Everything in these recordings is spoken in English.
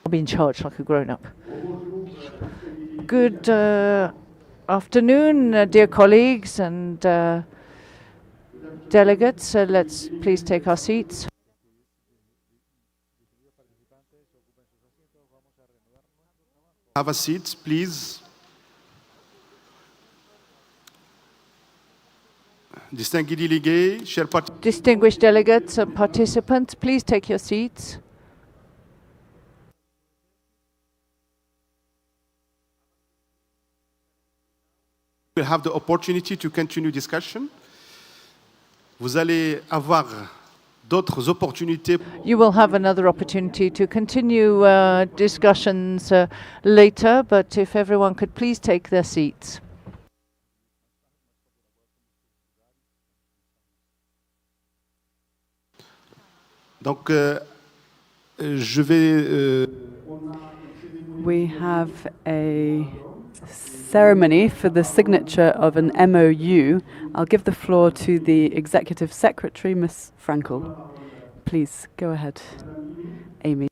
I'll be in charge like a grown-up. Good afternoon, dear colleagues and delegates. Let's please take our seats. Have a seat, please. Distinguished delegates and participants, please take your seats. We'll have the opportunity to continue discussion. Vous allez avoir d'autres opportunités. You will have another opportunity to continue discussions later, but if everyone could please take their seats. Donc, je vais. We have a ceremony for the signature of an MOU. I'll give the floor to the Executive Secretary, Ms. Frankel. Please, go ahead, Amy.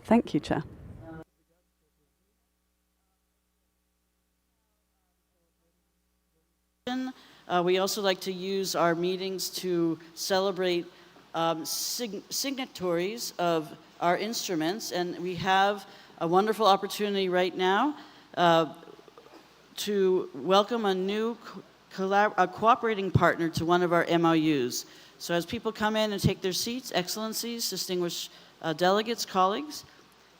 Thank you, Chair. We also like to use our meetings to celebrate signatories of our instruments, and we have a wonderful opportunity right now to welcome a new cooperating partner to one of our MOUs. So as people come in and take their seats, Excellencies, distinguished delegates, colleagues,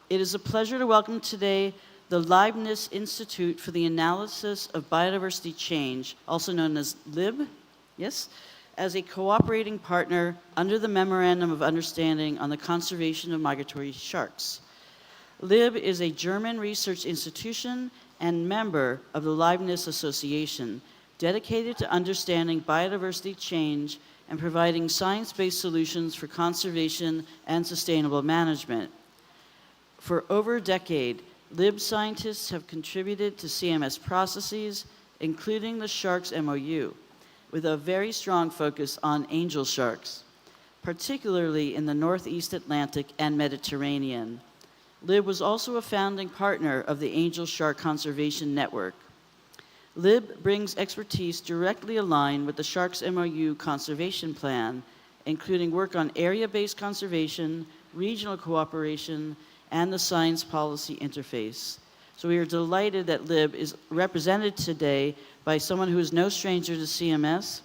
it is a pleasure to welcome today the Leibniz Institute for the Analysis of Biodiversity Change, also known as LIB, yes, as a cooperating partner under the Memorandum of Understanding on the Conservation of Migratory Sharks. LIB is a German research institution and member of the Leibniz Association, dedicated to understanding biodiversity change and providing science-based solutions for conservation and sustainable management. For over a decade, LIB scientists have contributed to CMS processes, including the Sharks MOU, with a very strong focus on angel sharks, particularly in the Northeast Atlantic and Mediterranean. LIB was also a founding partner of the Angel Shark Conservation Network. LIB brings expertise directly aligned with the Sharks MOU Conservation Plan, including work on area-based conservation, regional cooperation, and the science policy interface. So we are delighted that LIB is represented today by someone who is no stranger to CMS,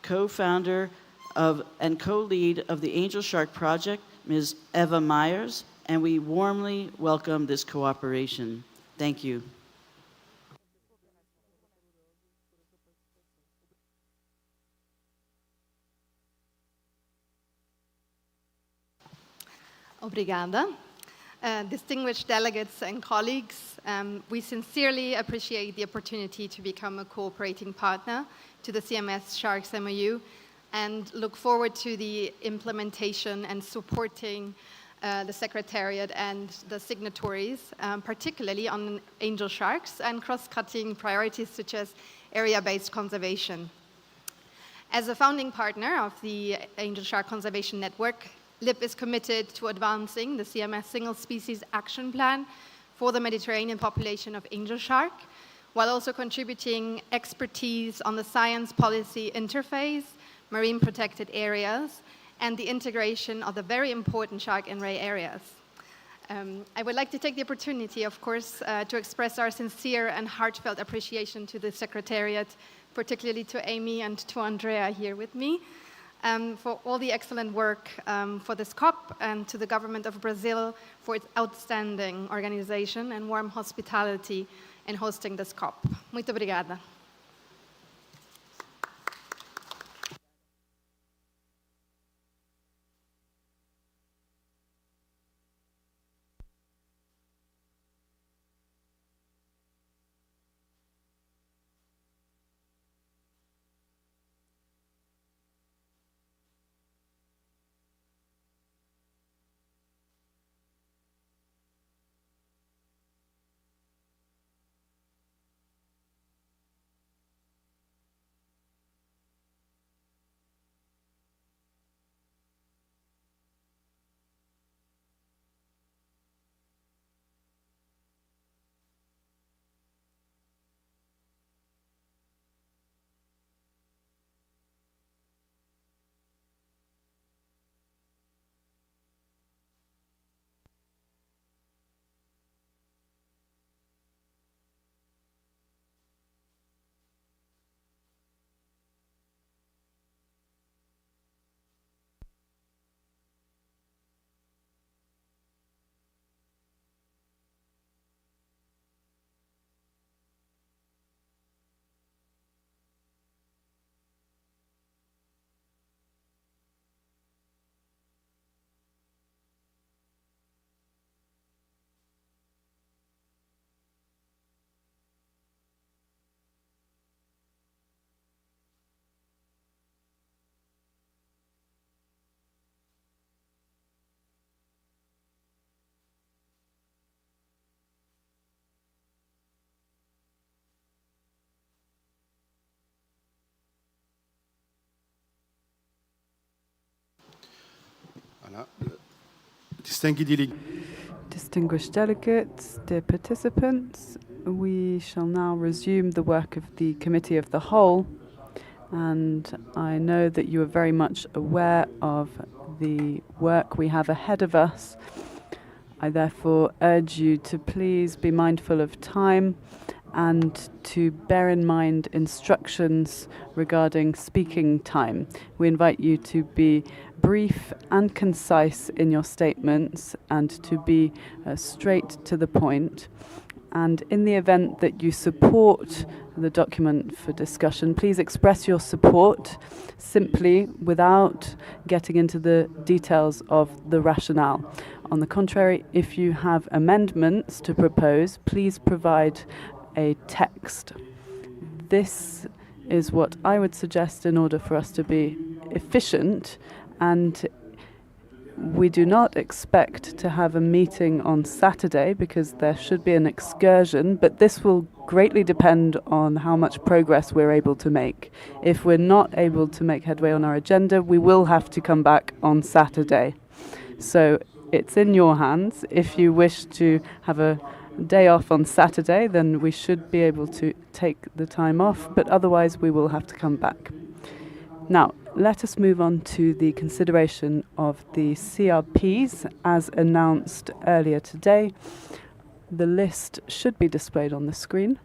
co-founder of and co-lead of the Angel Shark Project, Ms. Eva Myers, and we warmly welcome this cooperation. Thank you. Obrigada. Distinguished delegates and colleagues, we sincerely appreciate the opportunity to become a cooperating partner to the CMS Sharks MOU and look forward to the implementation and supporting the Secretariat and the signatories, particularly on angel sharks and cross-cutting priorities such as area-based conservation. As a founding partner of the Angel Shark Conservation Network, LIB is committed to advancing the CMS Single Species Action Plan for the Mediterranean population of angel shark, while also contributing expertise on the science policy interface, marine protected areas, and the integration of the very important shark and ray areas. I would like to take the opportunity, of course, to express our sincere and heartfelt appreciation to the Secretariat, particularly to Amy and to Andrea here with me, for all the excellent work for this COP, and to the government of Brazil for its outstanding organization and warm hospitality in hosting this COP. Muito obrigada. Distinguished delegates, Distinguished delegates, dear participants, we shall now resume the work of the Committee of the Whole, and I know that you are very much aware of the work we have ahead of us. I therefore urge you to please be mindful of time and to bear in mind instructions regarding speaking time. We invite you to be brief and concise in your statements and to be straight to the point. And in the event that you support the document for discussion, please express your support simply without getting into the details of the rationale. On the contrary, if you have amendments to propose, please provide a text. This is what I would suggest in order for us to be efficient, and we do not expect to have a meeting on Saturday because there should be an excursion, but this will greatly depend on how much progress we're able to make. If we're not able to make headway on our agenda, we will have to come back on Saturday. So it's in your hands. If you wish to have a day off on Saturday, then we should be able to take the time off, but otherwise we will have to come back. Now, let us move on to the consideration of the CRPs as announced earlier today. The list should be displayed on the screen.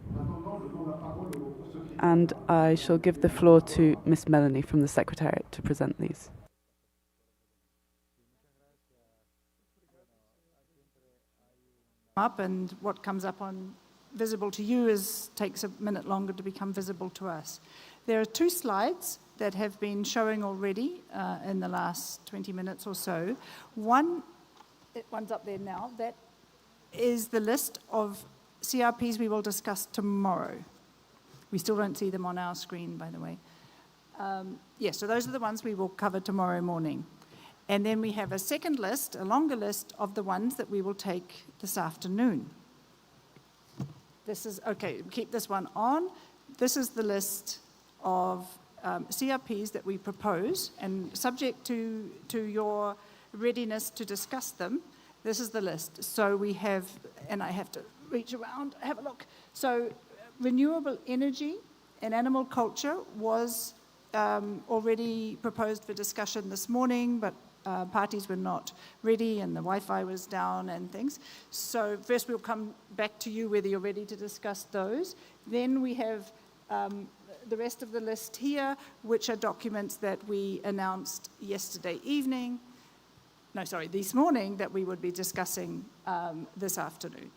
And I shall give the floor to Ms. Melanie from the Secretariat to present these. Up, and what comes up on visible to you takes a minute longer to become visible to us. There are 2 slides that have been showing already in the last 20 minutes or so. One's up there now. That is the list of CRPs we will discuss tomorrow. We still don't see them on our screen, by the way. Yes, so those are the ones we will cover tomorrow morning. And then we have a second list, a longer list of the ones that we will take this afternoon. This is, okay, keep this one on. This is the list of CRPs that we propose, and subject to your readiness to discuss them, this is the list. So we have, and I have to reach around, have a look. So renewable energy and animal culture was already proposed for discussion this morning, but parties were not ready and the Wi-Fi was down and things. So first we'll come back to you whether you're ready to discuss those. Then we have the rest of the list here, which are documents that we announced this morning, that we would be discussing this afternoon.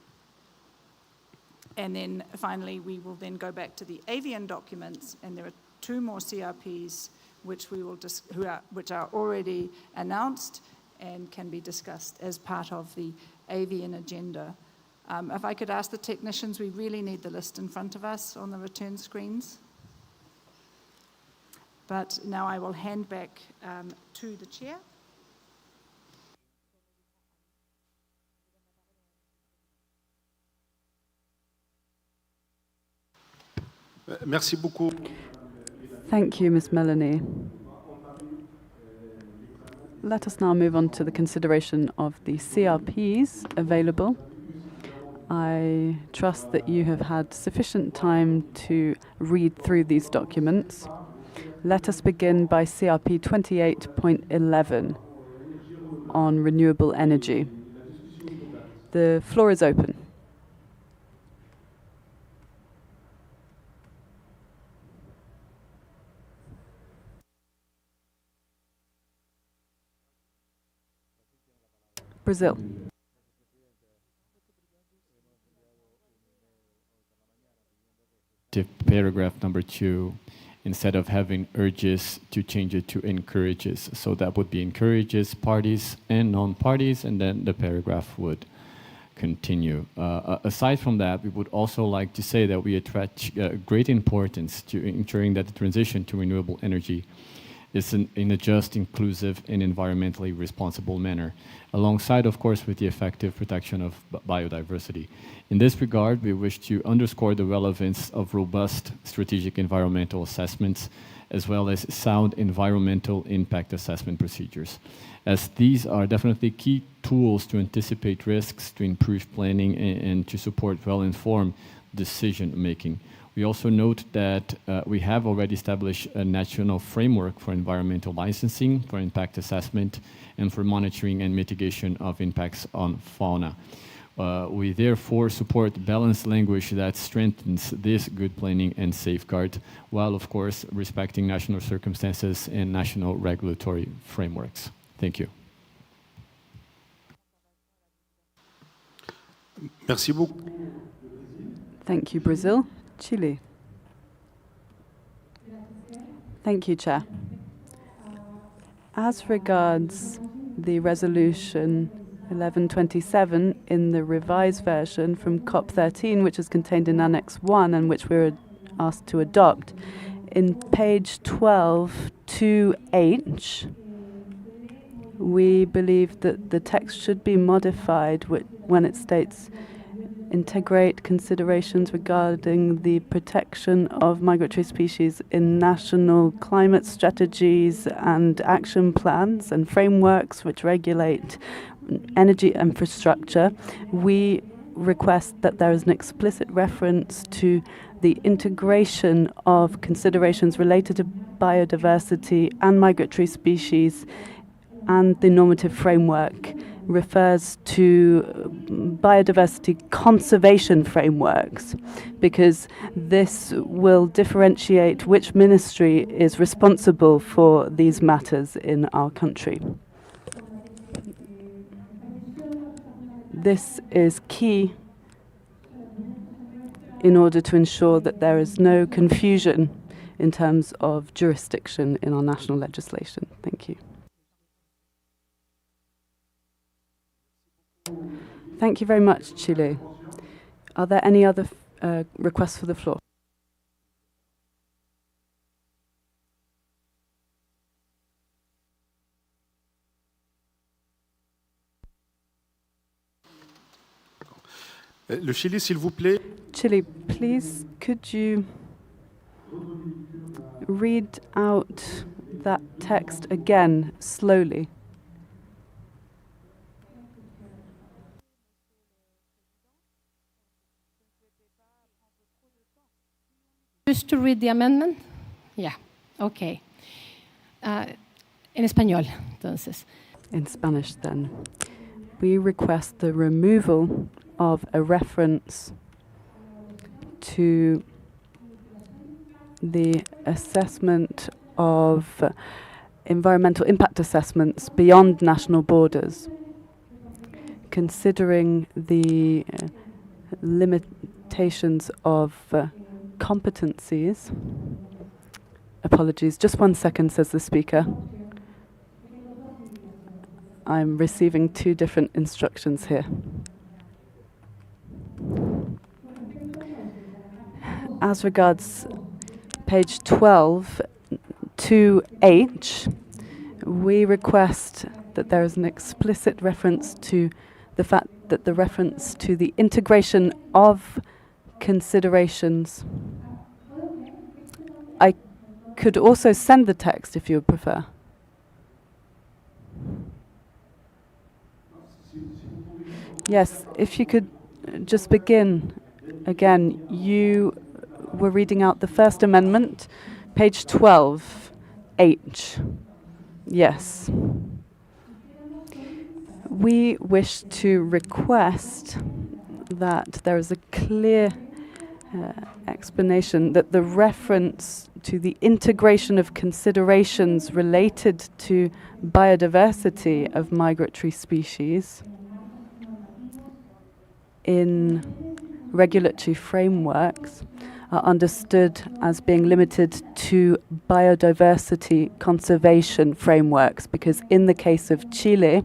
And then finally, we will then go back to the avian documents, and there are 2 more CRPs which we will which are already announced and can be discussed as part of the avian agenda. If I could ask the technicians, we really need the list in front of us on the return screens. But now I will hand back to the chair. Merci beaucoup. Thank you, Ms. Melanie. Let us now move on to the consideration of the CRPs available. I trust that you have had sufficient time to read through these documents. Let us begin by CRP 28.11 on renewable energy. The floor is open. Brazil. Paragraph number 2, instead of having urges, to change it to encourages. So that would be encourages parties and non-parties, and then the paragraph would continue. Aside from that, we would also like to say that we attach great importance to ensuring that the transition to renewable energy is in a just, inclusive, and environmentally responsible manner, alongside, of course, with the effective protection of biodiversity. In this regard, we wish to underscore the relevance of robust strategic environmental assessments, as well as sound environmental impact assessment procedures, as these are definitely key tools to anticipate risks, to improve planning, and to support well-informed decision-making. We also note that we have already established a national framework for environmental licensing, for impact assessment, and for monitoring and mitigation of impacts on fauna. We therefore support balanced language that strengthens this good planning and safeguard, while of course respecting national circumstances and national regulatory frameworks. Thank you. Merci beaucoup. Thank you, Brazil. Chile. Thank you, Chair. As regards the resolution 1127 in the revised version from COP15, which is contained in Annex 1 and which we were asked to adopt, in page 12, 2H, we believe that the text should be modified when it states integrate considerations regarding the protection of migratory species in national climate strategies and action plans and frameworks which regulate energy infrastructure. We request that there is an explicit reference to the integration of considerations related to biodiversity and migratory species, and the normative framework refers to biodiversity conservation frameworks, because this will differentiate which ministry is responsible for these matters in our country. This is key in order to ensure that there is no confusion in terms of jurisdiction in our national legislation. Thank you. Thank you very much, Chile. Are there any other requests for the floor? Le Chili, s'il vous plaît. Chile, please, could you read out that text again, slowly? Just to read the amendment? Yeah, okay. En español, entonces. In Spanish, then. We request the removal of a reference to the assessment of environmental impact assessments beyond national borders, considering the limitations of competencies. Apologies, just 1 second, says the speaker. I'm receiving 2 different instructions here. As regards page 12, 2H, we request that there is an explicit reference to the fact that the reference to the integration of considerations. I could also send the text if you would prefer. Yes, if you could just begin again. You were reading out the first amendment, page 12, H. Yes. We wish to request that there is a clear explanation that the reference to the integration of considerations related to biodiversity of migratory species in regulatory frameworks are understood as being limited to biodiversity conservation frameworks, because in the case of Chile,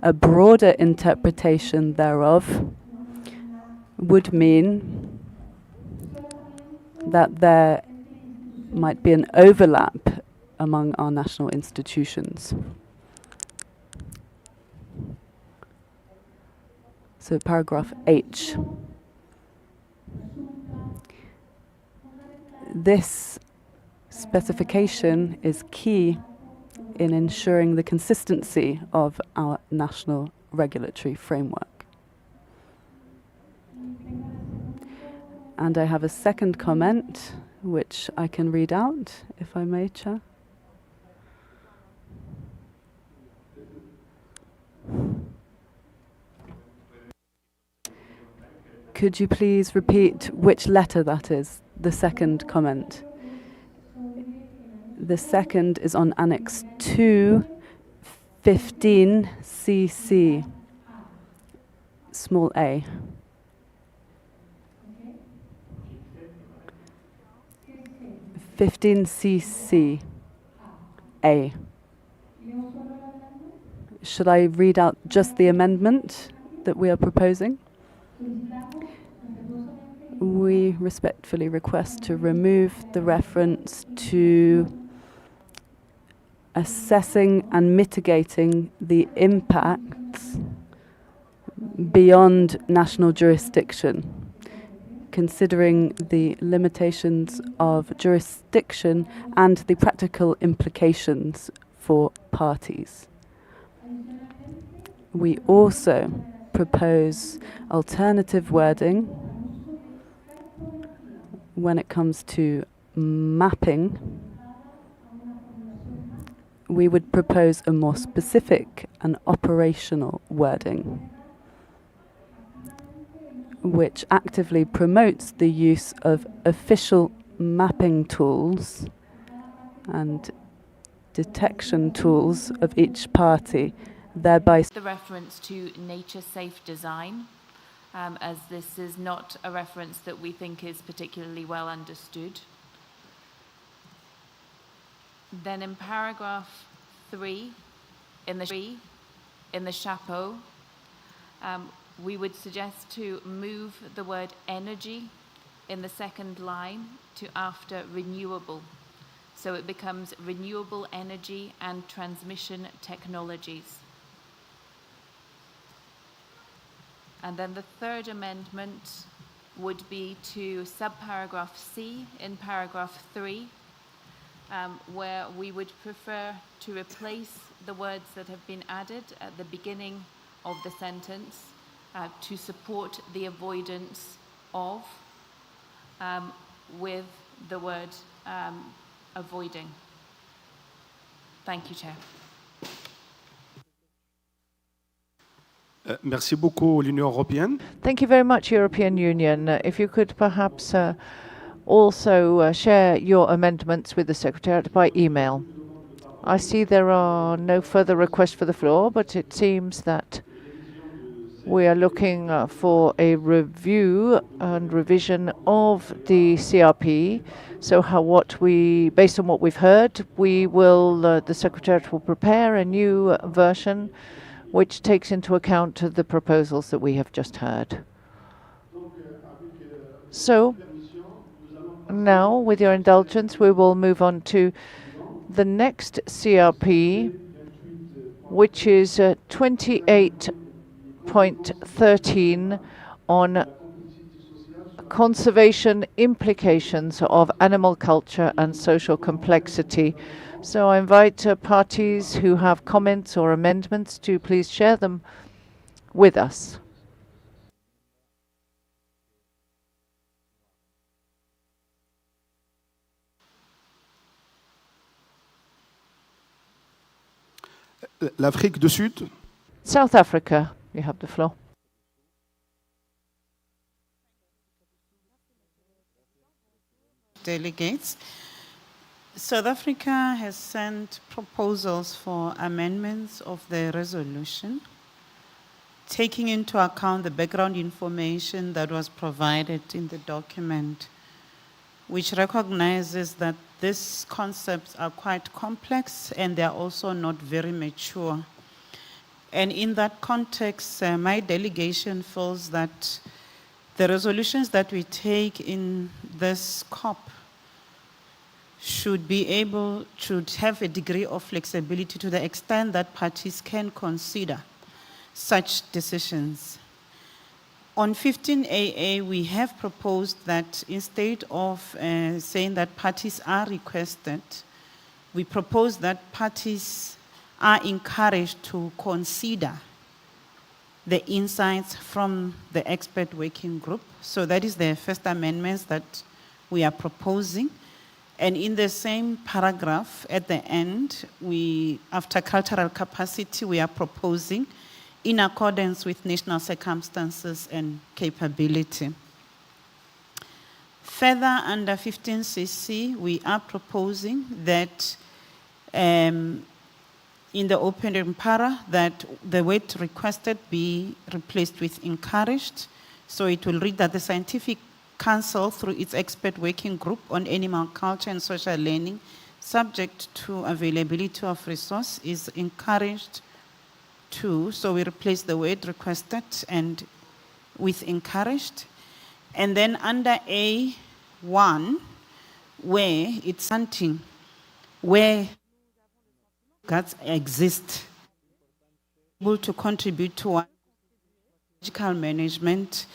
a broader interpretation thereof would mean that there might be an overlap among our national institutions. So paragraph H. This specification is key in ensuring the consistency of our national regulatory framework. And I have a second comment, which I can read out, if I may, Chair. Could you please repeat which letter that is, the second comment? The second is on Annex 2, 15cc, small a. (15cc) A. Should I read out just the amendment that we are proposing? We respectfully request to remove the reference to assessing and mitigating the impacts beyond national jurisdiction, considering the limitations of jurisdiction and the practical implications for parties. We also propose alternative wording when it comes to mapping. We would propose a more specific and operational wording, which actively promotes the use of official mapping tools and detection tools of each party, thereby the reference to nature-safe design, as this is not a reference that we think is particularly well understood. Then in paragraph 3, in the chapeau, we would suggest to move the word energy in the second line to after renewable. So it becomes renewable energy and transmission technologies. And then the third amendment would be to subparagraph C in paragraph 3, where we would prefer to replace the words that have been added at the beginning of the sentence to support the avoidance of with the word avoiding. Thank you, Chair. Merci beaucoup, l'Union européenne. Thank you very much, European Union. If you could perhaps also share your amendments with the Secretariat by email. I see there are no further requests for the floor, but it seems that we are looking for a review and revision of the CRP. So based on what we've heard, the Secretariat will prepare a new version which takes into account the proposals that we have just heard. So now, with your indulgence, we will move on to the next CRP, which is 28.13 on conservation implications of animal culture and social complexity. So I invite parties who have comments or amendments to please share them with us. L'Afrique du Sud. South Africa, you have the floor. Delegates. South Africa has sent proposals for amendments of the resolution, taking into account the background information that was provided in the document, which recognizes that these concepts are quite complex and they are also not very mature. And in that context, my delegation feels that the resolutions that we take in this COP should be able to have a degree of flexibility to the extent that parties can consider such decisions. On 15AA, we have proposed that instead of saying that parties are requested, we propose that parties are encouraged to consider the insights from the expert working group. So that is the first amendments that we are proposing. And in the same paragraph at the end, after cultural capacity, we are proposing in accordance with national circumstances and capability. Further, under 15CC, we are proposing that in the opening para, that the word requested be replaced with encouraged. So it will read that the Scientific Council, through its expert working group on animal culture and social learning, subject to availability of resource, is encouraged to, so we replace the word requested and with encouraged. And then under A1, where it's hunting, where guards exist, able to contribute to ecological management.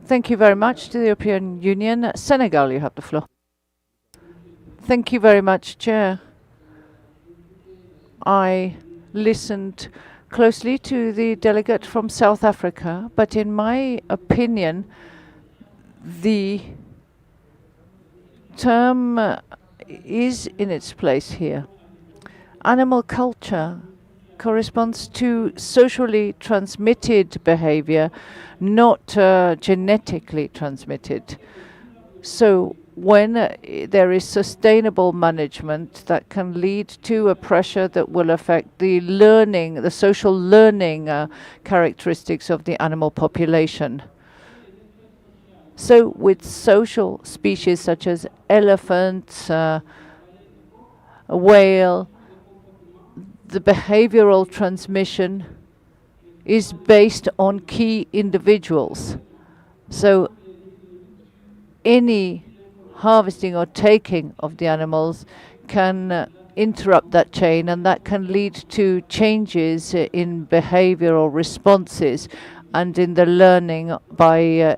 Thank you very much to the European Union. Senegal, you have the floor. Thank you very much, Chair. I listened closely to the delegate from South Africa, but in my opinion, the term is in its place here. Animal culture corresponds to socially transmitted behavior, not genetically transmitted. So when there is sustainable management, that can lead to a pressure that will affect the learning, the social learning characteristics of the animal population. So with social species such as elephants, a whale, the behavioral transmission is based on key individuals. So any harvesting or taking of the animals can interrupt that chain, and that can lead to changes in behavioral responses and in the learning by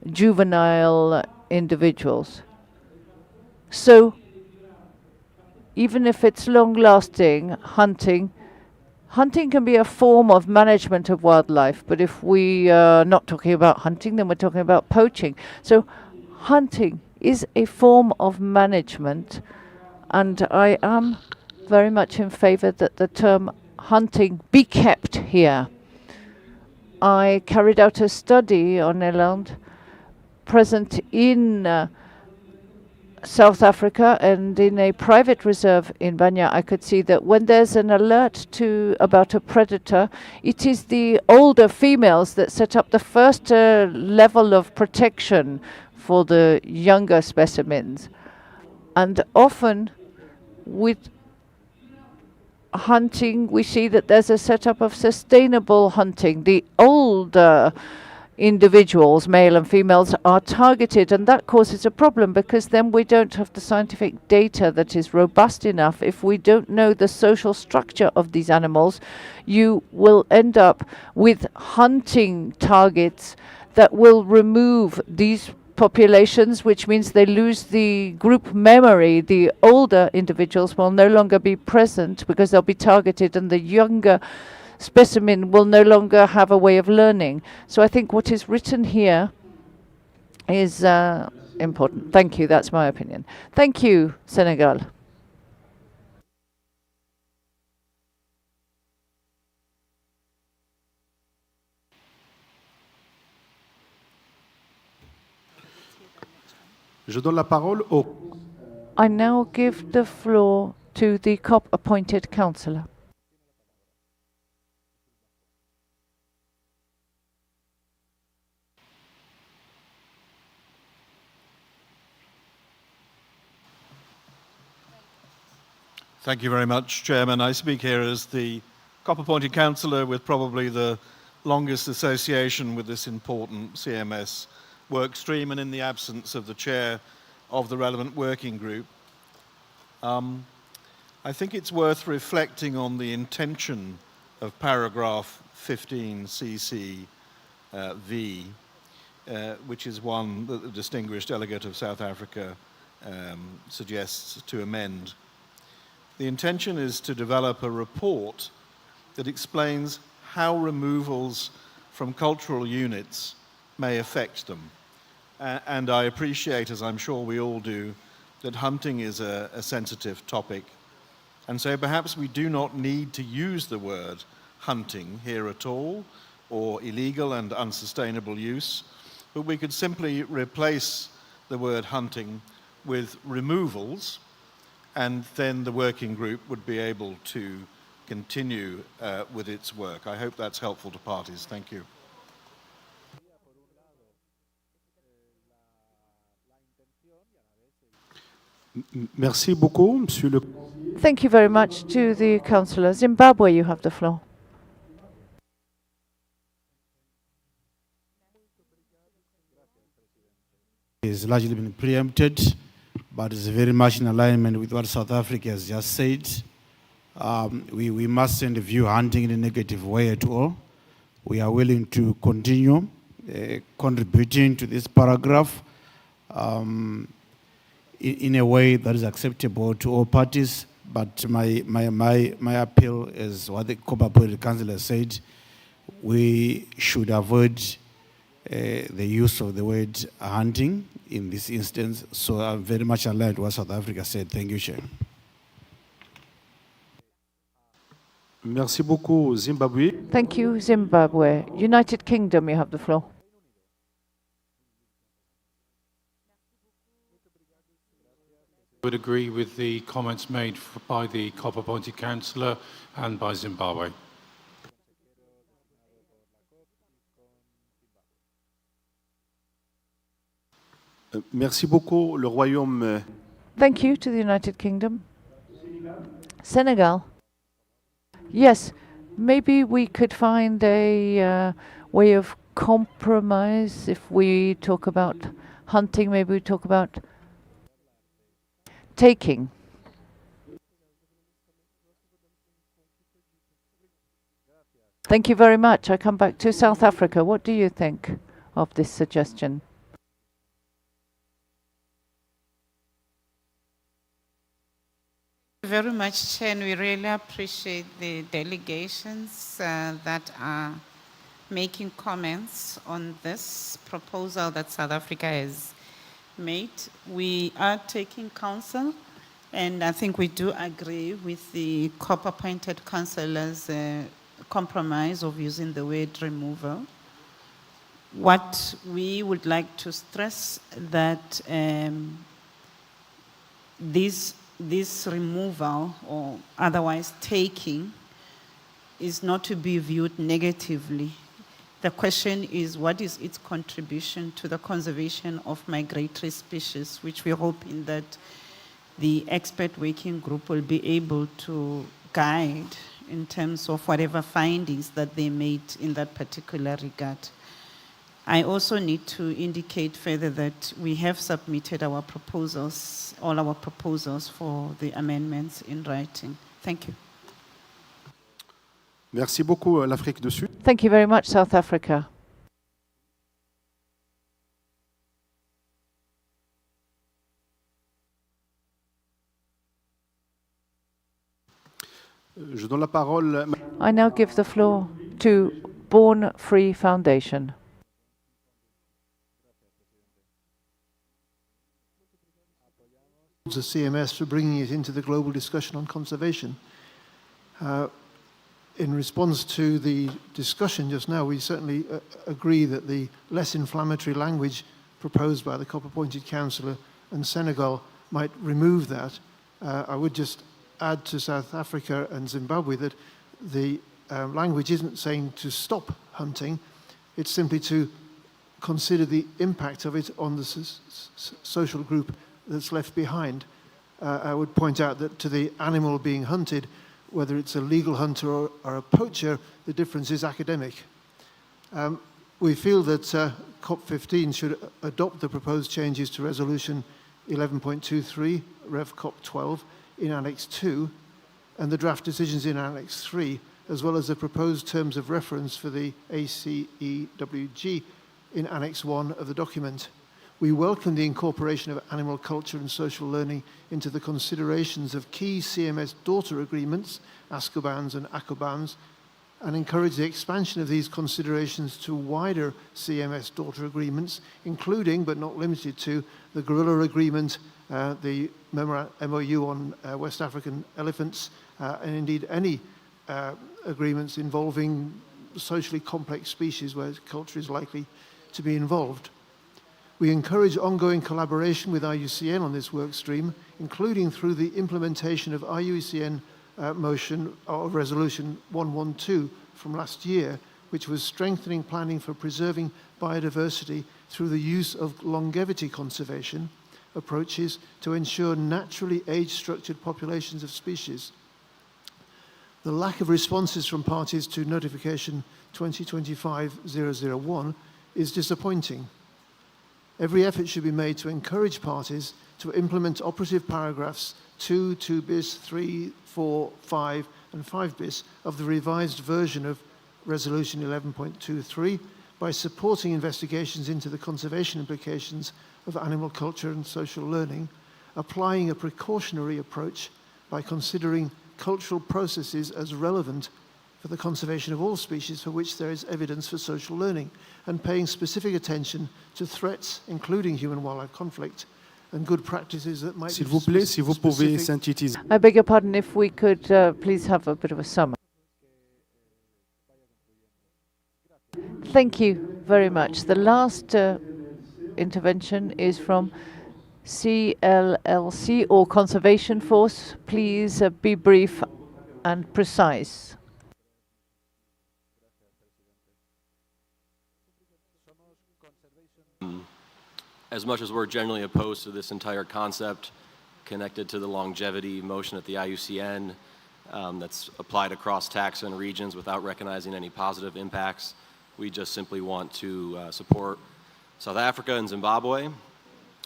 juvenile individuals. So even if it's long-lasting hunting can be a form of management of wildlife, but if we are not talking about hunting, then we're talking about poaching. So hunting is a form of management, and I am very much in favor that the term hunting be kept here. I carried out a study on eland present in South Africa, and in a private reserve in Banya, I could see that when there's an alert about a predator, it is the older females that set up the first level of protection for the younger specimens. And often with hunting, we see that there's a setup of sustainable hunting. The older individuals, male and females, are targeted, and that causes a problem, because then we don't have the scientific data that is robust enough. If we don't know the social structure of these animals, you will end up with hunting targets that will remove these populations, which means they lose the group memory. The older individuals will no longer be present because they'll be targeted, and the younger specimen will no longer have a way of learning. So I think what is written here is important. Thank you. That's my opinion. Thank you, Senegal. Je donne la parole au... I now give the floor to the COP-appointed councillor. Thank you very much, Chairman. I speak here as the COP-appointed councillor with probably the longest association with this important CMS work stream, and in the absence of the chair of the relevant working group. I think it's worth reflecting on the intention of paragraph 15 CC V, which is one that the distinguished delegate of South Africa suggests to amend. The intention is to develop a report that explains how removals from cultural units may affect them. And I appreciate, as I'm sure we all do, that hunting is a sensitive topic. And so perhaps we do not need to use the word hunting here at all, or illegal and unsustainable use, but we could simply replace the word hunting with removals, and then the working group would be able to continue with its work. I hope that's helpful to parties. Thank you. Merci beaucoup, Monsieur le... Thank you very much to the councillor. Zimbabwe, you have the floor. It's largely been preempted, but it's very much in alignment with what South Africa has just said. We mustn't view hunting in a negative way at all. We are willing to continue contributing to this paragraph in a way that is acceptable to all parties. But my appeal is what the COP-appointed councillor said: we should avoid the use of the word hunting in this instance. So I'm very much aligned with what South Africa said. Thank you, Chair. Merci beaucoup, Zimbabwe. Thank you, Zimbabwe. United Kingdom, you have the floor. I would agree with the comments made by the COP-appointed councillor and by Zimbabwe. Merci beaucoup, le Royaume. Thank you to the United Kingdom. Senegal. Yes, maybe we could find a way of compromise. If we talk about hunting, maybe we talk about taking. Thank you very much. I come back to South Africa. What do you think of this suggestion? Thank you very much, Chair, and we really appreciate the delegations that are making comments on this proposal that South Africa has made. We are taking counsel, and I think we do agree with the COP-appointed councillors' compromise of using the word removal. What we would like to stress that this removal or otherwise taking is not to be viewed negatively. The question is, what is its contribution to the conservation of migratory species, which we're hoping that the expert working group will be able to guide in terms of whatever findings that they made in that particular regard. I also need to indicate further that we have submitted our proposals, all our proposals for the amendments in writing. Thank you. Merci beaucoup, l'Afrique du Sud. Thank you very much, South Africa. Je donne la parole. I now give the floor to Born Free Foundation. The CMS for bringing it into the global discussion on conservation. In response to the discussion just now, we certainly agree that the less inflammatory language proposed by the COP-appointed councillor and Senegal might remove that. I would just add to South Africa and Zimbabwe that the language isn't saying to stop hunting, it's simply to consider the impact of it on the social group that's left behind. I would point out that to the animal being hunted, whether it's a legal hunter or a poacher, the difference is academic. We feel that COP15 should adopt the proposed changes to Resolution 11.23, Rev COP12, in Annex 2, and the draft decisions in Annex 3, as well as the proposed terms of reference for the ACEWG in Annex 1 of the document. We welcome the incorporation of animal culture and social learning into the considerations of key CMS daughter agreements, ASCOBANs and ACOBANs, and encourage the expansion of these considerations to wider CMS daughter agreements, including, but not limited to, the Gorilla Agreement, the MOU on West African elephants, and indeed any agreements involving socially complex species where culture is likely to be involved. We encourage ongoing collaboration with IUCN on this work stream, including through the implementation of IUCN motion of Resolution 112 from last year, which was strengthening planning for preserving biodiversity through the use of longevity conservation approaches to ensure naturally age-structured populations of species. The lack of responses from parties to notification 2025-001 is disappointing. Every effort should be made to encourage parties to implement operative paragraphs 2, 2 bis, 3, 4, 5, and 5 bis of the revised version of Resolution 11.23 by supporting investigations into the conservation implications of animal culture and social learning, applying a precautionary approach by considering cultural processes as relevant for the conservation of all species for which there is evidence for social learning, and paying specific attention to threats, including human-wildlife conflict, and good practices that might S'il vous plaît, si vous pouvez synthétiser. I beg your pardon, if we could please have a bit of a summary. Thank you very much. The last intervention is from CLLC or Conservation Force. Please be brief and precise. As much as we're generally opposed to this entire concept connected to the longevity motion at the IUCN that's applied across taxa and regions without recognizing any positive impacts, we just simply want to support South Africa and Zimbabwe.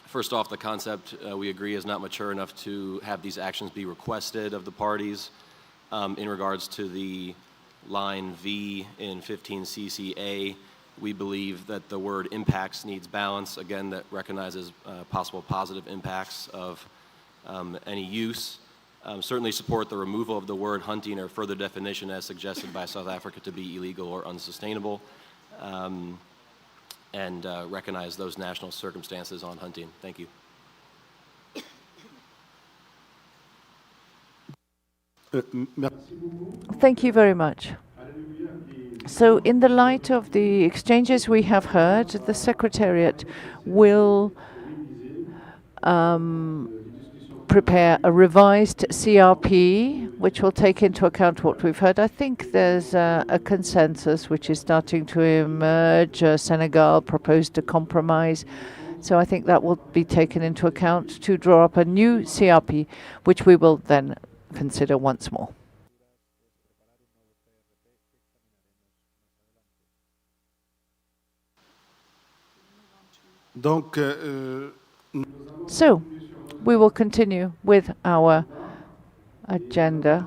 First off, the concept we agree is not mature enough to have these actions be requested of the parties. In regards to the line V in 15CCA, we believe that the word impacts needs balance, again, that recognizes possible positive impacts of any use. Certainly support the removal of the word hunting or further definition as suggested by South Africa to be illegal or unsustainable, and recognize those national circumstances on hunting. Thank you. Thank you very much. So in the light of the exchanges we have heard, the Secretariat will prepare a revised CRP, which will take into account what we've heard. I think there's a consensus which is starting to emerge. Senegal proposed a compromise. So I think that will be taken into account to draw up a new CRP, which we will then consider once more. So, we will continue with our agenda,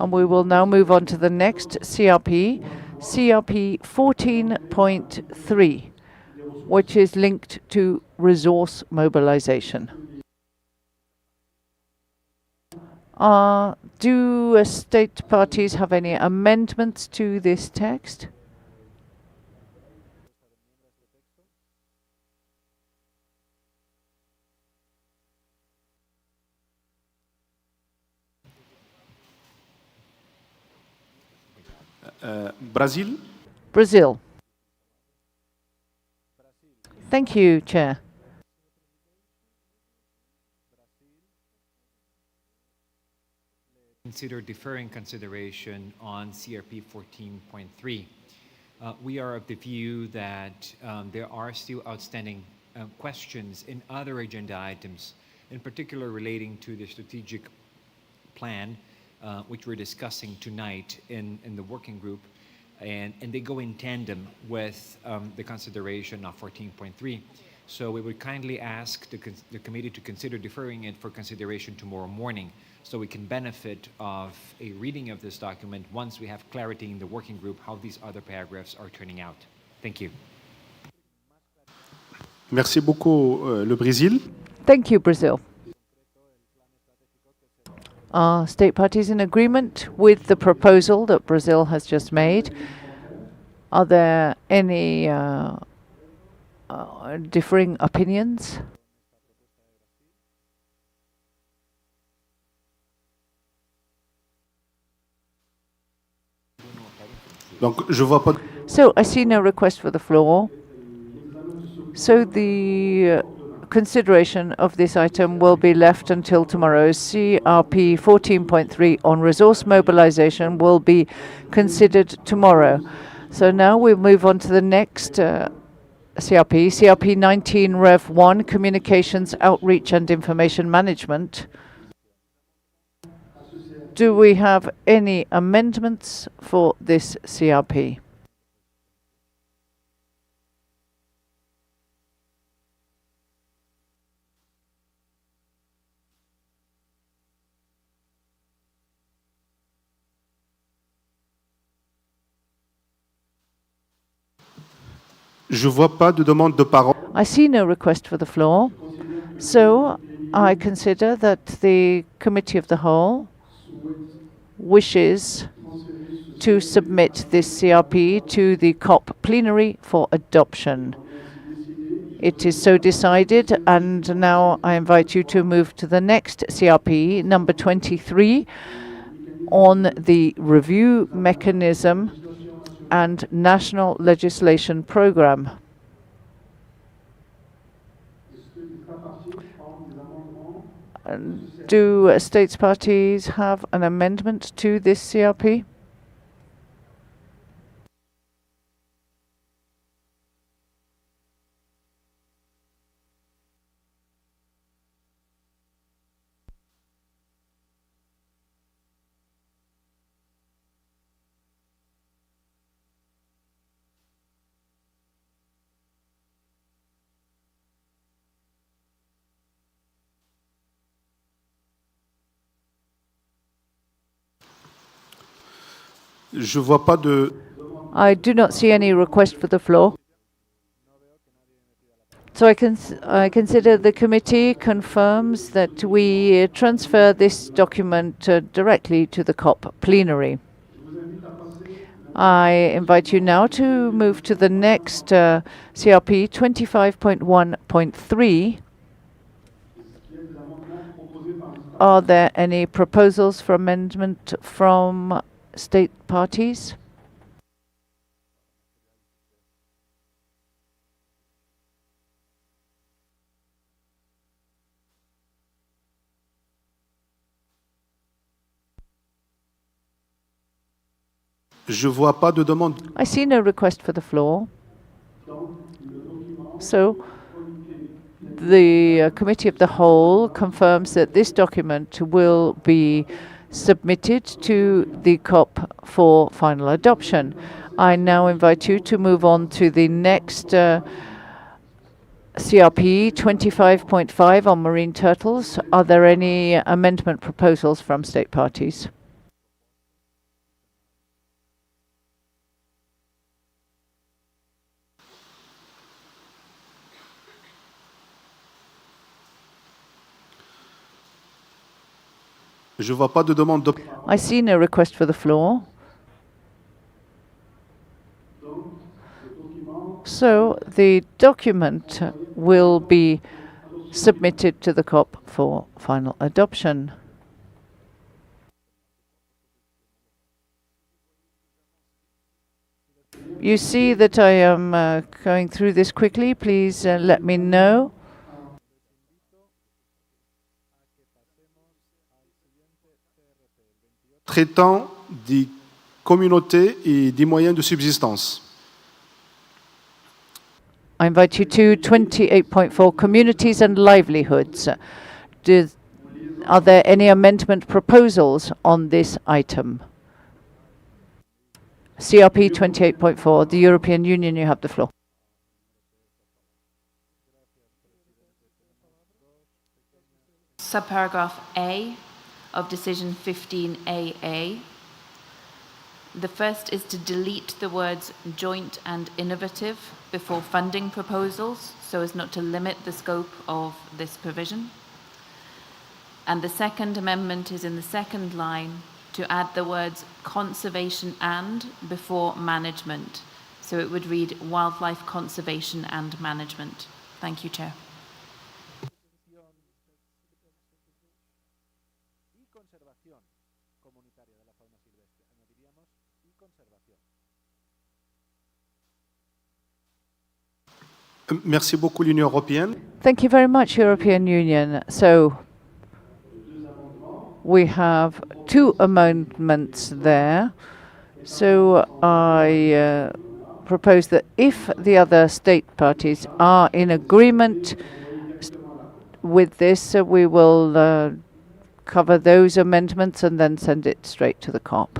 and we will now move on to the next CRP, CRP 14.3, which is linked to resource mobilization. Do state parties have any amendments to this text? Brazil. Brazil. Thank you, Chair. consider deferring consideration on CRP 14.3. We are of the view that there are still outstanding questions in other agenda items, in particular relating to the strategic plan, which we're discussing tonight in the working group, and they go in tandem with the consideration of 14.3. So we would kindly ask the committee to consider deferring it for consideration tomorrow morning, so we can benefit of a reading of this document once we have clarity in the working group how these other paragraphs are turning out. Thank you. Merci beaucoup, le Brésil. Thank you, Brazil. Are state parties in agreement with the proposal that Brazil has just made? Are there any differing opinions? Donc, je vois pas. So I see no request for the floor. So the consideration of this item will be left until tomorrow. CRP 14.3 on resource mobilization will be considered tomorrow. So now we move on to the next CRP 19 Rev 1, Communications, Outreach and Information Management. Do we have any amendments for this CRP? Je vois pas de demande de parole. I see no request for the floor. So I consider that the Committee of the Whole wishes to submit this CRP to the COP plenary for adoption. It is so decided, and now I invite you to move to the next CRP, number 23, on the review mechanism and national legislation program. Do states parties have an amendment to this CRP? Je vois pas de. I do not see any request for the floor. So I consider the committee confirms that we transfer this document directly to the COP plenary. I invite you now to move to the next CRP 25.1.3. Are there any proposals for amendment from state parties? Je vois pas de demande. I see no request for the floor. So the Committee of the Whole confirms that this document will be submitted to the COP for final adoption. I now invite you to move on to the next CRP 25.5 on marine turtles. Are there any amendment proposals from state parties? Je vois pas de demande de. I see no request for the floor. So the document will be submitted to the COP for final adoption. You see that I am going through this quickly. Please let me know. traitant des communautés et des moyens de subsistance. I invite you to 28.4 communities and livelihoods. Are there any amendment proposals on this item? CRP 28.4, the European Union, you have the floor. Subparagraph A of decision 15AA. The first is to delete the words joint and innovative before funding proposals so as not to limit the scope of this provision. And the second amendment is in the second line to add the words conservation and before management. So it would read wildlife conservation and management. Thank you, Chair. Merci beaucoup, l'Union européenne. Thank you very much, European Union. So we have two amendments there. So I propose that if the other state parties are in agreement with this, we will cover those amendments and then send it straight to the COP.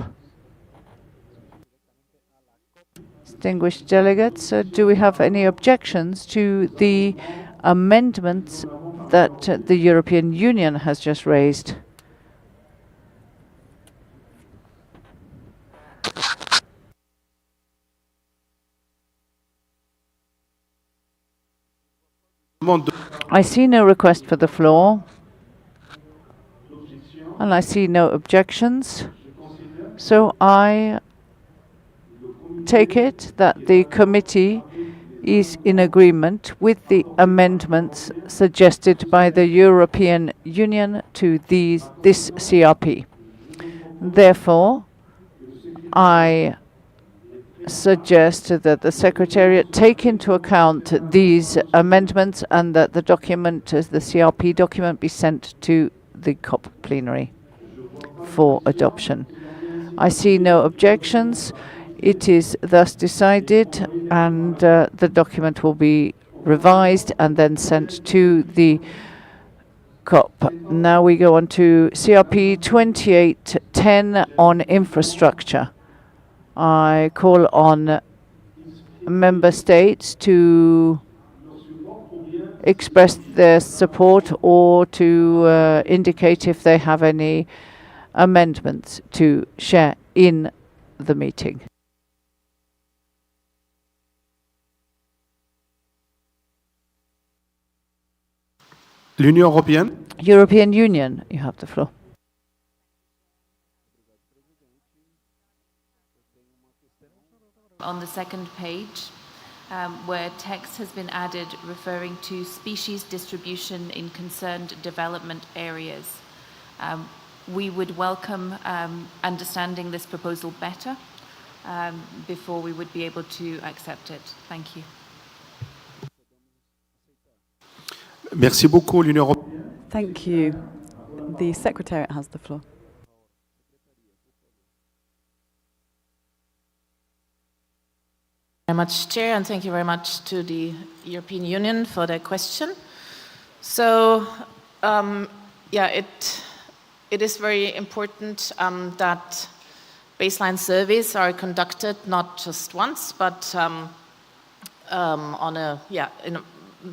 Distinguished delegates, do we have any objections to the amendments that the European Union has just raised? I see no request for the floor, and I see no objections. So I take it that the committee is in agreement with the amendments suggested by the European Union to this CRP. Therefore, I suggest that the Secretariat take into account these amendments and that the document, the CRP document, be sent to the COP plenary for adoption. I see no objections. It is thus decided, and the document will be revised and then sent to the COP. Now we go on to CRP 2810 on infrastructure. I call on member states to express their support or to indicate if they have any amendments to share in the meeting. L'Union européenne. European Union, you have the floor. On the second page, where text has been added referring to species distribution in concerned development areas. We would welcome understanding this proposal better before we would be able to accept it. Thank you. Merci beaucoup, l'Union européenne. Thank you. The Secretariat has the floor. Very much, Chair, and thank you very much to the European Union for their question. So, it is very important that baseline surveys are conducted not just once, but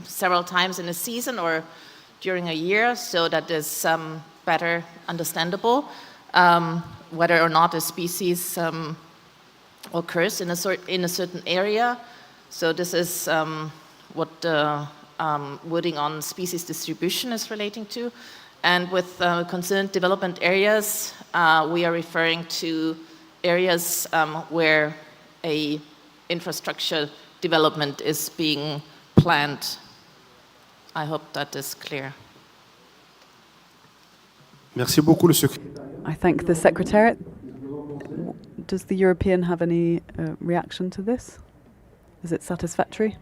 several times in a season or during a year, so that is better understandable whether or not a species occurs in a certain area. So this is what the wording on species distribution is relating to. And with concerned development areas, we are referring to areas where a infrastructure development is being planned. I hope that is clear. Merci beaucoup, le secrétaire. I thank the Secretariat. Does the European have any reaction to this? Is it satisfactory?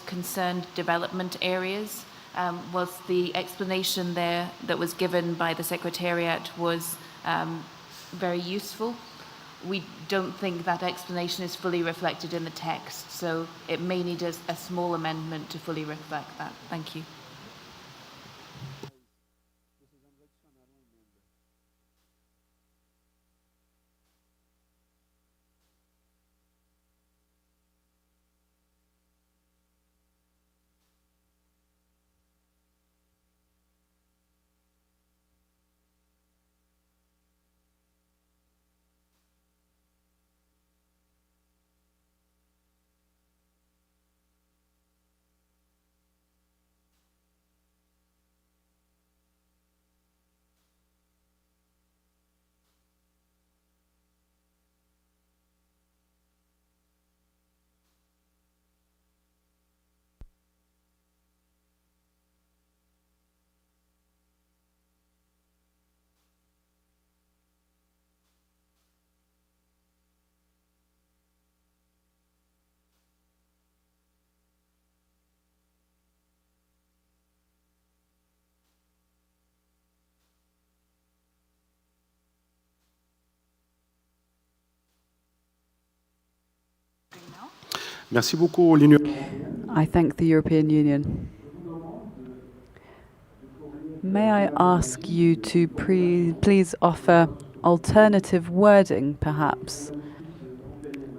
Concerned development areas. was the explanation there that was given by the Secretariat was very useful. We don't think that explanation is fully reflected in the text, so it may need a small amendment to fully reflect that. Thank you. Merci beaucoup, l'Union. I thank the European Union. May I ask you to please offer alternative wording, perhaps,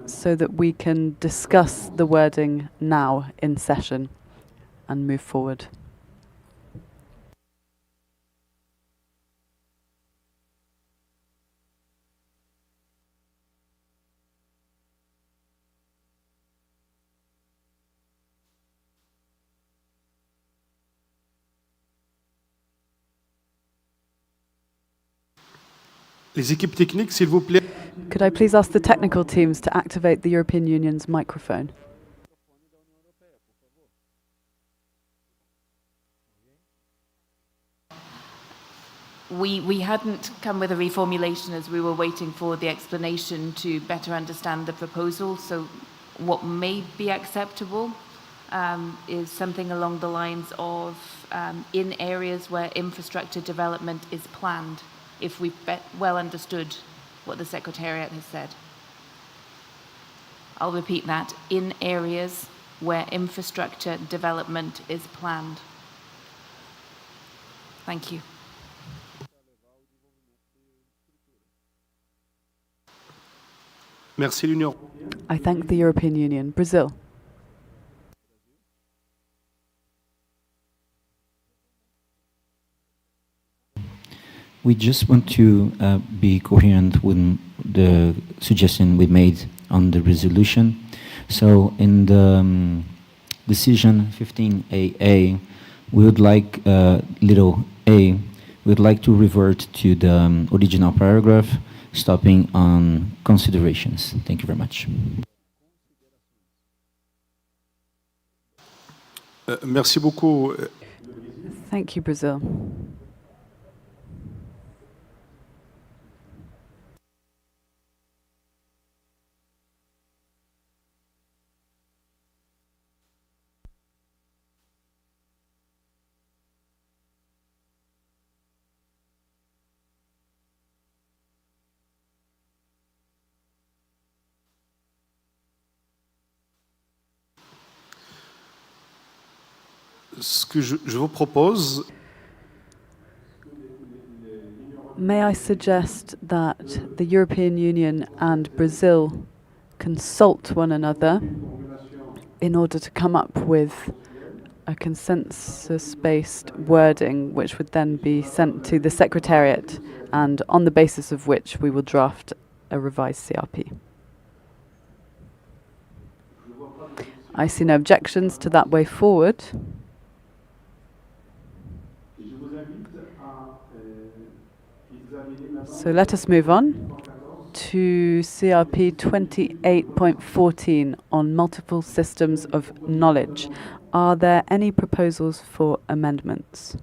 so that we can discuss the wording now in session and move forward? Les équipes techniques, s'il vous plaît. Could I please ask the technical teams to activate the European Union's microphone? We hadn't come with a reformulation as we were waiting for the explanation to better understand the proposal. So what may be acceptable is something along the lines of in areas where infrastructure development is planned, if we've well understood what the Secretariat has said. I'll repeat that. In areas where infrastructure development is planned. Thank you. Merci, l'Union. I thank the European Union. Brazil. We just want to be coherent with the suggestion we made on the resolution. So in the decision 15AA, we would like little a, we would like to revert to the original paragraph, stopping on considerations. Thank you very much. Merci beaucoup. Thank you, Brazil. Ce que je vous propose. May I suggest that the European Union and Brazil consult one another in order to come up with a consensus-based wording which would then be sent to the Secretariat, and on the basis of which we will draft a revised CRP. I see no objections to that way forward. So let us move on to CRP 28.14 on multiple systems of knowledge. Are there any proposals for amendments?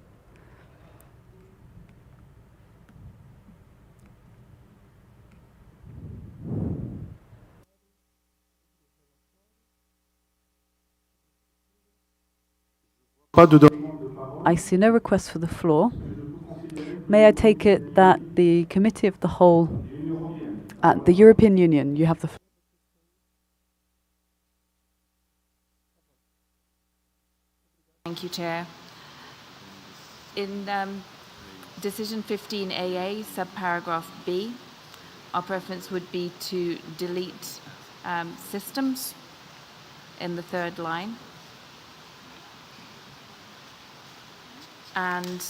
Pas de demande de parole. I see no request for the floor. May I take it that the Committee of the Whole at the European Union, you have the floor. Thank you, Chair. In Decision 15AA, subparagraph B, our preference would be to delete systems in the third line. And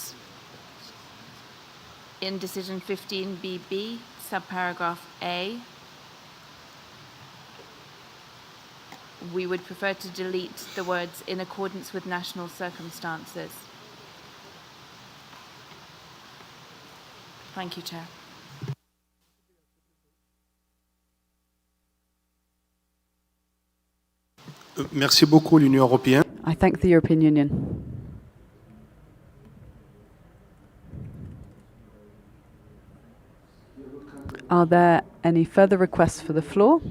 in Decision 15BB, subparagraph A, we would prefer to delete the words in accordance with national circumstances. Thank you, Chair. Merci beaucoup, l'Union européenne. I thank the European Union. Are there any further requests for the floor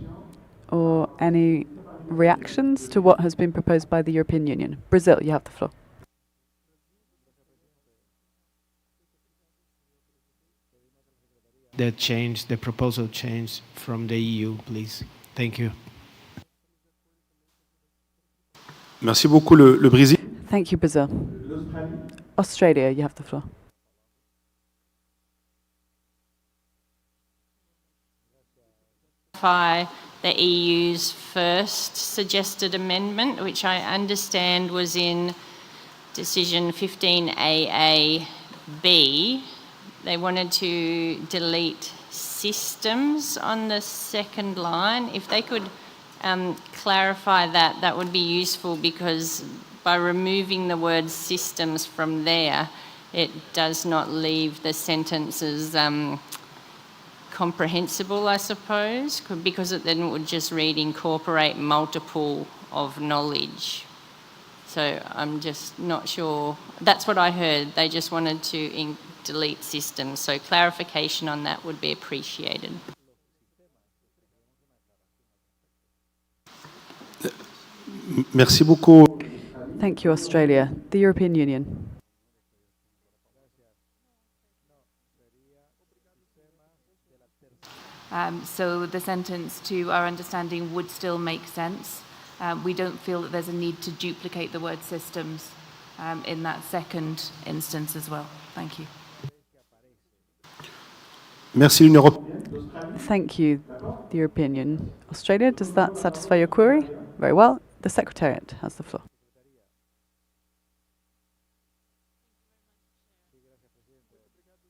or any reactions to what has been proposed by the European Union? Brazil, you have the floor. The proposal change from the EU, please. Thank you. Merci beaucoup, le Brésil. Thank you, Brazil. Australia, you have the floor. The EU's first suggested amendment, which I understand was in Decision 15AA-B. They wanted to delete systems on the second line. If they could clarify that, that would be useful, because by removing the word systems from there, it does not leave the sentences comprehensible, I suppose, because it then would just read incorporate multiple of knowledge. So I'm just not sure. That's what I heard. They just wanted to delete systems. So clarification on that would be appreciated. Merci beaucoup. Thank you, Australia. The European Union. So the sentence, to our understanding, would still make sense. We don't feel that there's a need to duplicate the word systems in that second instance as well. Thank you. Merci, l'Union européenne. Thank you, the European Union. Australia, does that satisfy your query? Very well. The Secretariat has the floor.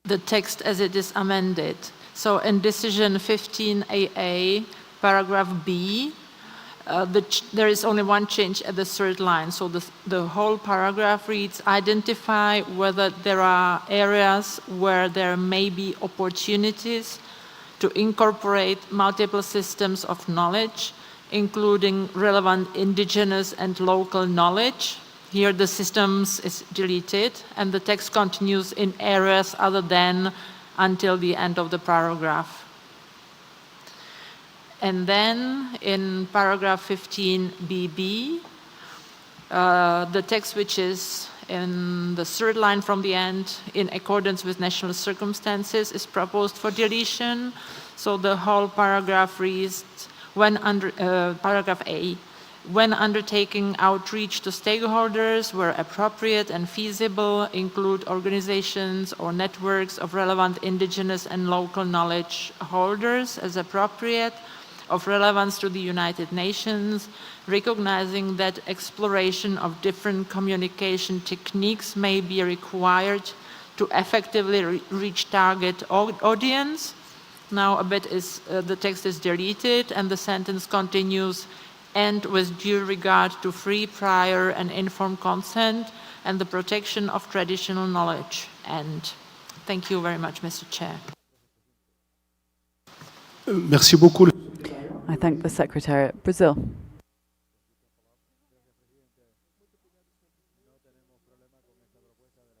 The text as it is amended. So in Decision 15AA, paragraph B, there is only one change at the third line. So the whole paragraph reads, identify whether there are areas where there may be opportunities to incorporate multiple systems of knowledge, including relevant indigenous and local knowledge. Here the systems is deleted, and the text continues in areas other than until the end of the paragraph. And then in paragraph 15BB, the text which is in the third line from the end, in accordance with national circumstances, is proposed for deletion. So the whole paragraph reads, paragraph A, when undertaking outreach to stakeholders where appropriate and feasible, include organizations or networks of relevant indigenous and local knowledge holders as appropriate, of relevance to the United Nations, recognizing that exploration of different communication techniques may be required to effectively reach target audience. Now the text is deleted and the sentence continues, and with due regard to free, prior and informed consent and the protection of traditional knowledge. And thank you very much, Mr. Chair. Merci beaucoup. I thank the Secretariat. Brazil.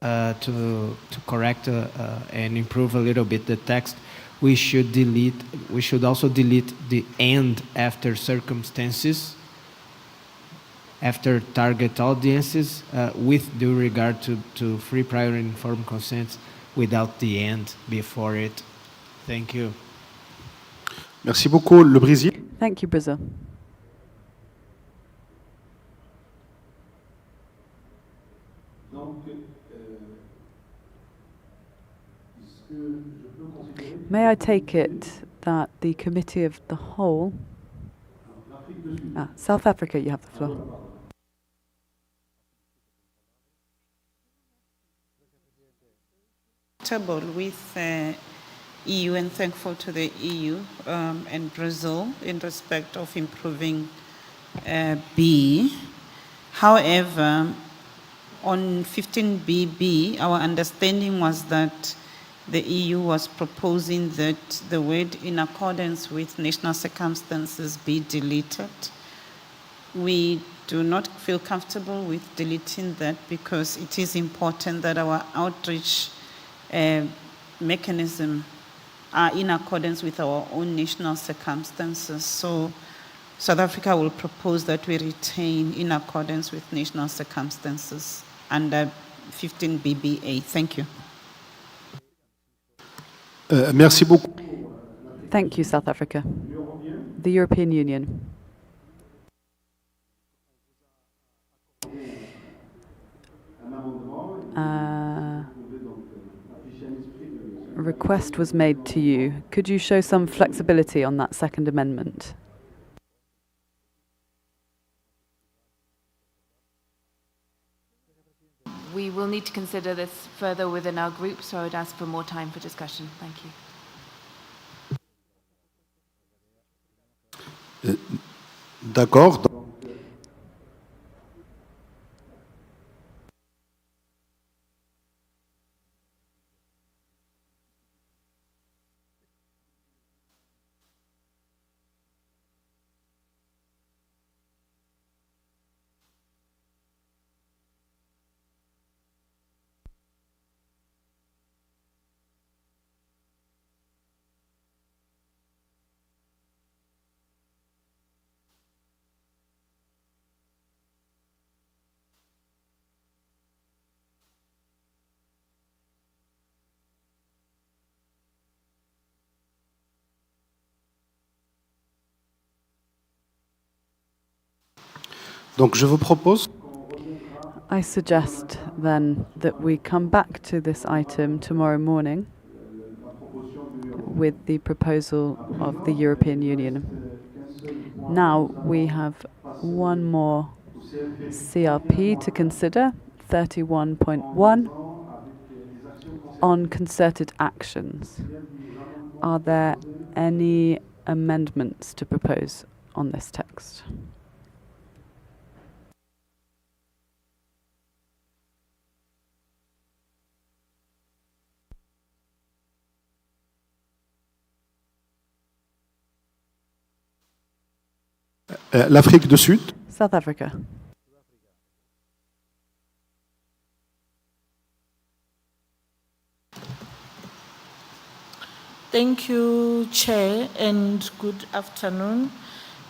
To correct and improve a little bit the text, we should also delete the and after circumstances. after target audiences with due regard to free, prior, and informed consent without the end before it. Thank you. Merci beaucoup. Le Brésil. Thank you, Brazil. May I take it that the Committee of the Whole... South Africa, you have the floor. With EU and thankful to the EU and Brazil in respect of improving B. However, on 15BB, our understanding was that the EU was proposing that the word "in accordance with national circumstances" be deleted. We do not feel comfortable with deleting that because it is important that our outreach mechanism are in accordance with our own national circumstances. So South Africa will propose that we retain "in accordance with national circumstances" under 15BBA. Thank you. Merci beaucoup. Thank you, South Africa. The European Union. A request was made to you. Could you show some flexibility on that second amendment? We will need to consider this further within our group, so I would ask for more time for discussion. Thank you. D'accord. Donc je vous propose. I suggest then that we come back to this item tomorrow morning with the proposal of the European Union. Now we have one more CRP to consider, 31.1, on concerted actions. Are there any amendments to propose on this text? L'Afrique du Sud. South Africa. Thank you, Chair, and good afternoon.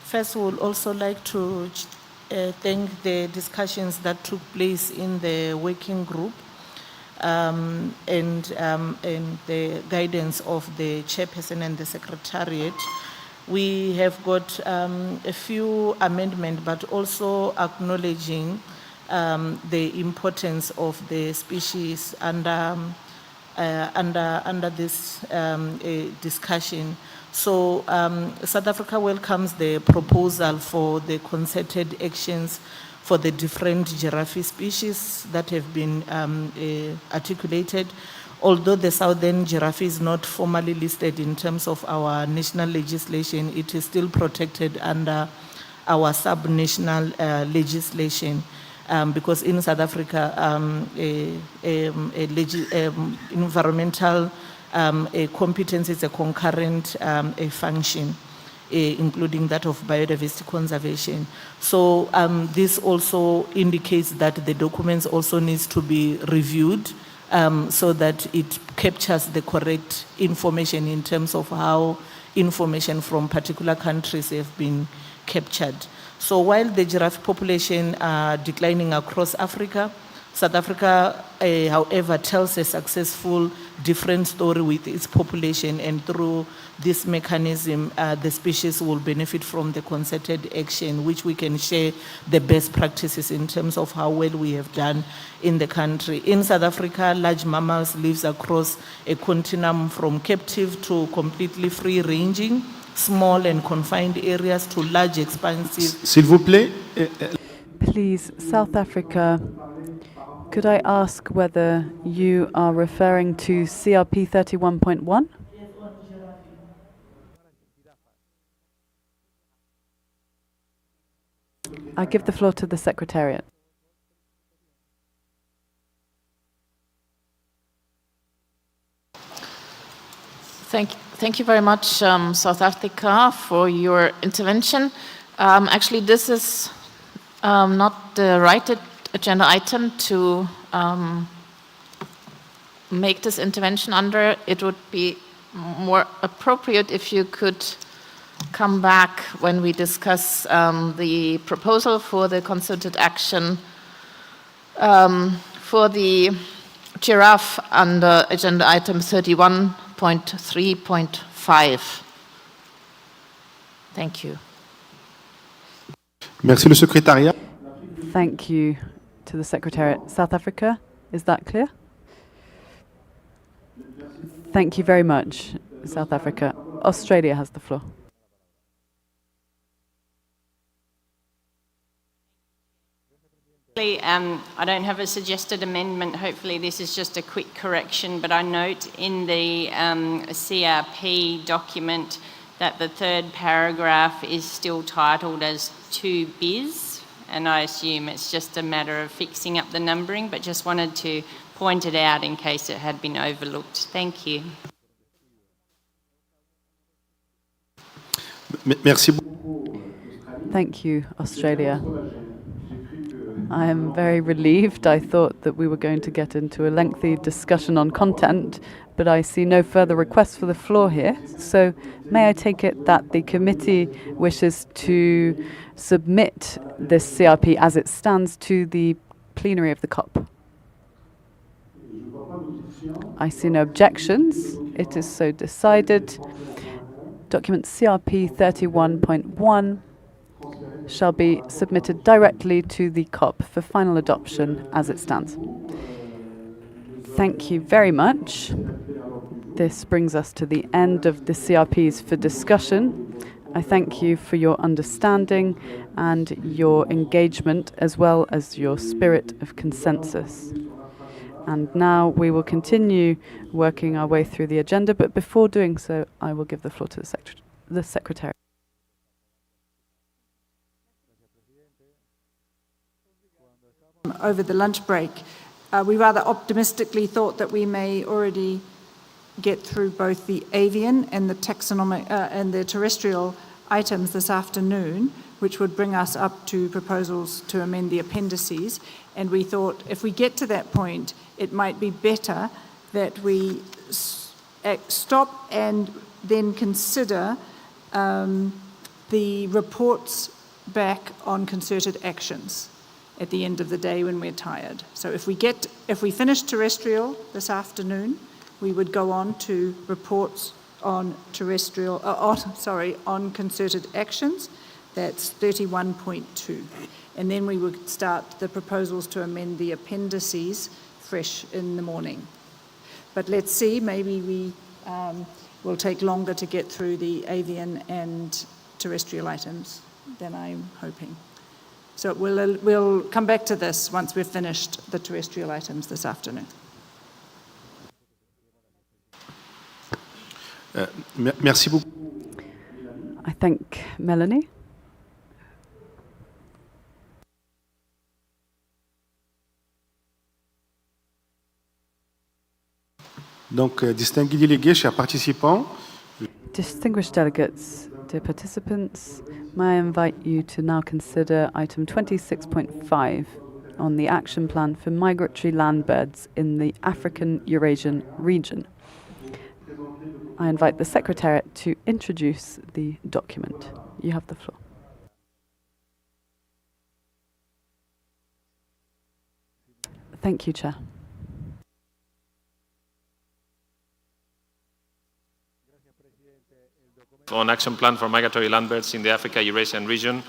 First, we would also like to thank the discussions that took place in the working group and the guidance of the chairperson and the secretariat. We have got a few amendments, but also acknowledging the importance of the species under this discussion. So South Africa welcomes the proposal for the concerted actions for the different giraffe species that have been articulated. Although the southern giraffe is not formally listed in terms of our national legislation, it is still protected under our sub-national legislation. Because in South Africa, environmental competence is a concurrent function, including that of biodiversity conservation. So this also indicates that the documents also needs to be reviewed so that it captures the correct information in terms of how information from particular countries have been captured. So while the giraffe population are declining across Africa, South Africa, however, tells a successful different story with its population, and through this mechanism, the species will benefit from the concerted action, which we can share the best practices in terms of how well we have done in the country. In South Africa, large mammals live across a continuum from captive to completely free-ranging, small and confined areas to large expansive. S'il vous plaît. Please, South Africa, could I ask whether you are referring to CRP 31.1? I give the floor to the Secretariat. Thank you very much, South Africa, for your intervention. Actually, this is not the right agenda item to make this intervention under. It would be more appropriate if you could come back when we discuss the proposal for the concerted action for the giraffe under agenda item 31.3.5. Thank you. Merci le secrétariat. Thank you to the Secretariat. South Africa, is that clear? Thank you very much, South Africa. Australia has the floor. I don't have a suggested amendment. Hopefully this is just a quick correction, but I note in the CRP document that the third paragraph is still titled as 2bis, and I assume it's just a matter of fixing up the numbering, but just wanted to point it out in case it had been overlooked. Thank you. Merci. Thank you, Australia. I am very relieved. I thought that we were going to get into a lengthy discussion on content, but I see no further requests for the floor here. So may I take it that the committee wishes to submit this CRP as it stands to the plenary of the COP? I see no objections. It is so decided. Document CRP 31.1 shall be submitted directly to the COP for final adoption as it stands. Thank you very much. This brings us to the end of the CRPs for discussion. I thank you for your understanding and your engagement, as well as your spirit of consensus. And now we will continue working our way through the agenda, but before doing so, I will give the floor to the Secretary. Over the lunch break, we rather optimistically thought that we may already get through both the avian and the taxonomic and the terrestrial items this afternoon, which would bring us up to proposals to amend the appendices. And we thought if we get to that point, it might be better that we stop and then consider the reports back on concerted actions at the end of the day when we're tired. So if we finish terrestrial this afternoon, we would go on to reports on on concerted actions. That's 31.2. And then we would start the proposals to amend the appendices fresh in the morning. But let's see, maybe we will take longer to get through the avian and terrestrial items than I'm hoping. So we'll come back to this once we've finished the terrestrial items this afternoon. Merci beaucoup. I thank Melanie. Donc, distingués délégués, chers participants. Distinguished delegates, dear participants, may I invite you to now consider item 26.5 on the action plan for migratory land birds in the African-Eurasian region. I invite the Secretariat to introduce the document. You have the floor. Thank you, Chair. On Action Plan for Migratory Landbirds in the Africa-Eurasian Region,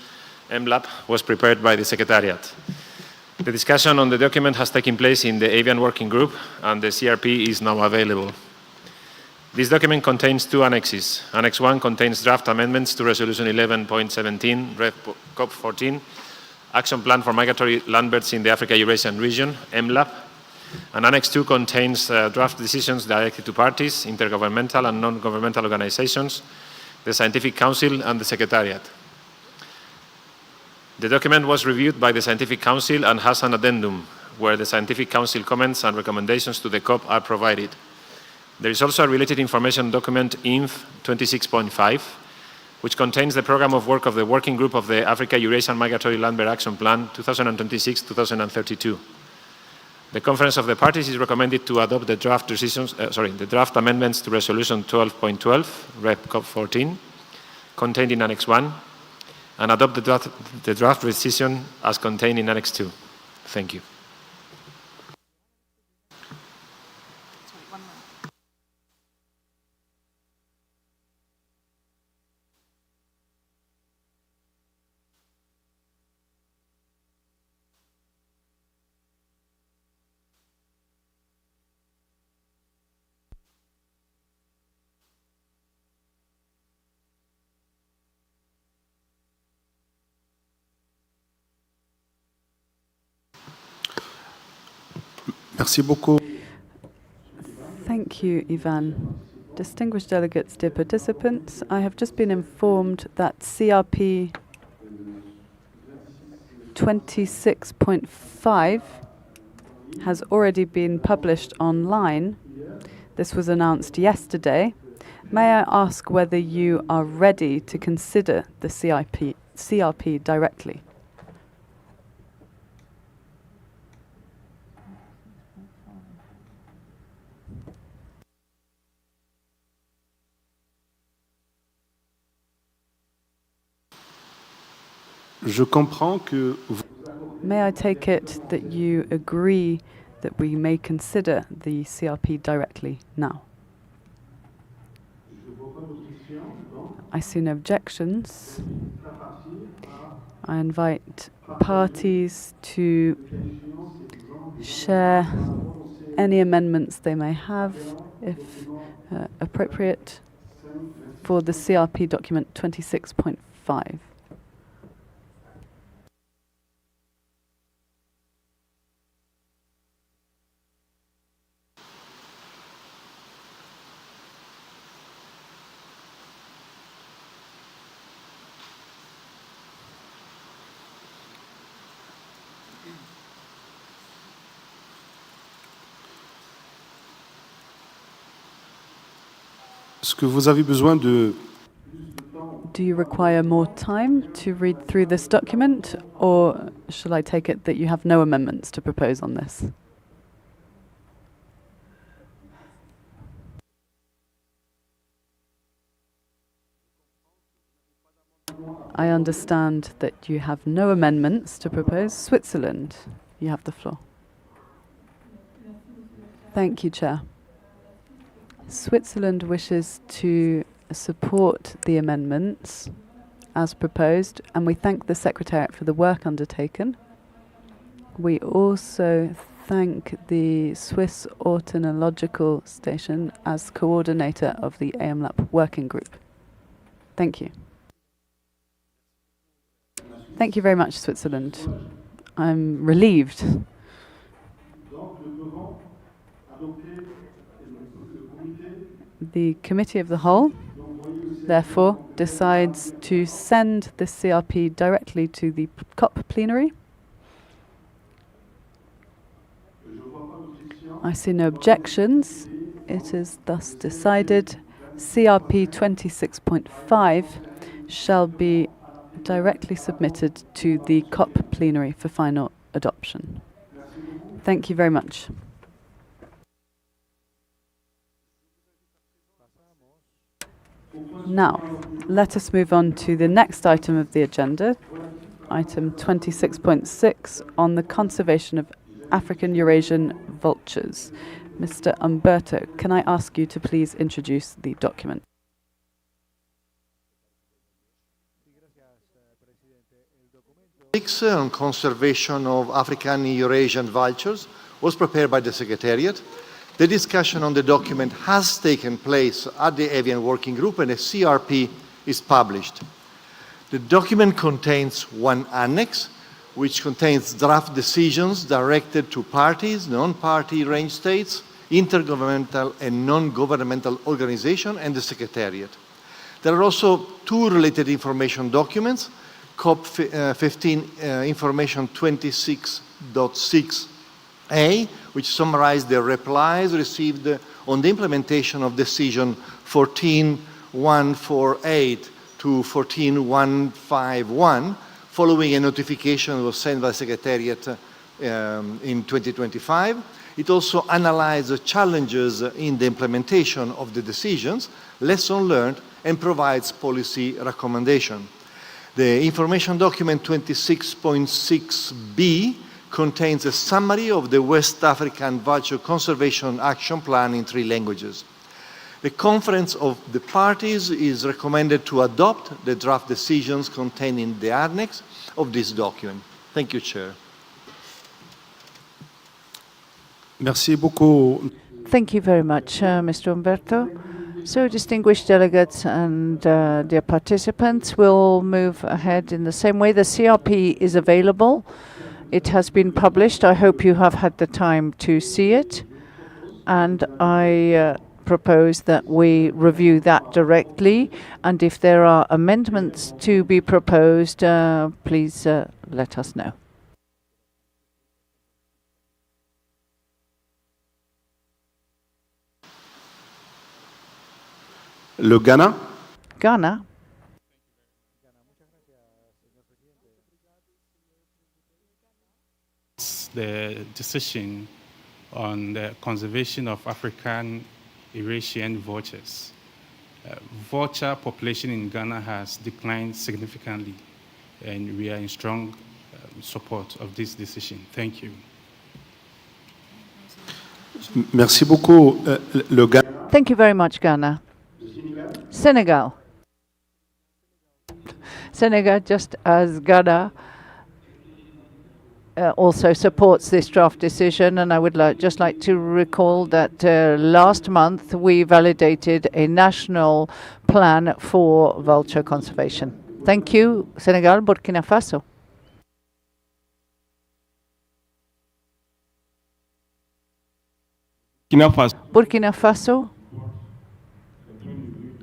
MLAP, was prepared by the Secretariat. The discussion on the document has taken place in the Avian Working Group, and the CRP is now available. This document contains two annexes. Annex 1 contains draft amendments to Resolution 11.17, Rev COP15, Action Plan for Migratory Landbirds in the Africa-Eurasian Region, MLAP, and Annex 2 contains draft decisions directed to parties, intergovernmental and non-governmental organizations, the Scientific Council, and the Secretariat. The document was reviewed by the Scientific Council and has an addendum, where the Scientific Council comments and recommendations to the COP are provided. There is also a related information document, INF 26.5, which contains the program of work of the Working Group of the Africa-Eurasian Migratory Landbird Action Plan 2026-2032. The Conference of the Parties is recommended to adopt the draft decisions, the draft amendments to Resolution 12.12, Rep COP14, contained in Annex 1, and adopt the draft decision as contained in Annex 2. Thank you. Merci beaucoup. Thank you, Ivan. Distinguished delegates, dear participants, I have just been informed that CRP 26.5 has already been published online. This was announced yesterday. May I ask whether you are ready to consider the CRP directly? Je comprends que May I take it that you agree that we may consider the CRP directly now? I see no objections. I invite parties to share any amendments they may have, if appropriate, for the CRP document 26.5. Est-ce que vous avez besoin de... Do you require more time to read through this document, or shall I take it that you have no amendments to propose on this? I understand that you have no amendments to propose. Switzerland, you have the floor. Thank you, Chair. Switzerland wishes to support the amendments as proposed, and we thank the Secretariat for the work undertaken. We also thank the Swiss Ornithological Station as coordinator of the AMLAP working group. Thank you. Thank you very much, Switzerland. I'm relieved. The Committee of the Whole, therefore, decides to send the CRP directly to the COP plenary. I see no objections. It is thus decided. CRP 26.5 shall be directly submitted to the COP plenary for final adoption. Thank you very much. Now, let us move on to the next item of the agenda, item 26.6, on the conservation of African Eurasian vultures. Mr. Umberto, can I ask you to please introduce the document? On conservation of African Eurasian vultures was prepared by the Secretariat. The discussion on the document has taken place at the Avian Working Group and a CRP is published. The document contains one annex, which contains draft decisions directed to parties, non-party range states, intergovernmental and non-governmental organizations, and the Secretariat. There are also two related information documents, COP15 Information 26.6a, which summarize the replies received on the implementation of Decision 14148 to 14151, following a notification that was sent by the Secretariat in 2025. It also analyzes challenges in the implementation of the decisions, lessons learned, and provides policy recommendation. The information document 26.6b contains a summary of the West African Vulture Conservation Action Plan in 3 languages. The Conference of the Parties is recommended to adopt the draft decisions contained in the annex of this document. Thank you, Chair. Merci beaucoup. Thank you very much, Mr. Umberto. So, distinguished delegates and dear participants, we'll move ahead in the same way. The CRP is available. It has been published. I hope you have had the time to see it. And I propose that we review that directly. And if there are amendments to be proposed, please let us know. Le Ghana. Ghana. The decision on the conservation of African Eurasian vultures. Vulture population in Ghana has declined significantly, and we are in strong support of this decision. Thank you. Merci beaucoup. Le Ghana. Thank you very much, Ghana. Senegal. Senegal, just as Ghana, also supports this draft decision, and I would just like to recall that last month we validated a national plan for vulture conservation. Thank you, Senegal. Burkina Faso. Burkina Faso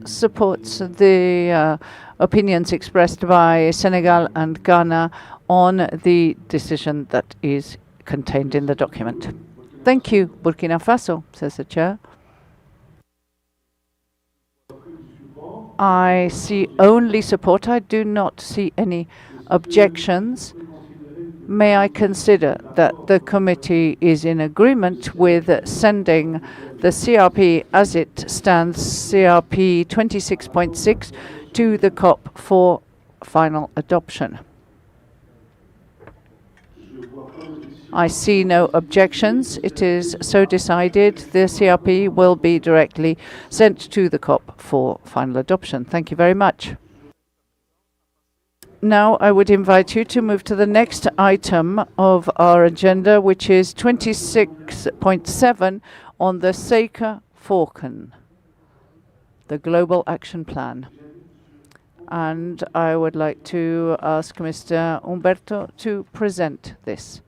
supports the opinions expressed by Senegal and Ghana on the decision that is contained in the document. Thank you, Burkina Faso, says the chair. I see only support. I do not see any objections. May I consider that the committee is in agreement with sending the CRP as it stands, CRP 26.6, to the COP for final adoption? I see no objections. It is so decided. The CRP will be directly sent to the COP for final adoption. Thank you very much. Now I would invite you to move to the next item of our agenda, which is 26.7 on the Seca Falcon, the Global Action Plan. And I would like to ask Mr. Umberto to present this.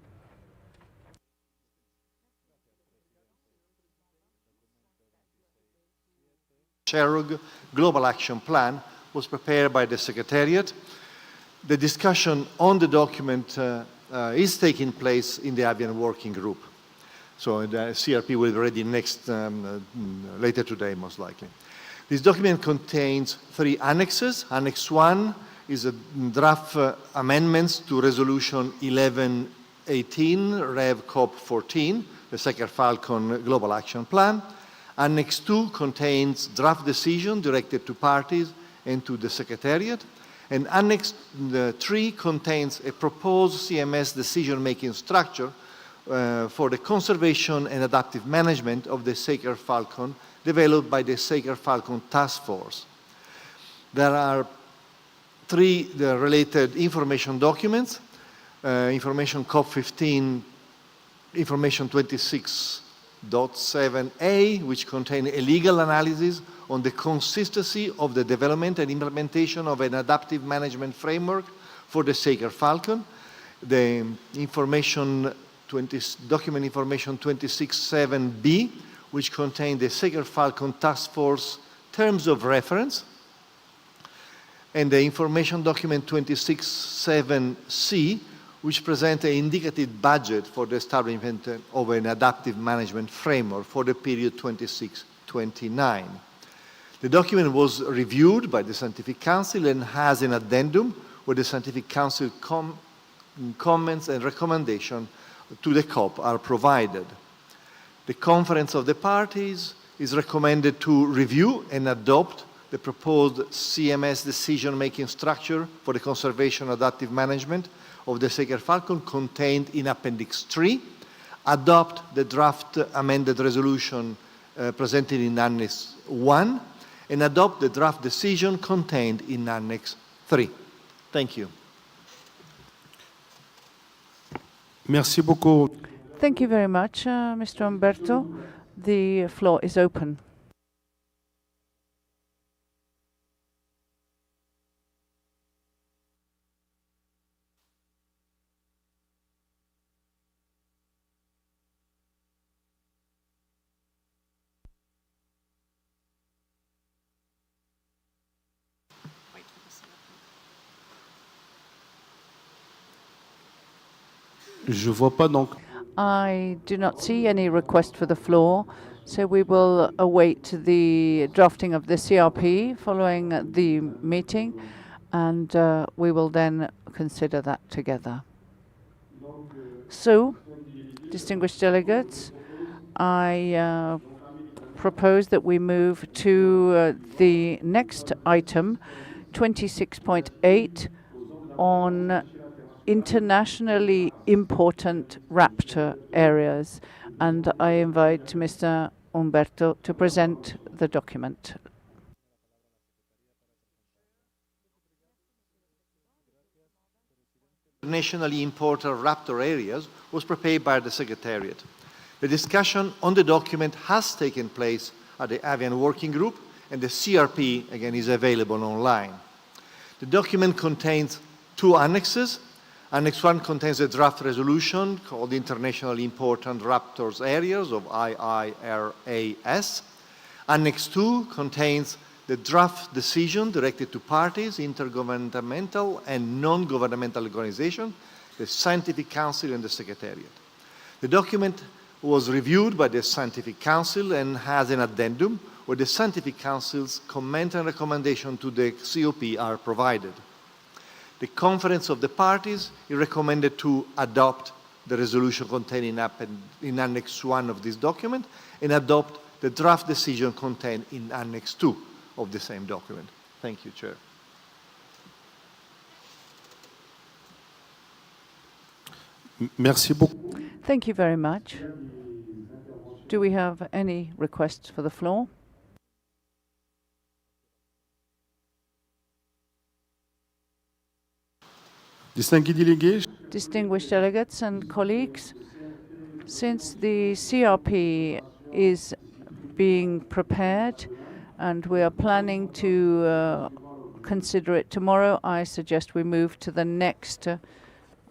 CHERUG Global Action Plan was prepared by the Secretariat. The discussion on the document is taking place in the Avian Working Group. So the CRP will be ready later today, most likely. This document contains 3 annexes. Annex 1 is a draft amendments to Resolution 1118, Rev COP14, the Seca Falcon Global Action Plan. Annex 2 contains draft decision directed to parties and to the Secretariat. And Annex 3 contains a proposed CMS decision-making structure for the conservation and adaptive management of the Saker Falcon developed by the Saker Falcon Task Force. There are three related information documents, information COP15, information 26.7a, which contain a legal analysis on the consistency of the development and implementation of an adaptive management framework for the Saker Falcon. The document information 26.7b, which contain the Saker Falcon Task Force terms of reference, and the information document 26.7c, which present an indicative budget for the establishment of an adaptive management framework for the period 26-29. The document was reviewed by the Scientific Council and has an addendum where the Scientific Council comments and recommendations to the COP are provided. The Conference of the Parties is recommended to review and adopt the proposed CMS decision-making structure for the conservation adaptive management of the Saker Falcon contained in Appendix 3, adopt the draft amended resolution presented in Annex 1, and adopt the draft decision contained in Annex 3. Thank you. Merci beaucoup. Thank you very much, Mr. Umberto. The floor is open. Je vois pas donc. I do not see any request for the floor, so we will await the drafting of the CRP following the meeting, and we will then consider that together. So, distinguished delegates, I propose that we move to the next item, 26.8, on internationally important raptor areas, and I invite Mr. Umberto to present the document. Internationally important raptor areas was prepared by the Secretariat. The discussion on the document has taken place at the Avian Working Group, and the CRP, again, is available online. The document contains two annexes. Annex 1 contains a draft resolution called Internationally Important Raptors Areas of IIRAS. Annex 2 contains the draft decision directed to parties, intergovernmental and non-governmental organizations, the Scientific Council and the Secretariat. The document was reviewed by the Scientific Council and has an addendum where the Scientific Council's comment and recommendation to the COP are provided. The Conference of the Parties is recommended to adopt the resolution contained in Annex 1 of this document and adopt the draft decision contained in Annex 2 of the same document. Thank you, Chair. Merci beaucoup. Thank you very much. Do we have any requests for the floor? Distinguished delegates and colleagues, since the CRP is being prepared and we are planning to consider it tomorrow, I suggest we move to the next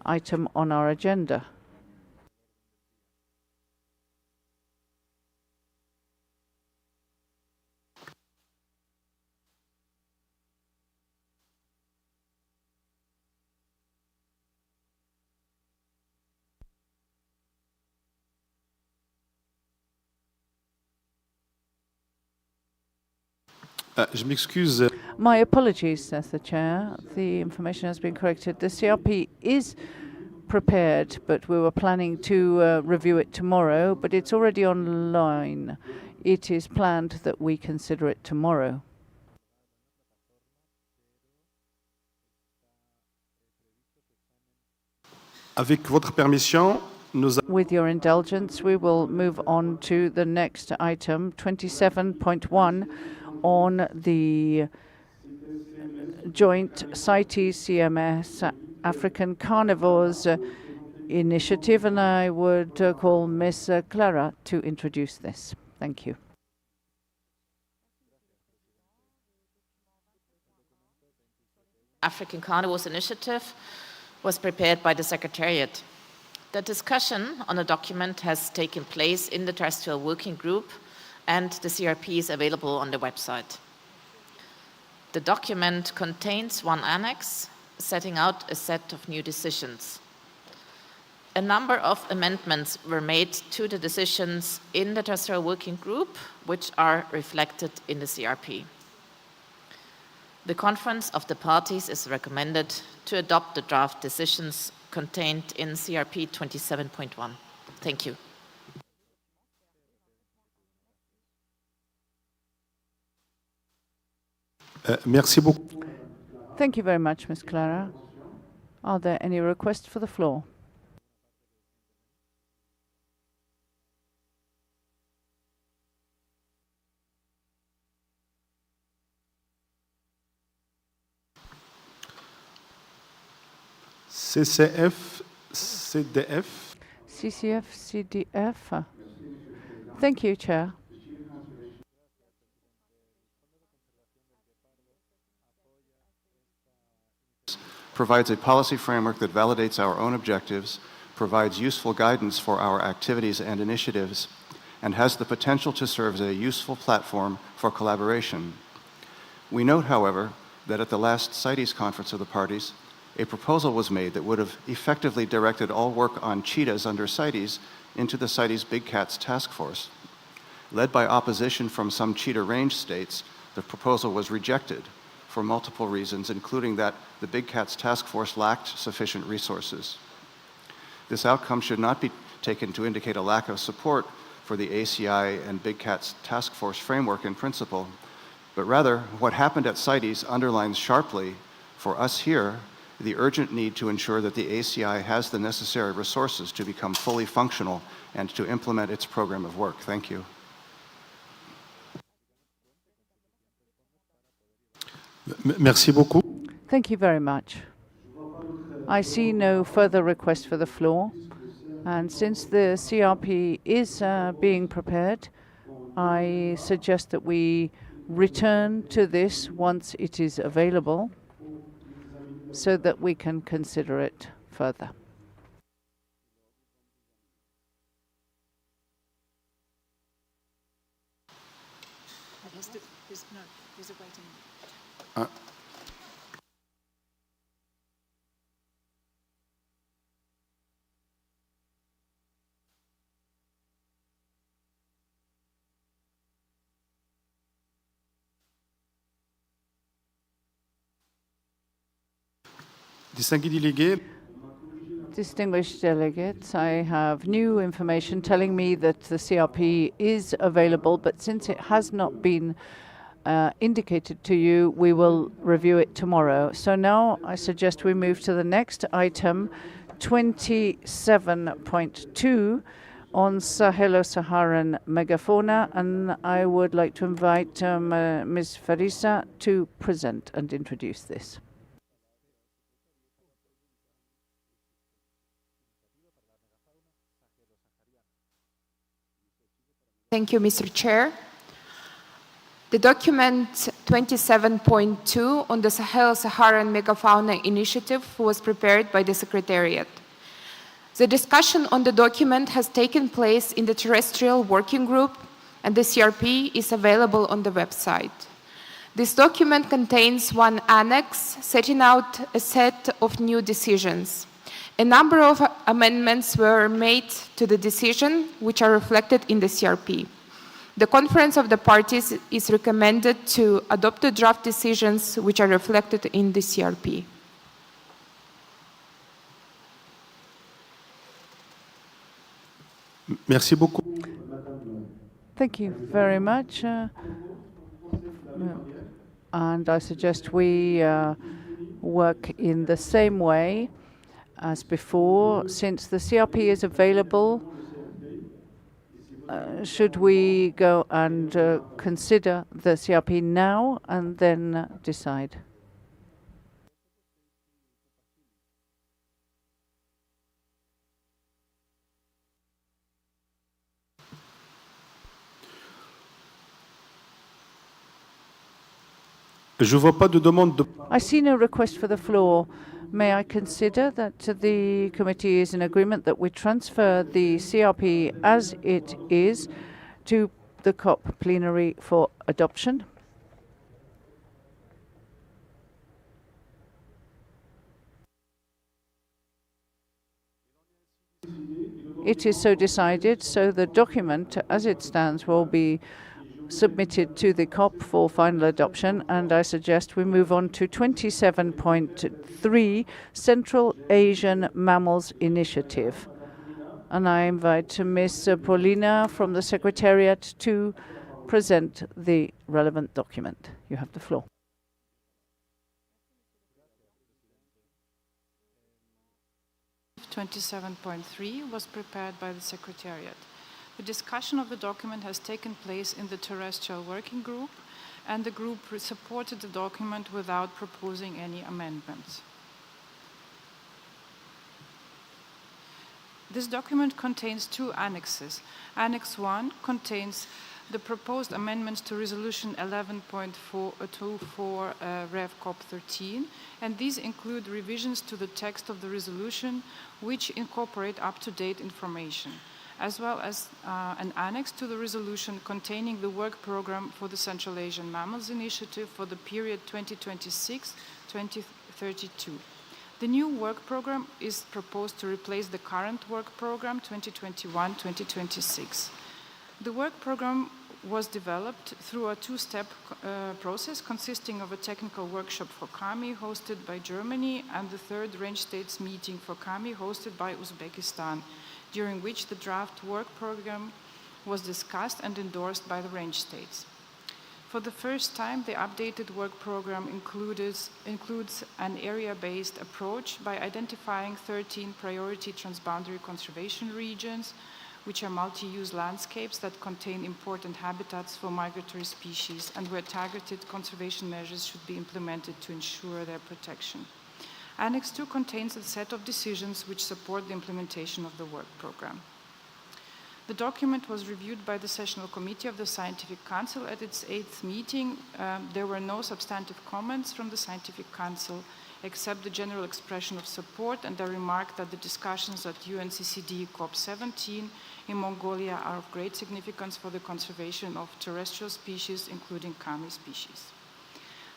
item on our agenda. Je m'excuse. My apologies, says the chair. The information has been corrected. The CRP is prepared, but we were planning to review it tomorrow, but it's already online. It is planned that we consider it tomorrow. Avec votre permission, With your indulgence, we will move on to the next item, 27.1, on the joint CITES CMS African Carnivores Initiative, and I would call Ms. Clara to introduce this. Thank you. African Carnivores Initiative was prepared by the Secretariat. The discussion on the document has taken place in the Terrestrial Working Group, and the CRP is available on the website. The document contains one annex setting out a set of new decisions. A number of amendments were made to the decisions in the Terrestrial Working Group, which are reflected in the CRP. The Conference of the Parties is recommended to adopt the draft decisions contained in CRP 27.1. Thank you. Merci beaucoup. Thank you very much, Ms. Clara. Are there any requests for the floor? CCF, CDF. CCF, CDF. Thank you, Chair. Provides a policy framework that validates our own objectives, provides useful guidance for our activities and initiatives, and has the potential to serve as a useful platform for collaboration. We note, however, that at the last CITES conference of the parties, a proposal was made that would have effectively directed all work on cheetahs under CITES into the CITES Big Cats Task Force. Led by opposition from some cheetah range states, the proposal was rejected for multiple reasons, including that the Big Cats Task Force lacked sufficient resources. This outcome should not be taken to indicate a lack of support for the ACI and Big Cats Task Force framework in principle, but rather what happened at CITES underlines sharply for us here the urgent need to ensure that the ACI has the necessary resources to become fully functional and to implement its program of work. Thank you. Merci beaucoup. Thank you very much. I see no further requests for the floor, and since the CRP is being prepared, I suggest that we return to this once it is available, so that we can consider it further. There's a waiting. Distinguished delegates, I have new information telling me that the CRP is available, but since it has not been indicated to you, we will review it tomorrow. So now I suggest we move to the next item, 27.2, on Sahelo-Saharan megafauna, and I would like to invite Ms. Farisa to present and introduce this. Thank you, Mr. Chair. The document 27.2 on the Sahel-Saharan Megafauna Initiative was prepared by the Secretariat. The discussion on the document has taken place in the Terrestrial Working Group, and the CRP is available on the website. This document contains one annex setting out a set of new decisions. A number of amendments were made to the decision, which are reflected in the CRP. The Conference of the Parties is recommended to adopt the draft decisions, which are reflected in the CRP. Merci beaucoup. Thank you very much. And I suggest we work in the same way. as before, since the CRP is available, should we go and consider the CRP now and then decide? Je vois pas de demande de... I see no request for the floor. May I consider that the committee is in agreement that we transfer the CRP as it is to the COP plenary for adoption? It is so decided, so the document as it stands will be submitted to the COP for final adoption, and I suggest we move on to 27.3, Central Asian Mammals Initiative. And I invite Ms. Paulina from the Secretariat to present the relevant document. You have the floor. .3 was prepared by the Secretariat. The discussion of the document has taken place in the Terrestrial Working Group, and the group supported the document without proposing any amendments. This document contains two annexes. Annex 1 contains the proposed amendments to Resolution 11.24 Rev COP15, and these include revisions to the text of the resolution which incorporate up-to-date information, as well as an annex to the resolution containing the work program for the Central Asian Mammals Initiative for the period 2026-2032. The new work program is proposed to replace the current work program 2021-2026. The work program was developed through a two-step process consisting of a technical workshop for KAMI hosted by Germany and the third range states meeting for KAMI hosted by Uzbekistan, during which the draft work program was discussed and endorsed by the range states. For the first time, the updated work program includes an area-based approach by identifying 13 priority transboundary conservation regions, which are multi-use landscapes that contain important habitats for migratory species and where targeted conservation measures should be implemented to ensure their protection. Annex 2 contains a set of decisions which support the implementation of the work program. The document was reviewed by the Sessional Committee of the Scientific Council at its 8th meeting. There were no substantive comments from the Scientific Council except the general expression of support and a remark that the discussions at UNCCD COP17 in Mongolia are of great significance for the conservation of terrestrial species, including KAMI species.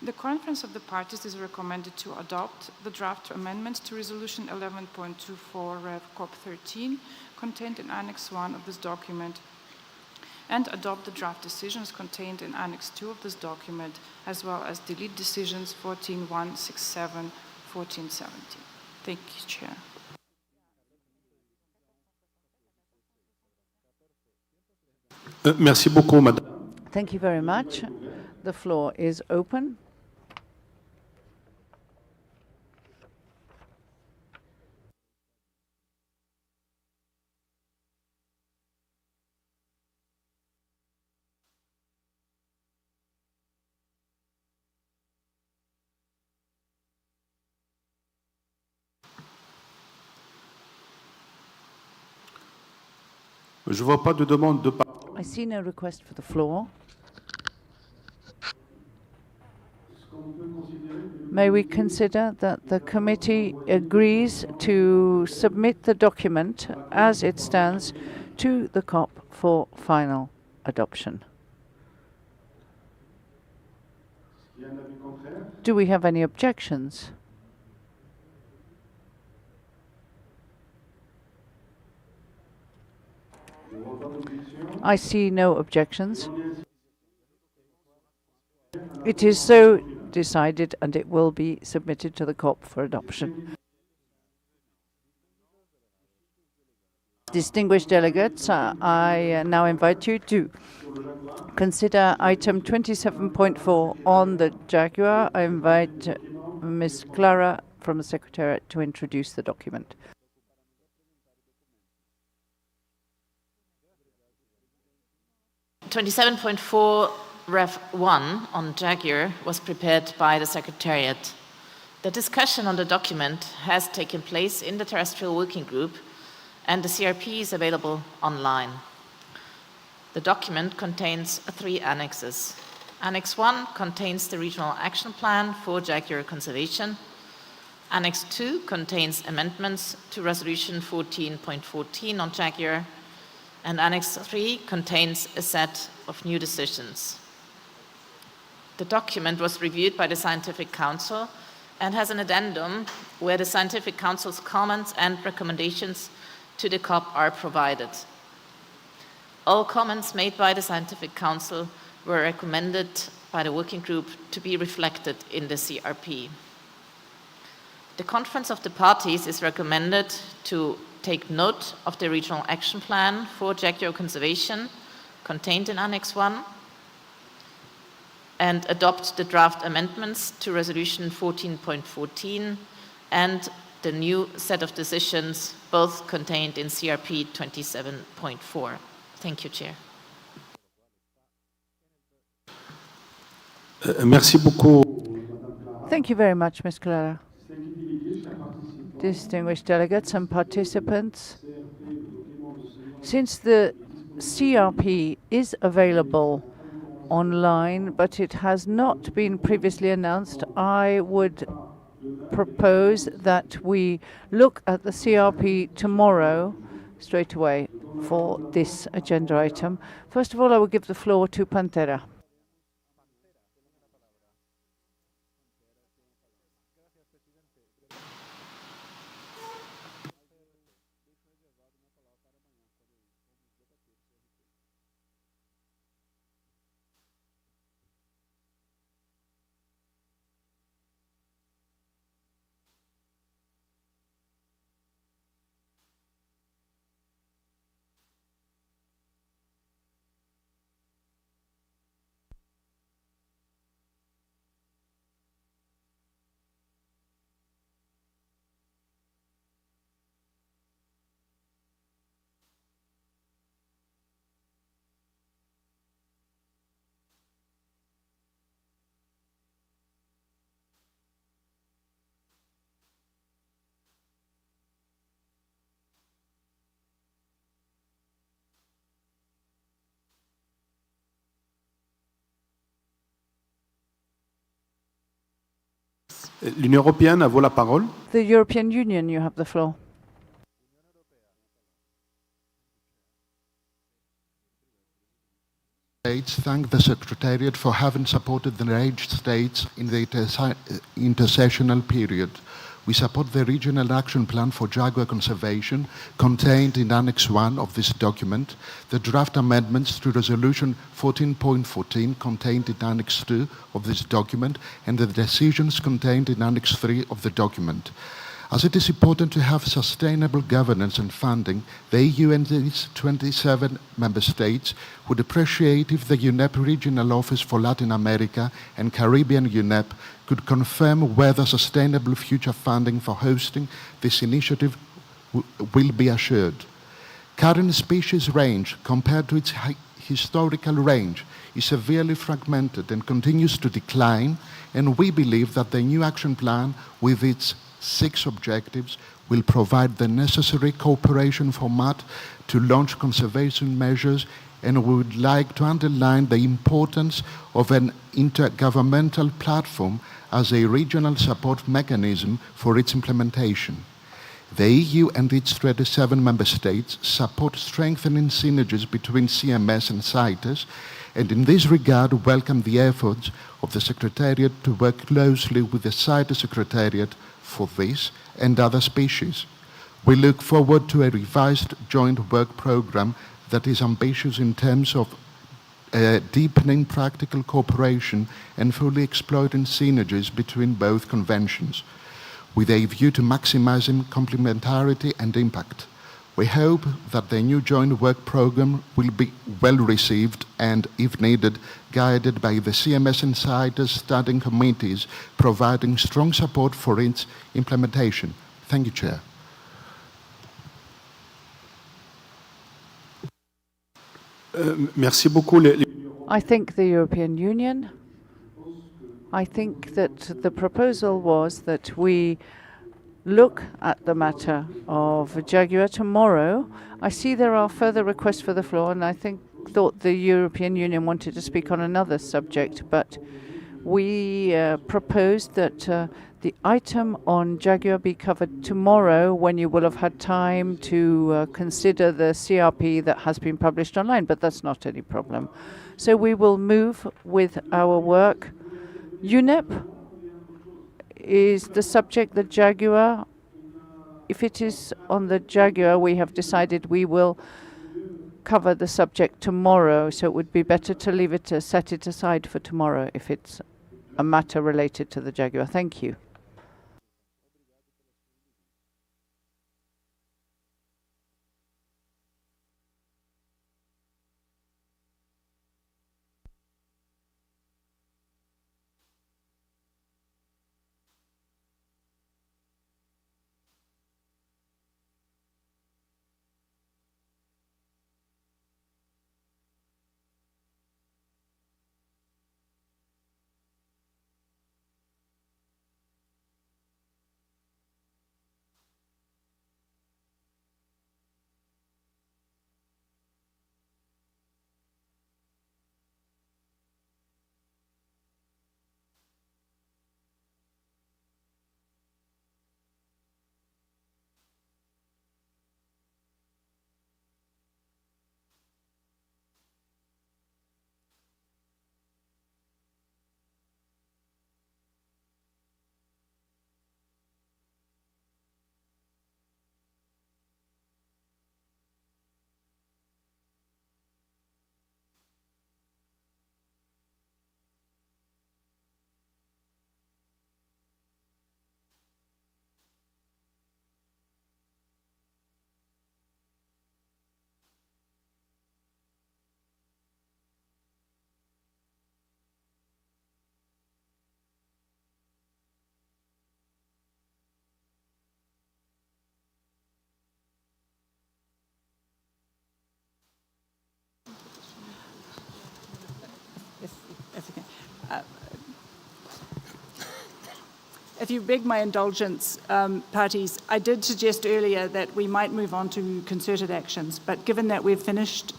The Conference of the Parties is recommended to adopt the draft amendments to Resolution 11.24 Rev COP13 contained in Annex 1 of this document and adopt the draft decisions contained in Annex 2 of this document, as well as delete decisions 14.167, 14.70. Thank you, Chair. Merci beaucoup, Madame. Thank you very much. The floor is open. Je vois pas de demande de parole. I see no request for the floor. May we consider that the committee agrees to submit the document as it stands to the COP for final adoption? Do we have any objections? I see no objections. It is so decided and it will be submitted to the COP for adoption. Distinguished delegates, I now invite you to consider item 27.4 on the Jaguar. I invite Ms. Clara from the Secretariat to introduce the document. .27.4 Ref 1 on Jaguar was prepared by the Secretariat. The discussion on the document has taken place in the Terrestrial Working Group, and the CRP is available online. The document contains 3 annexes. Annex 1 contains the Regional Action Plan for Jaguar Conservation. Annex 2 contains amendments to Resolution 14.14 on Jaguar. And Annex 3 contains a set of new decisions. The document was reviewed by the Scientific Council and has an addendum where the Scientific Council's comments and recommendations to the COP are provided. All comments made by the Scientific Council were recommended by the working group to be reflected in the CRP. The Conference of the Parties is recommended to take note of the Regional Action Plan for Jaguar Conservation contained in Annex 1 and adopt the draft amendments to Resolution 14.14 and the new set of decisions, both contained in CRP 27.4. Thank you, Chair. Merci beaucoup. Thank you very much, Ms. Clara. Distinguished delegates and participants, since the CRP is available online, but it has not been previously announced, I would propose that we look at the CRP tomorrow straight away for this agenda item. First of all, I will give the floor to Pantera. L'Union européenne a la parole. The European Union, you have the floor. States thank the Secretariat for having supported the enraged states in the intersessional period. We support the Regional Action Plan for Jaguar Conservation contained in Annex 1 of this document, the draft amendments to Resolution 14.14 contained in Annex 2 of this document, and the decisions contained in Annex 3 of the document. As it is important to have sustainable governance and funding, the EU and its 27 member states would appreciate if the UNEP Regional Office for Latin America and Caribbean UNEP could confirm whether sustainable future funding for hosting this initiative will be assured. Current species range, compared to its historical range, is severely fragmented and continues to decline, and we believe that the new action plan, with its 6 objectives, will provide the necessary cooperation format to launch conservation measures, and we would like to underline the importance of an intergovernmental platform as a regional support mechanism for its implementation. The EU and its 27 member states support strengthening synergies between CMS and CITES, and in this regard welcome the efforts of the Secretariat to work closely with the CITES Secretariat for this and other species. We look forward to a revised joint work program that is ambitious in terms of deepening practical cooperation and fully exploiting synergies between both conventions, with a view to maximizing complementarity and impact. We hope that the new joint work program will be well received and, if needed, guided by the CMS Insiders standing committees, providing strong support for its implementation. Thank you, Chair. Merci beaucoup. I think the European Union, I think that the proposal was that we look at the matter of Jaguar tomorrow. I see there are further requests for the floor, and I thought the European Union wanted to speak on another subject, but we proposed that the item on Jaguar be covered tomorrow when you will have had time to consider the CRP that has been published online, but that's not any problem. So we will move with our work. UNEP is the subject, the Jaguar. If it is on the Jaguar, we have decided we will cover the subject tomorrow, so it would be better to leave it, set it aside for tomorrow if it's a matter related to the Jaguar. Thank you. If you beg my indulgence, parties, I did suggest earlier that we might move on to concerted actions, but given that we've finished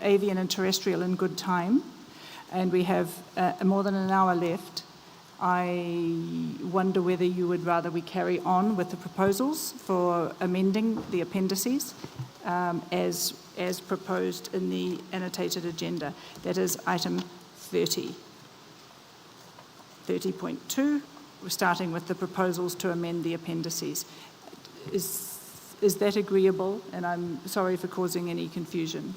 avian and terrestrial in good time, and we have more than an hour left, I wonder whether you would rather we carry on with the proposals for amending the appendices as proposed in the annotated agenda. That is item 30. 30.2. We're starting with the proposals to amend the appendices. Is that agreeable? And I'm sorry for causing any confusion.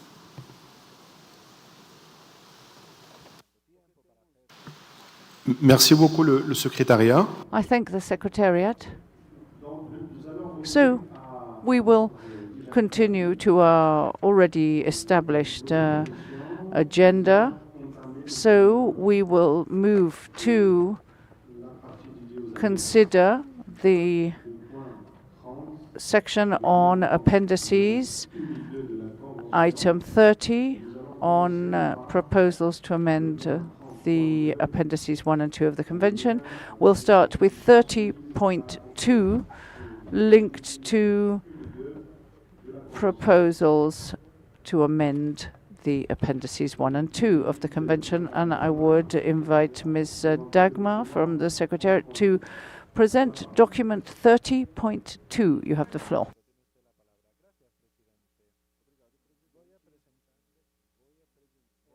Merci beaucoup le secrétariat. I thank the Secretariat. So we will continue to our already established agenda. So we will move to consider the section on appendices, item 30 on proposals to amend the appendices 1 and 2 of the Convention. We'll start with 30.2 linked to proposals to amend the appendices 1 and 2 of the Convention, and I would invite Ms. Dagmar from the Secretariat to present document 30.2. You have the floor.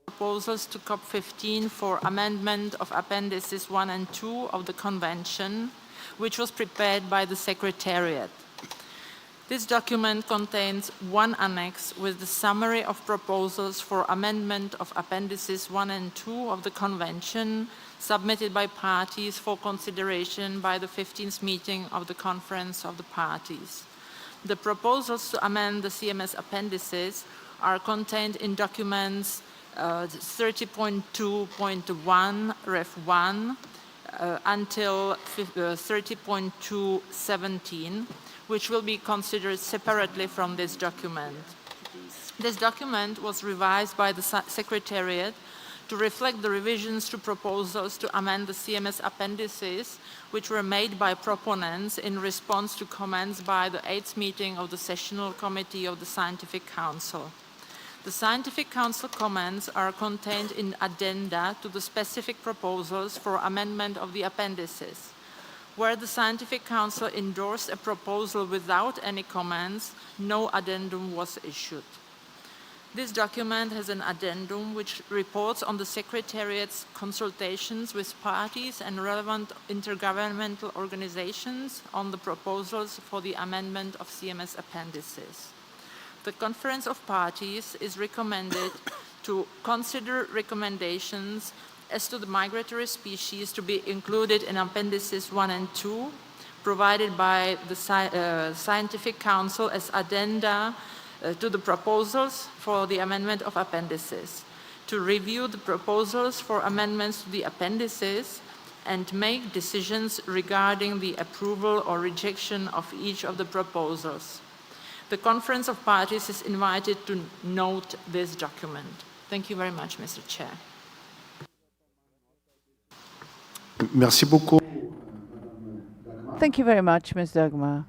Proposals to COP15 for amendment of appendices 1 and 2 of the Convention, which was prepared by the Secretariat. This document contains one annex with the summary of proposals for amendment of appendices 1 and 2 of the Convention submitted by parties for consideration by the 15th meeting of the Conference of the Parties. The proposals to amend the CMS appendices are contained in documents 30.2.1 Ref 1 until 30.217, which will be considered separately from this document. This document was revised by the Secretariat to reflect the revisions to proposals to amend the CMS appendices, which were made by proponents in response to comments by the 8th meeting of the Sessional Committee of the Scientific Council. The Scientific Council comments are contained in addenda to the specific proposals for amendment of the appendices. Where the Scientific Council endorsed a proposal without any comments, no addendum was issued. This document has an addendum which reports on the Secretariat's consultations with parties and relevant intergovernmental organizations on the proposals for the amendment of CMS appendices. The Conference of Parties is recommended to consider recommendations as to the migratory species to be included in Appendices 1 and 2, provided by the Scientific Council as addenda to the proposals for the amendment of appendices, to review the proposals for amendments to the appendices, and make decisions regarding the approval or rejection of each of the proposals. The Conference of Parties is invited to note this document. Thank you very much, Mr. Chair. Merci beaucoup. Thank you very much, Ms. Dagmar.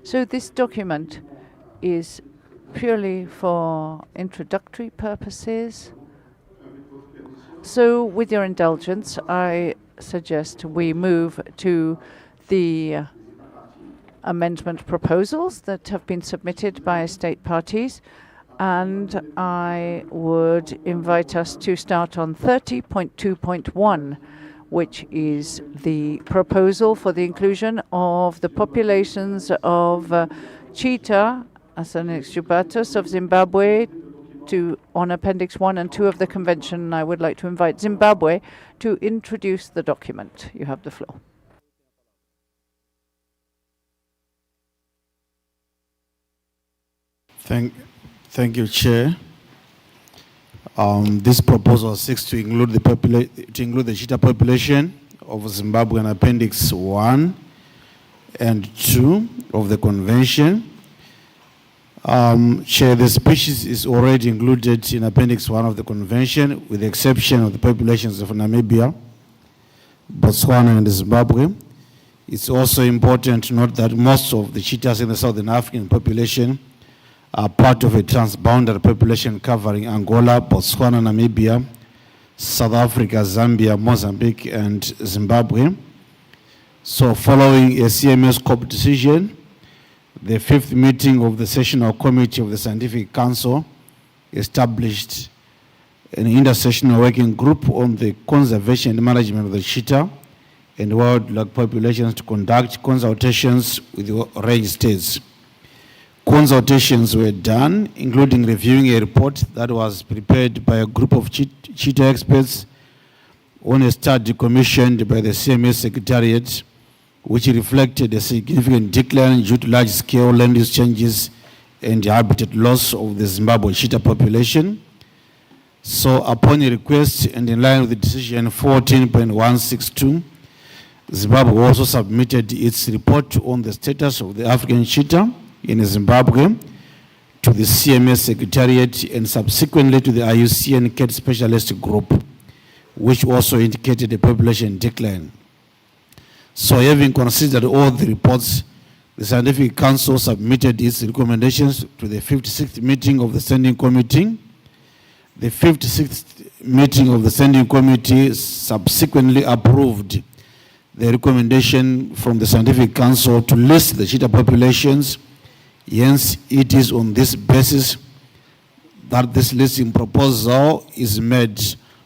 So this document is purely for introductory purposes. So with your indulgence, I suggest we move to the amendment proposals that have been submitted by state parties. And I would invite us to start on 30.2.1, which is the proposal for the inclusion of the populations of cheetah, Asanix jubatus of Zimbabwe, on Appendix 1 and 2 of the Convention. I would like to invite Zimbabwe to introduce the document. You have the floor. Thank you, Chair. This proposal seeks to include the cheetah population of Zimbabwe in Appendix 1 and 2 of the Convention. Chair, the species is already included in Appendix 1 of the Convention, with the exception of the populations of Namibia, Botswana, and Zimbabwe. It's also important to note that most of the cheetahs in the Southern African population are part of a transboundary population covering Angola, Botswana, Namibia, South Africa, Zambia, Mozambique, and Zimbabwe. So following a CMS COP decision, the 5th meeting of the Sessional Committee of the Scientific Council established an intersessional working group on the conservation and management of the cheetah and wildlife populations to conduct consultations with the range states. Consultations were done, including reviewing a report that was prepared by a group of cheetah experts on a study commissioned by the CMS Secretariat, which reflected a significant decline due to large-scale land use changes and habitat loss of the Zimbabwe cheetah population. So upon a request and in line with the decision 14.162, Zimbabwe also submitted its report on the status of the African cheetah in Zimbabwe to the CMS Secretariat and subsequently to the IUCN cat specialist group, which also indicated a population decline. So having considered all the reports, the Scientific Council submitted its recommendations to the 56th meeting of the Standing Committee. The 56th meeting of the Standing Committee subsequently approved the recommendation from the Scientific Council to list the cheetah populations. Hence, it is on this basis that this listing proposal is made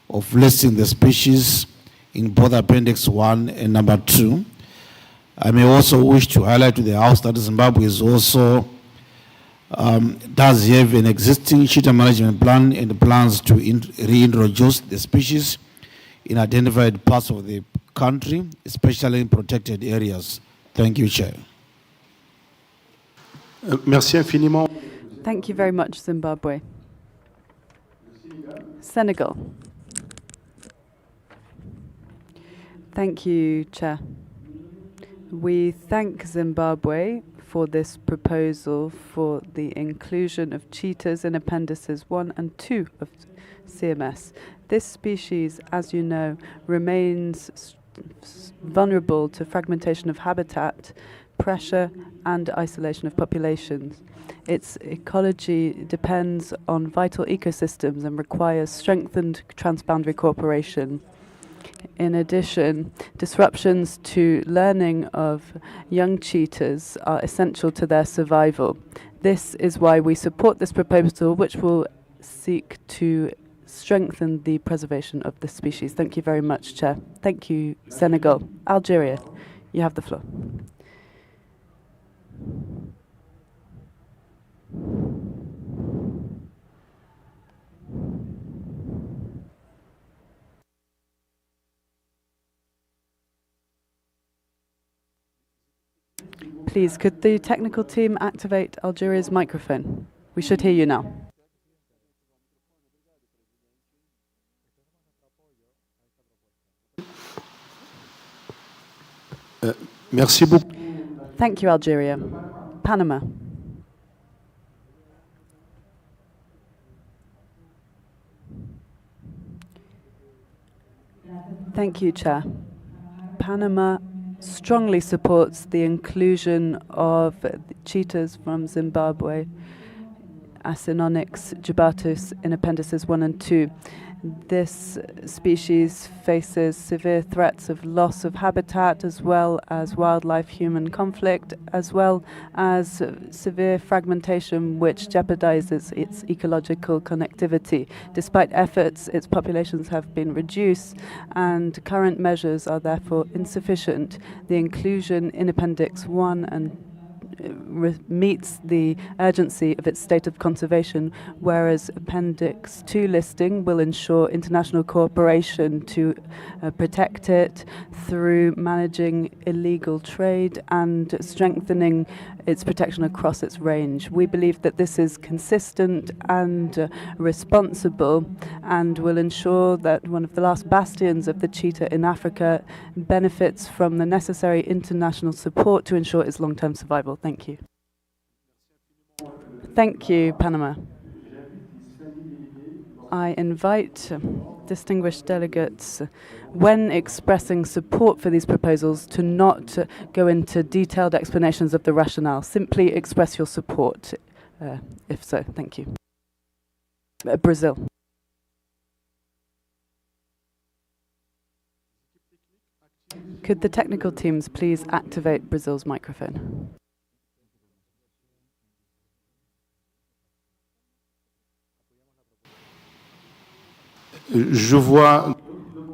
of listing the species in both Appendix 1 and number 2. I may also wish to highlight to the House that Zimbabwe is also does have an existing cheetah management plan and plans to reintroduce the species in identified parts of the country, especially in protected areas. Thank you, Chair. Merci infiniment. Thank you very much, Zimbabwe. Senegal. Thank you, Chair. We thank Zimbabwe for this proposal for the inclusion of cheetahs in appendices 1 and 2 of CMS. This species, as you know, remains vulnerable to fragmentation of habitat, pressure, and isolation of populations. Its ecology depends on vital ecosystems and requires strengthened transboundary cooperation. In addition, disruptions to learning of young cheetahs are essential to their survival. This is why we support this proposal, which will seek to strengthen the preservation of the species. Thank you very much, Chair. Thank you, Senegal. Algeria, you have the floor. Please, could the technical team activate Algeria's microphone? We should hear you now. Merci beaucoup. Thank you, Algeria. Panama. Thank you, Chair. Panama strongly supports the inclusion of cheetahs from Zimbabwe, Acinonyx jubatus, in appendices 1 and 2. This species faces severe threats of loss of habitat, as well as wildlife-human conflict, as well as severe fragmentation, which jeopardizes its ecological connectivity. Despite efforts, its populations have been reduced, and current measures are therefore insufficient. The inclusion in Appendix 1 and meets the urgency of its state of conservation, whereas Appendix 2 listing will ensure international cooperation to protect it through managing illegal trade and strengthening its protection across its range. We believe that this is consistent and responsible and will ensure that one of the last bastions of the cheetah in Africa benefits from the necessary international support to ensure its long-term survival. Thank you. Thank you, Panama. I invite distinguished delegates, when expressing support for these proposals, to not go into detailed explanations of the rationale. Simply express your support, if so. Thank you. Brazil. Could the technical teams please activate Brazil's microphone?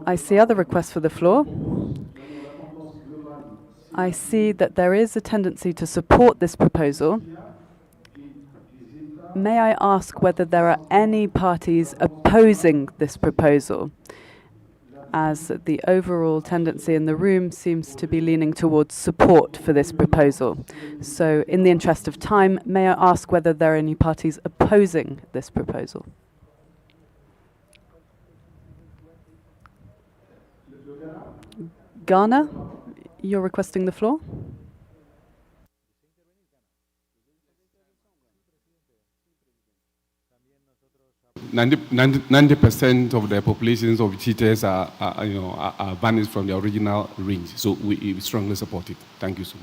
I see other requests for the floor. I see that there is a tendency to support this proposal. May I ask whether there are any parties opposing this proposal, as the overall tendency in the room seems to be leaning towards support for this proposal. So, in the interest of time, may I ask whether there are any parties opposing this proposal? Ghana, you're requesting the floor? 90% of the populations of cheetahs are vanished from the original range. So we strongly support it. Thank you so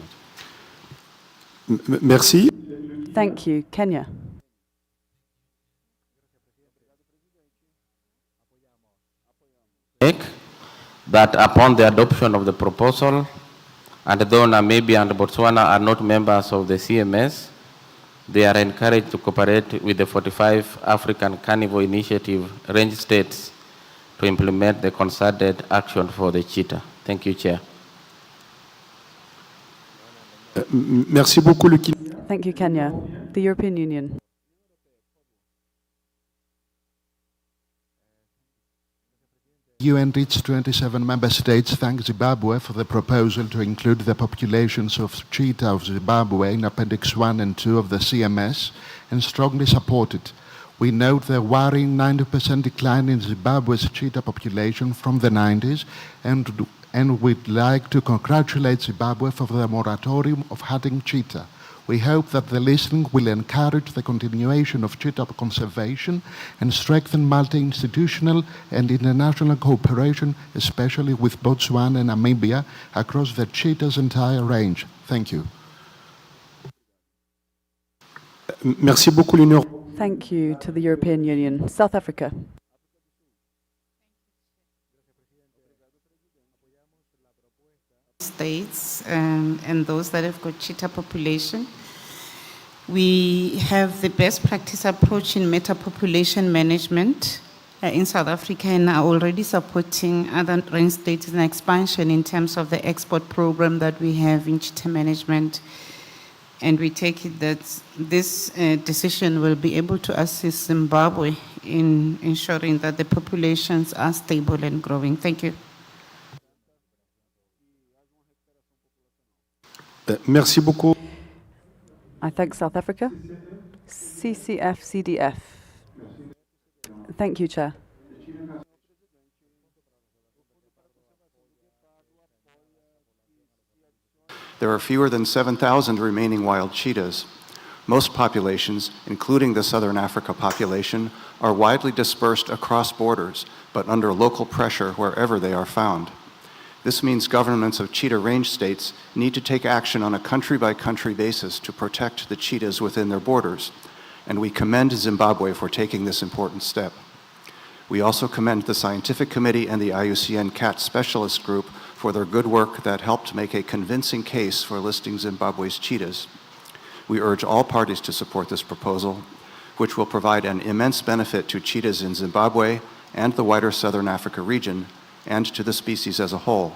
much. Merci. Thank you. Kenya. That upon the adoption of the proposal, and though Namibia and Botswana are not members of the CMS, they are encouraged to cooperate with the 45 African Carnivore Initiative range states to implement the concerted action for the cheetah. Thank you, Chair. Merci beaucoup, Thank you, Kenya. The European Union. UN reached 27 member states thank Zimbabwe for the proposal to include the populations of cheetah of Zimbabwe in Appendix 1 and 2 of the CMS and strongly support it. We note the worrying 90% decline in Zimbabwe's cheetah population from the 90s and we'd like to congratulate Zimbabwe for the moratorium of hunting cheetah. We hope that the listening will encourage the continuation of cheetah conservation and strengthen multi-institutional and international cooperation, especially with Botswana and Namibia, across the cheetah's entire range. Thank you. Merci beaucoup, l'Union. Thank you to the European Union. South Africa. States and those that have got cheetah population. We have the best practice approach in meta-population management in South Africa and are already supporting other range states in expansion in terms of the export program that we have in cheetah management. And we take it that this decision will be able to assist Zimbabwe in ensuring that the populations are stable and growing. Thank you. Merci beaucoup. I thank South Africa. CCF CDF. Thank you, Chair. There are fewer than 7,000 remaining wild cheetahs. Most populations, including the Southern Africa population, are widely dispersed across borders, but under local pressure wherever they are found. This means governments of cheetah range states need to take action on a country-by-country basis to protect the cheetahs within their borders, and we commend Zimbabwe for taking this important step. We also commend the Scientific Committee and the IUCN Cat Specialist Group for their good work that helped make a convincing case for listing Zimbabwe's cheetahs. We urge all parties to support this proposal, which will provide an immense benefit to cheetahs in Zimbabwe and the wider Southern Africa region, and to the species as a whole.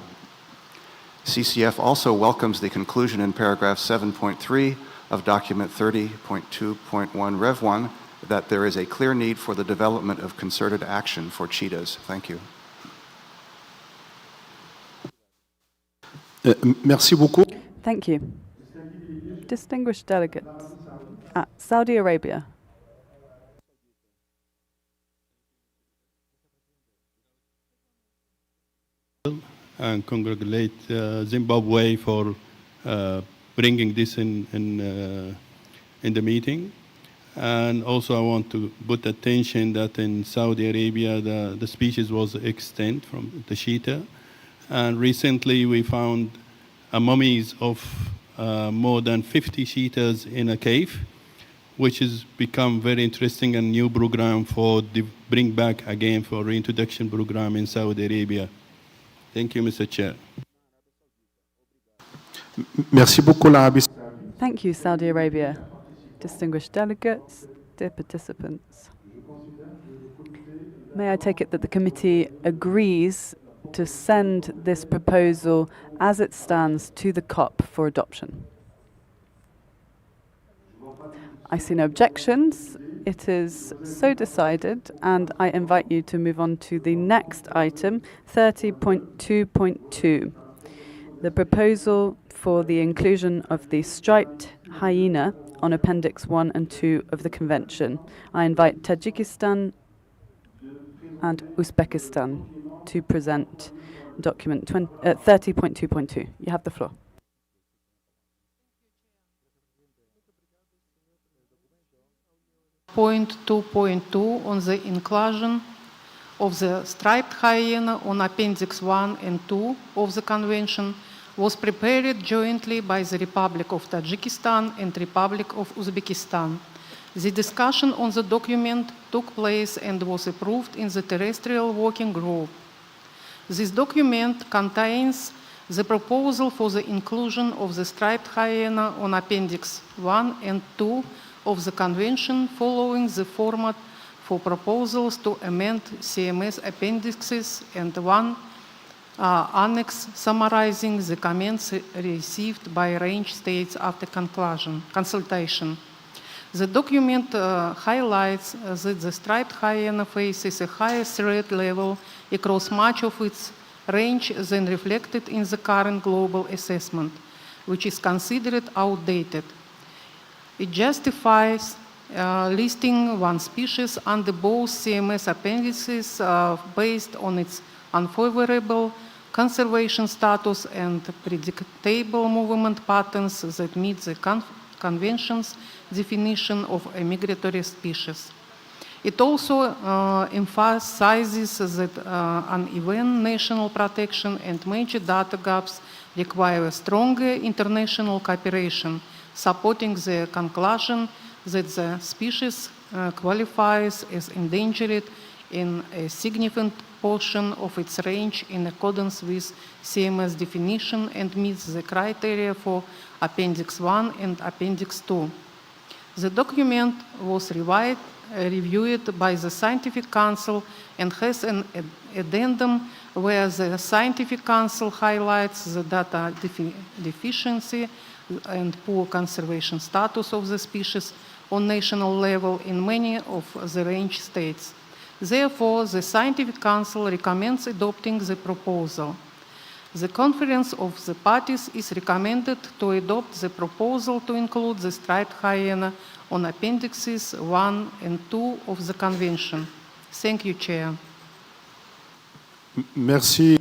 CCF also welcomes the conclusion in paragraph 7.3 of document 30.2.1 Rev 1 that there is a clear need for the development of concerted action for cheetahs. Thank you. Merci beaucoup. Thank you. Distinguished delegates. Saudi Arabia. And congratulate Zimbabwe for bringing this in the meeting. And also I want to put attention that in Saudi Arabia the species was extinct from the cheetah. And recently we found mummies of more than 50 cheetahs in a cave, which has become very interesting and new program for the bring back again for reintroduction program in Saudi Arabia. Thank you, Mr. Chair. Merci beaucoup, l'Arabie. Thank you, Saudi Arabia. Distinguished delegates, dear participants. May I take it that the committee agrees to send this proposal as it stands to the COP for adoption? I see no objections. It is so decided, and I invite you to move on to the next item, 30.2.2, the proposal for the inclusion of the striped hyena on Appendix 1 and 2 of the Convention. I invite Tajikistan and Uzbekistan to present document 30.2.2. You have the floor. Point 2.2 on the inclusion of the striped hyena on Appendix 1 and 2 of the Convention was prepared jointly by the Republic of Tajikistan and Republic of Uzbekistan. The discussion on the document took place and was approved in the Terrestrial Working Group. This document contains the proposal for the inclusion of the striped hyena on Appendix 1 and 2 of the Convention, following the format for proposals to amend CMS appendixes and one annex summarizing the comments received by range states after consultation. The document highlights that the striped hyena faces a higher threat level across much of its range than reflected in the current global assessment, which is considered outdated. It justifies listing one species under both CMS appendices based on its unfavorable conservation status and predictable movement patterns that meet the Convention's definition of a migratory species. It also emphasizes that uneven national protection and major data gaps require stronger international cooperation, supporting the conclusion that the species qualifies as endangered in a significant portion of its range in accordance with CMS definition and meets the criteria for Appendix 1 and Appendix 2. The document was reviewed by the Scientific Council and has an addendum where the Scientific Council highlights the data deficiency and poor conservation status of the species on national level in many of the range states. Therefore, the Scientific Council recommends adopting the proposal. The Conference of the Parties is recommended to adopt the proposal to include the striped hyena on Appendixes 1 and 2 of the Convention. Thank you, Chair. Merci.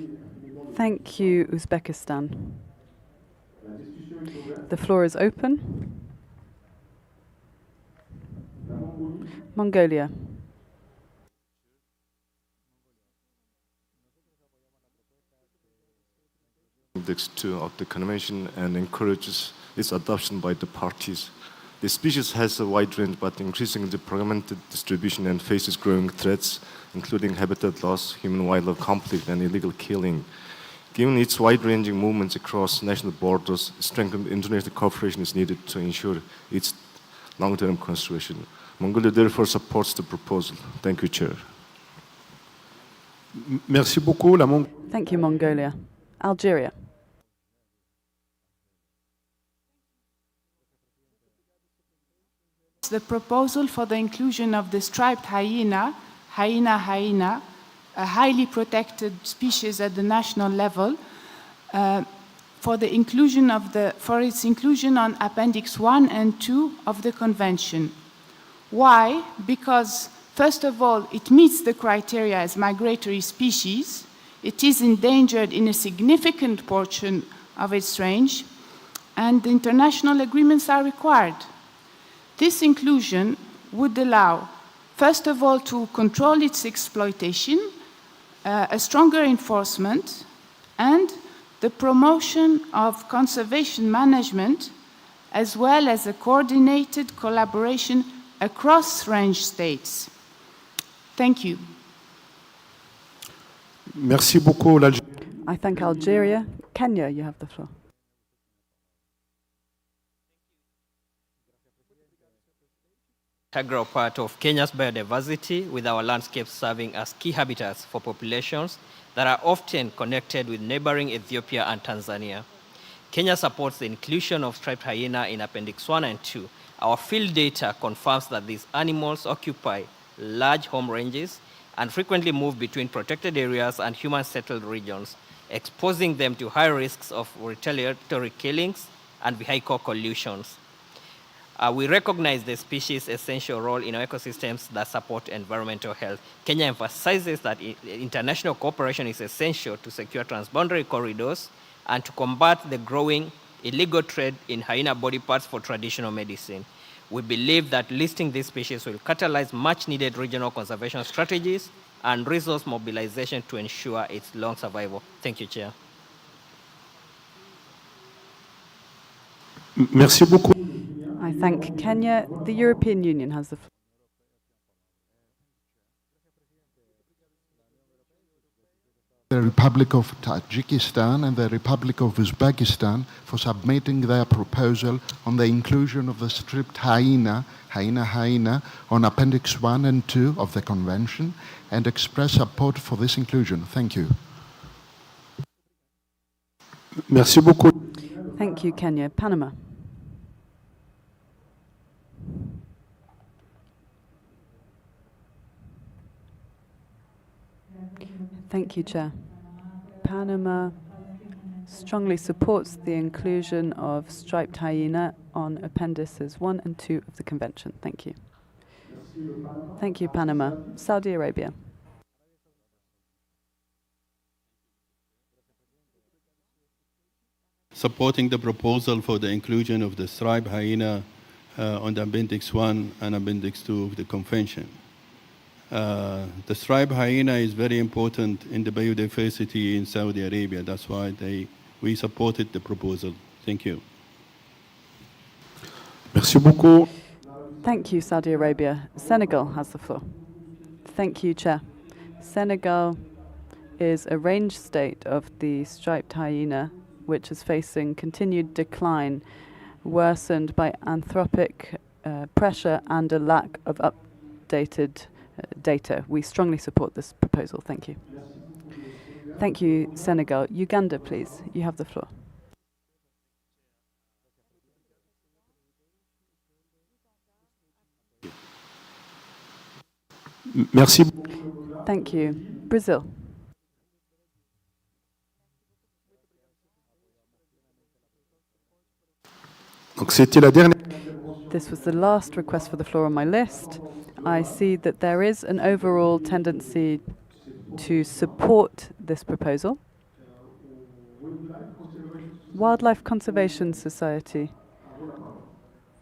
Thank you, Uzbekistan. The floor is open. Mongolia. Index 2 of the Convention and encourages its adoption by the parties. The species has a wide range but increasingly fragmented distribution and faces growing threats, including habitat loss, human-wildlife conflict, and illegal killing. Given its wide-ranging movements across national borders, strengthened international cooperation is needed to ensure its long-term conservation. Mongolia therefore supports the proposal. Thank you, Chair. Merci beaucoup. Thank you, Mongolia. Algeria. The proposal for the inclusion of the striped hyena, hyena, a highly protected species at the national level, for its inclusion on Appendix 1 and 2 of the Convention. Why? Because, first of all, it meets the criteria as migratory species. It is endangered in a significant portion of its range, and international agreements are required. This inclusion would allow, first of all, to control its exploitation, a stronger enforcement, and the promotion of conservation management, as well as a coordinated collaboration across range states. Thank you. Merci beaucoup. I thank Algeria. Kenya, you have the floor. Integral part of Kenya's biodiversity, with our landscapes serving as key habitats for populations that are often connected with neighboring Ethiopia and Tanzania. Kenya supports the inclusion of striped hyena in Appendix 1 and 2. Our field data confirms that these animals occupy large home ranges and frequently move between protected areas and human-settled regions, exposing them to high risks of retaliatory killings and vehicle collisions. We recognize the species' essential role in our ecosystems that support environmental health. Kenya emphasizes that international cooperation is essential to secure transboundary corridors and to combat the growing illegal trade in hyena body parts for traditional medicine. We believe that listing these species will catalyze much-needed regional conservation strategies and resource mobilization to ensure its long survival. Thank you, Chair. Merci beaucoup. I thank Kenya. The European Union has the floor. The Republic of Tajikistan and the Republic of Uzbekistan for submitting their proposal on the inclusion of the striped hyena on Appendix 1 and 2 of the Convention and express support for this inclusion. Thank you. Merci beaucoup. Thank you, Kenya. Panama. Thank you, Chair. Panama strongly supports the inclusion of striped hyena on appendices 1 and 2 of the Convention. Thank you. Thank you, Panama. Saudi Arabia. Supporting the proposal for the inclusion of the striped hyena on the Appendix 1 and Appendix 2 of the Convention. The striped hyena is very important in the biodiversity in Saudi Arabia. That's why we supported the proposal. Thank you. Merci beaucoup. Thank you, Saudi Arabia. Senegal has the floor. Thank you, Chair. Senegal is a range state of the striped hyena, which is facing continued decline, worsened by anthropic pressure and a lack of updated data. We strongly support this proposal. Thank you. Thank you, Senegal. Uganda, please. You have the floor. Merci. Thank you. Brazil. Donc c'était la dernière. This was the last request for the floor on my list. I see that there is an overall tendency to support this proposal. Wildlife Conservation Society,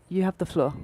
you have the floor.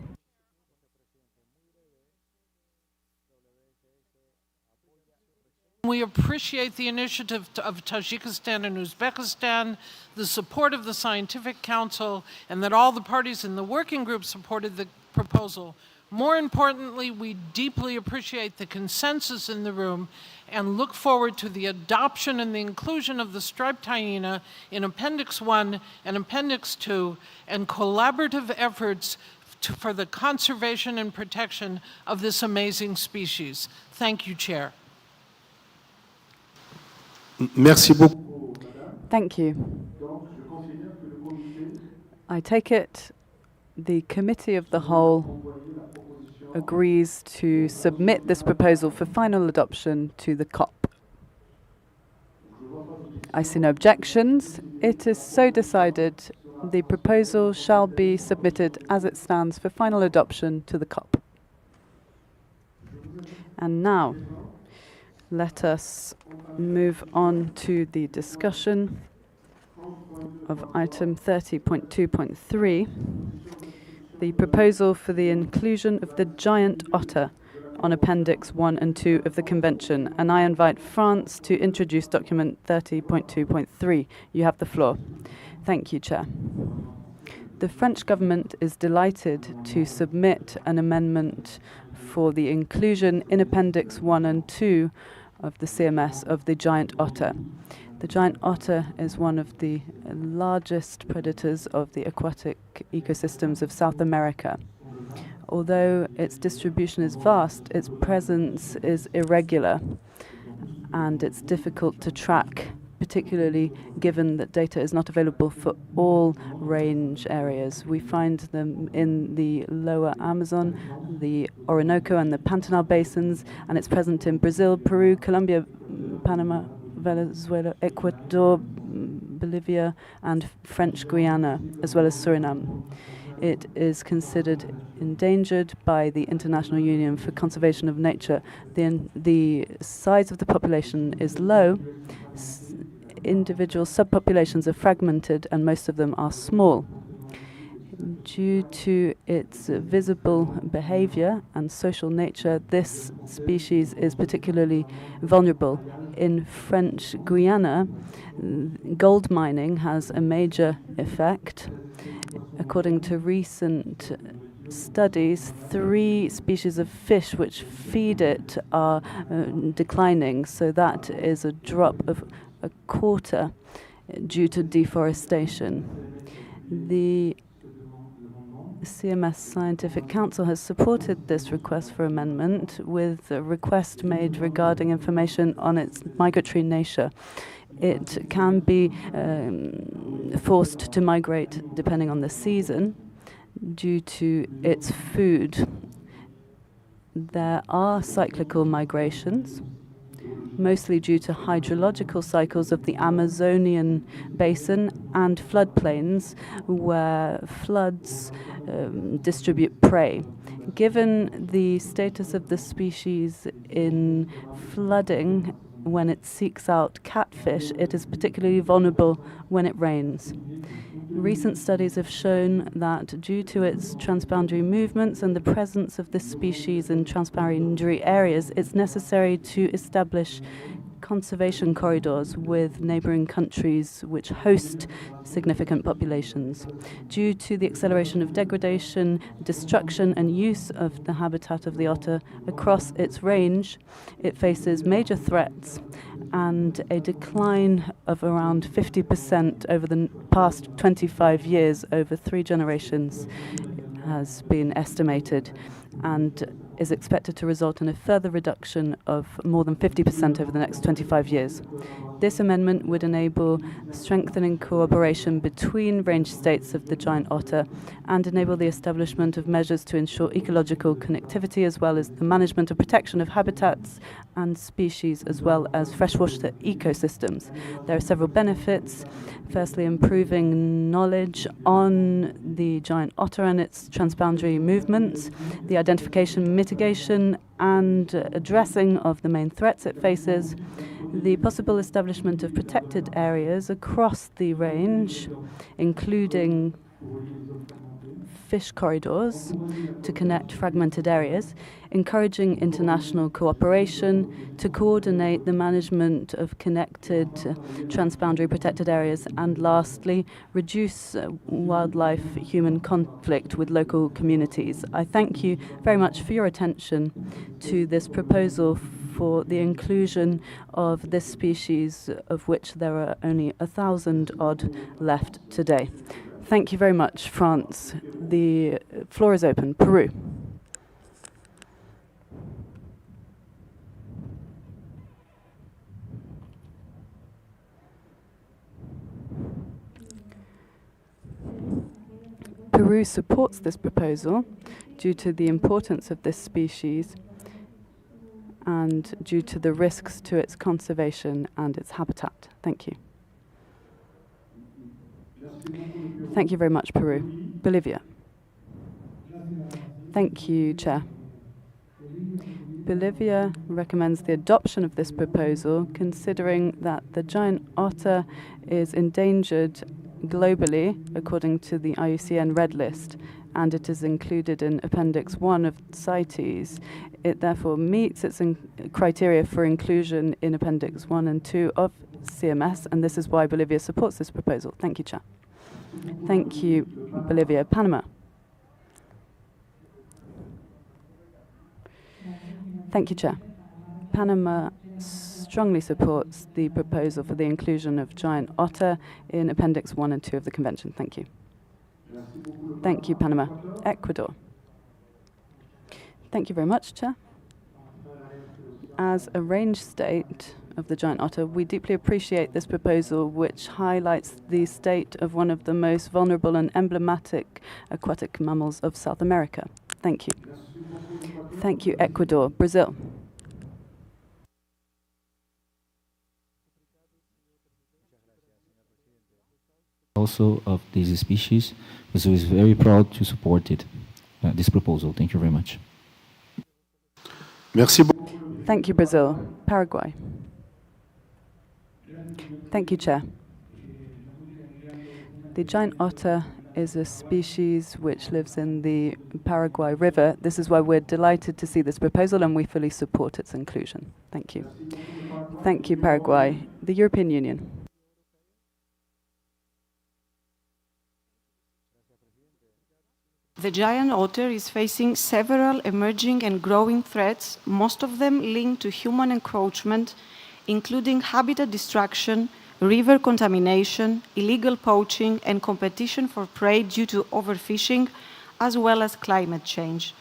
We appreciate the initiative of Tajikistan and Uzbekistan, the support of the Scientific Council, and that all the parties in the working group supported the proposal. More importantly, we deeply appreciate the consensus in the room and look forward to the adoption and the inclusion of the striped hyena in Appendix 1 and Appendix 2 and collaborative efforts for the conservation and protection of this amazing species. Thank you, Chair. Merci beaucoup. Thank you. I take it the Committee of the Whole agrees to submit this proposal for final adoption to the COP. I see no objections. It is so decided. The proposal shall be submitted as it stands for final adoption to the COP. And now, let us move on to the discussion of item 30.2.3, the proposal for the inclusion of the giant otter on Appendix 1 and 2 of the Convention. And I invite France to introduce document 30.2.3. You have the floor. Thank you, Chair. The French government is delighted to submit an amendment for the inclusion in Appendix 1 and 2 of the CMS of the giant otter. The giant otter is one of the largest predators of the aquatic ecosystems of South America. Although its distribution is vast, its presence is irregular and it's difficult to track, particularly given that data is not available for all range areas. We find them in the lower Amazon, the Orinoco and the Pantanal basins, and it's present in Brazil, Peru, Colombia, Panama, Venezuela, Ecuador, Bolivia, and French Guiana, as well as Suriname. It is considered endangered by the International Union for Conservation of Nature. The size of the population is low. Individual subpopulations are fragmented and most of them are small. Due to its visible behavior and social nature, this species is particularly vulnerable. In French Guiana, gold mining has a major effect. According to recent studies, 3 species of fish which feed it are declining, so that is a drop of a quarter due to deforestation. The CMS Scientific Council has supported this request for amendment with a request made regarding information on its migratory nature. It can be forced to migrate depending on the season due to its food. There are cyclical migrations mostly due to hydrological cycles of the Amazonian basin and floodplains where floods distribute prey. Given the status of the species in flooding, when it seeks out catfish, it is particularly vulnerable when it rains. Recent studies have shown that due to its transboundary movements and the presence of this species in transboundary areas, it's necessary to establish conservation corridors with neighboring countries which host significant populations. Due to the acceleration of degradation, destruction and use of the habitat of the otter across its range, it faces major threats, and a decline of around 50% over the past 25 years, over 3 generations, has been estimated, and is expected to result in a further reduction of more than 50% over the next 25 years. This amendment would enable strengthening cooperation between range states of the giant otter and enable the establishment of measures to ensure ecological connectivity, as well as the management and protection of habitats and species, as well as freshwater ecosystems. There are several benefits. Firstly, improving knowledge on the giant otter and its transboundary movements, the identification, mitigation and addressing of the main threats it faces, the possible establishment of protected areas across the range, including fish corridors to connect fragmented areas, encouraging international cooperation to coordinate the management of connected transboundary protected areas, and lastly, reduce wildlife-human conflict with local communities. I thank you very much for your attention to this proposal for the inclusion of this species, of which there are only 1,000 odd left today. Thank you very much, France. The floor is open. Peru. Peru supports this proposal due to the importance of this species and due to the risks to its conservation and its habitat. Thank you. Thank you very much, Peru. Bolivia. Thank you, Chair. Bolivia recommends the adoption of this proposal, considering that the giant otter is endangered globally, according to the IUCN Red List, and it is included in Appendix 1 of CITES. It therefore meets its criteria for inclusion in Appendix 1 and 2 of CMS, and this is why Bolivia supports this proposal. Thank you, Chair. Thank you, Bolivia. Panama. Thank you, Chair. Panama strongly supports the proposal for the inclusion of giant otter in Appendix 1 and 2 of the Convention. Thank you. Thank you, Panama. Ecuador. Thank you very much, Chair. As a range state of the giant otter, we deeply appreciate this proposal, which highlights the state of one of the most vulnerable and emblematic aquatic mammals of South America. Thank you. Thank you, Ecuador. Brazil. Also of this species, Brazil is very proud to support it, this proposal. Thank you very much. Merci. Thank you, Brazil. Paraguay. Thank you, Chair. The giant otter is a species which lives in the Paraguay River. This is why we're delighted to see this proposal, and we fully support its inclusion. Thank you. Thank you, Paraguay. The European Union. The giant otter is facing several emerging and growing threats, most of them linked to human encroachment, including habitat destruction, river contamination, illegal poaching, and competition for prey due to overfishing, as well as climate change.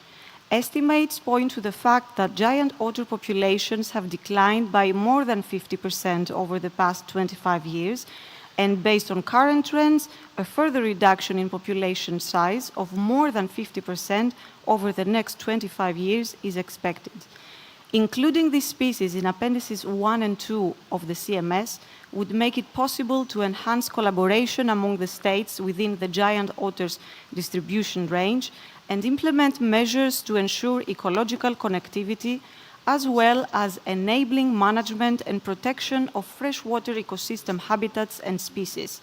Estimates point to the fact that giant otter populations have declined by more than 50% over the past 25 years, and based on current trends, a further reduction in population size of more than 50% over the next 25 years is expected. Including these species in Appendices 1 and 2 of the CMS would make it possible to enhance collaboration among the states within the giant otters distribution range and implement measures to ensure ecological connectivity, as well as enabling management and protection of freshwater ecosystem habitats and species.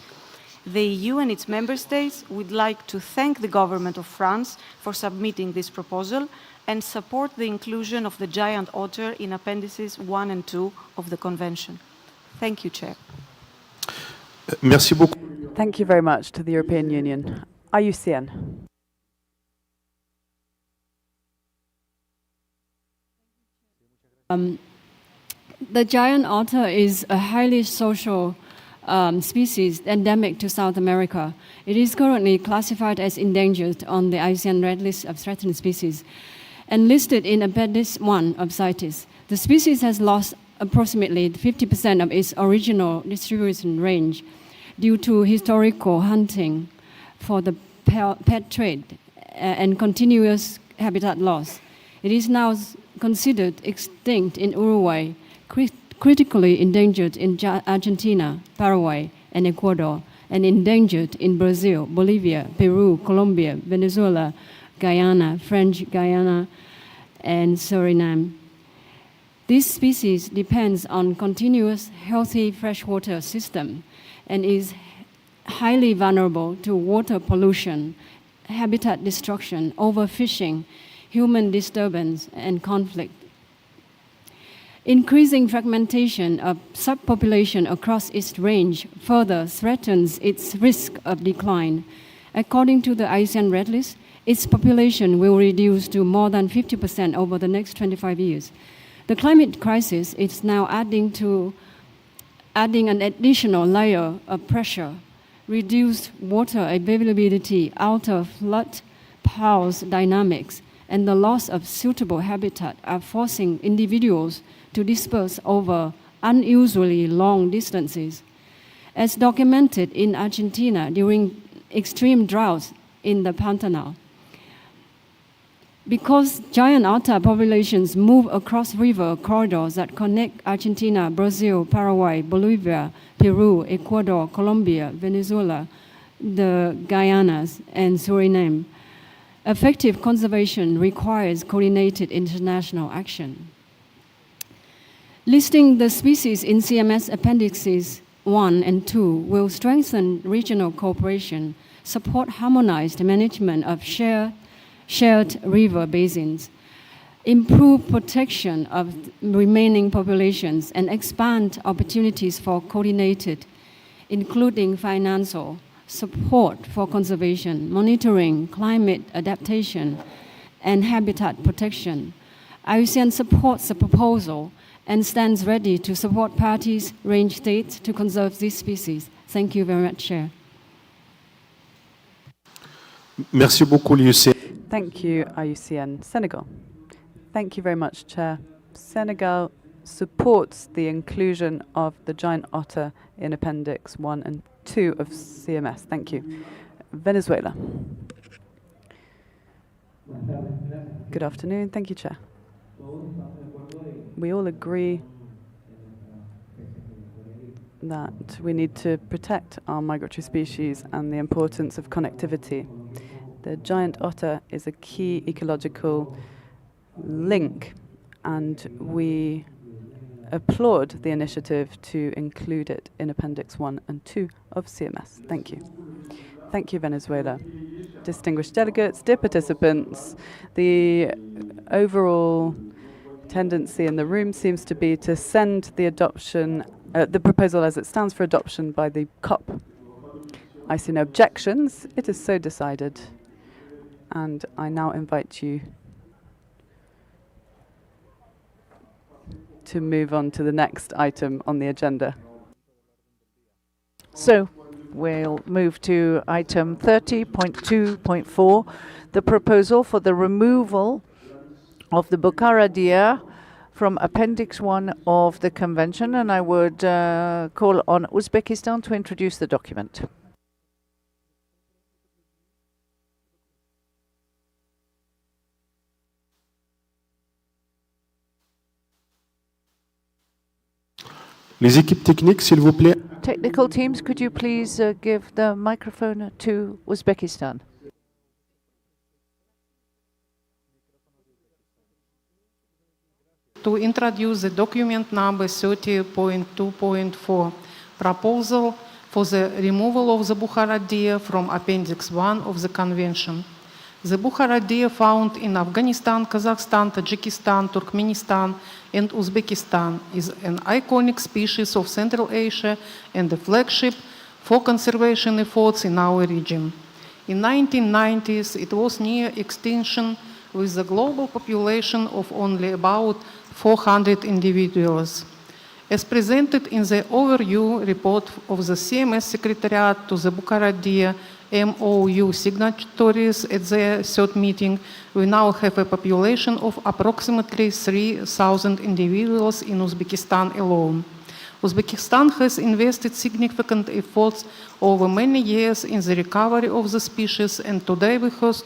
The EU and its member states would like to thank the government of France for submitting this proposal and support the inclusion of the giant otter in Appendices 1 and 2 of the Convention. Thank you, Chair. Merci beaucoup. Thank you very much to the European Union. IUCN. The giant otter is a highly social species endemic to South America. It is currently classified as endangered on the IUCN Red List of Threatened Species and listed in Appendix 1 of CITES. The species has lost approximately 50% of its original distribution range due to historical hunting for the pet trade and continuous habitat loss. It is now considered extinct in Uruguay, critically endangered in Argentina, Paraguay, and Ecuador, and endangered in Brazil, Bolivia, Peru, Colombia, Venezuela, Guyana, French Guyana, and Suriname. This species depends on continuous healthy freshwater system and is highly vulnerable to water pollution, habitat destruction, overfishing, human disturbance, and conflict. Increasing fragmentation of subpopulation across its range further threatens its risk of decline. According to the IUCN Red List, its population will reduce to more than 50% over the next 25 years. The climate crisis is now adding an additional layer of pressure. Reduced water availability, outer flood pause dynamics, and the loss of suitable habitat are forcing individuals to disperse over unusually long distances. As documented in Argentina during extreme droughts in the Pantanal. Because giant otter populations move across river corridors that connect Argentina, Brazil, Paraguay, Bolivia, Peru, Ecuador, Colombia, Venezuela, the Guyanas, and Suriname, effective conservation requires coordinated international action. Listing the species in CMS Appendixes 1 and 2 will strengthen regional cooperation, support harmonized management of shared river basins, improve protection of remaining populations, and expand opportunities for coordinated, including financial, support for conservation, monitoring, climate adaptation, and habitat protection. IUCN supports the proposal and stands ready to support parties, range states to conserve this species. Thank you very much, Chair. Merci beaucoup, l'IUCN. Thank you, IUCN. Senegal. Thank you very much, Chair. Senegal supports the inclusion of the giant otter in Appendix 1 and 2 of CMS. Thank you. Venezuela. Good afternoon. Thank you, Chair. We all agree that we need to protect our migratory species and the importance of connectivity. The giant otter is a key ecological link, and we applaud the initiative to include it in Appendix 1 and 2 of CMS. Thank you. Thank you, Venezuela. Distinguished delegates, dear participants, the overall tendency in the room seems to be to send the adoption, the proposal as it stands for adoption by the COP. I see no objections. It is so decided. And I now invite you to move on to the next item on the agenda. So we'll move to item 30.2.4, the proposal for the removal of the Bukhara deer from Appendix 1 of the Convention, and I would call on Uzbekistan to introduce the document. Les équipes techniques, s'il vous plaît. Technical teams, could you please give the microphone to Uzbekistan? To introduce the document number 30.2.4, proposal for the removal of the Bukhara deer from Appendix 1 of the Convention. The Bukhara deer found in Afghanistan, Kazakhstan, Tajikistan, Turkmenistan, and Uzbekistan is an iconic species of Central Asia and the flagship for conservation efforts in our region. In 1990s, it was near extinction with a global population of only about 400 individuals. As presented in the overview report of the CMS Secretariat to the Bukhara deer MOU signatories at their third meeting, we now have a population of approximately 3,000 individuals in Uzbekistan alone. Uzbekistan has invested significant efforts over many years in the recovery of the species, and today we host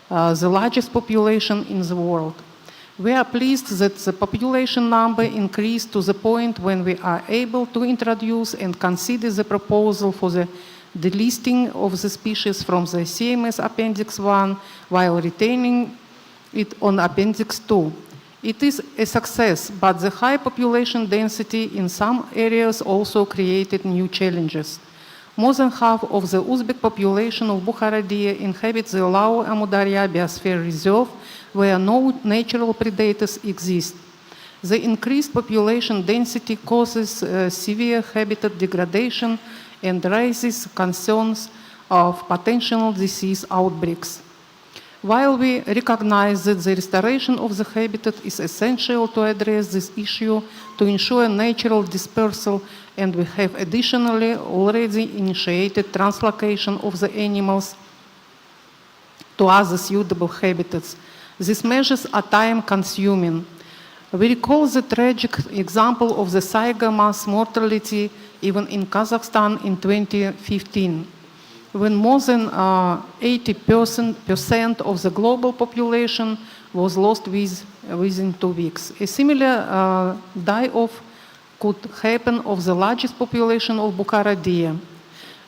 the largest population in the world. We are pleased that the population number increased to the point when we are able to introduce and consider the proposal for the delisting of the species from the CMS Appendix 1 while retaining it on Appendix 2. It is a success, but the high population density in some areas also created new challenges. More than half of the Uzbek population of Bukhara deer inhabits the Lao Amudarya Biosphere Reserve, where no natural predators exist. The increased population density causes severe habitat degradation and raises concerns of potential disease outbreaks. While we recognize that the restoration of the habitat is essential to address this issue to ensure natural dispersal, and we have additionally already initiated translocation of the animals to other suitable habitats, these measures are time-consuming. We recall the tragic example of the tiger mass mortality even in Kazakhstan in 2015, when more than 80% of the global population was lost within 2 weeks. A similar die-off could happen of the largest population of Bukhara deer.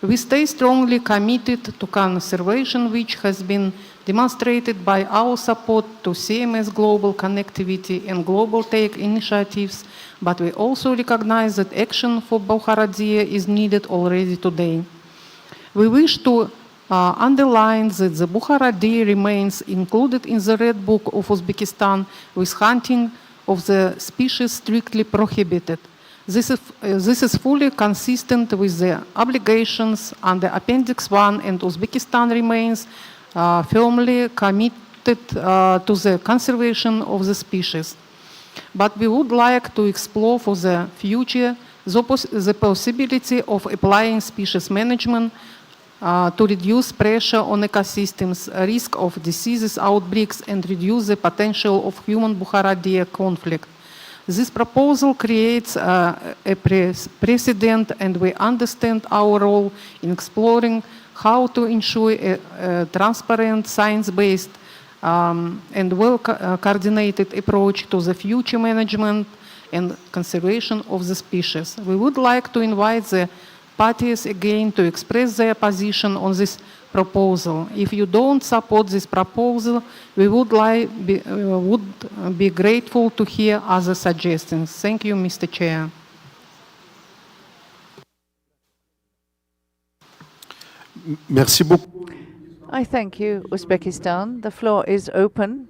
We stay strongly committed to conservation, which has been demonstrated by our support to CMS Global Connectivity and Global Take initiatives, but we also recognize that action for Bukhara deer is needed already today. We wish to underline that the Bukhara deer remains included in the Red Book of Uzbekistan, with hunting of the species strictly prohibited. This is fully consistent with the obligations under Appendix 1, and Uzbekistan remains firmly committed to the conservation of the species. But we would like to explore for the future the possibility of applying species management to reduce pressure on ecosystems, risk of diseases outbreaks, and reduce the potential of human Bukhara deer conflict. This proposal creates a precedent, and we understand our role in exploring how to ensure a transparent, science-based, and well-coordinated approach to the future management and conservation of the species. We would like to invite the parties again to express their position on this proposal. If you don't support this proposal, we would be grateful to hear other suggestions. Thank you, Mr. Chair. Merci beaucoup. I thank you, Uzbekistan. The floor is open.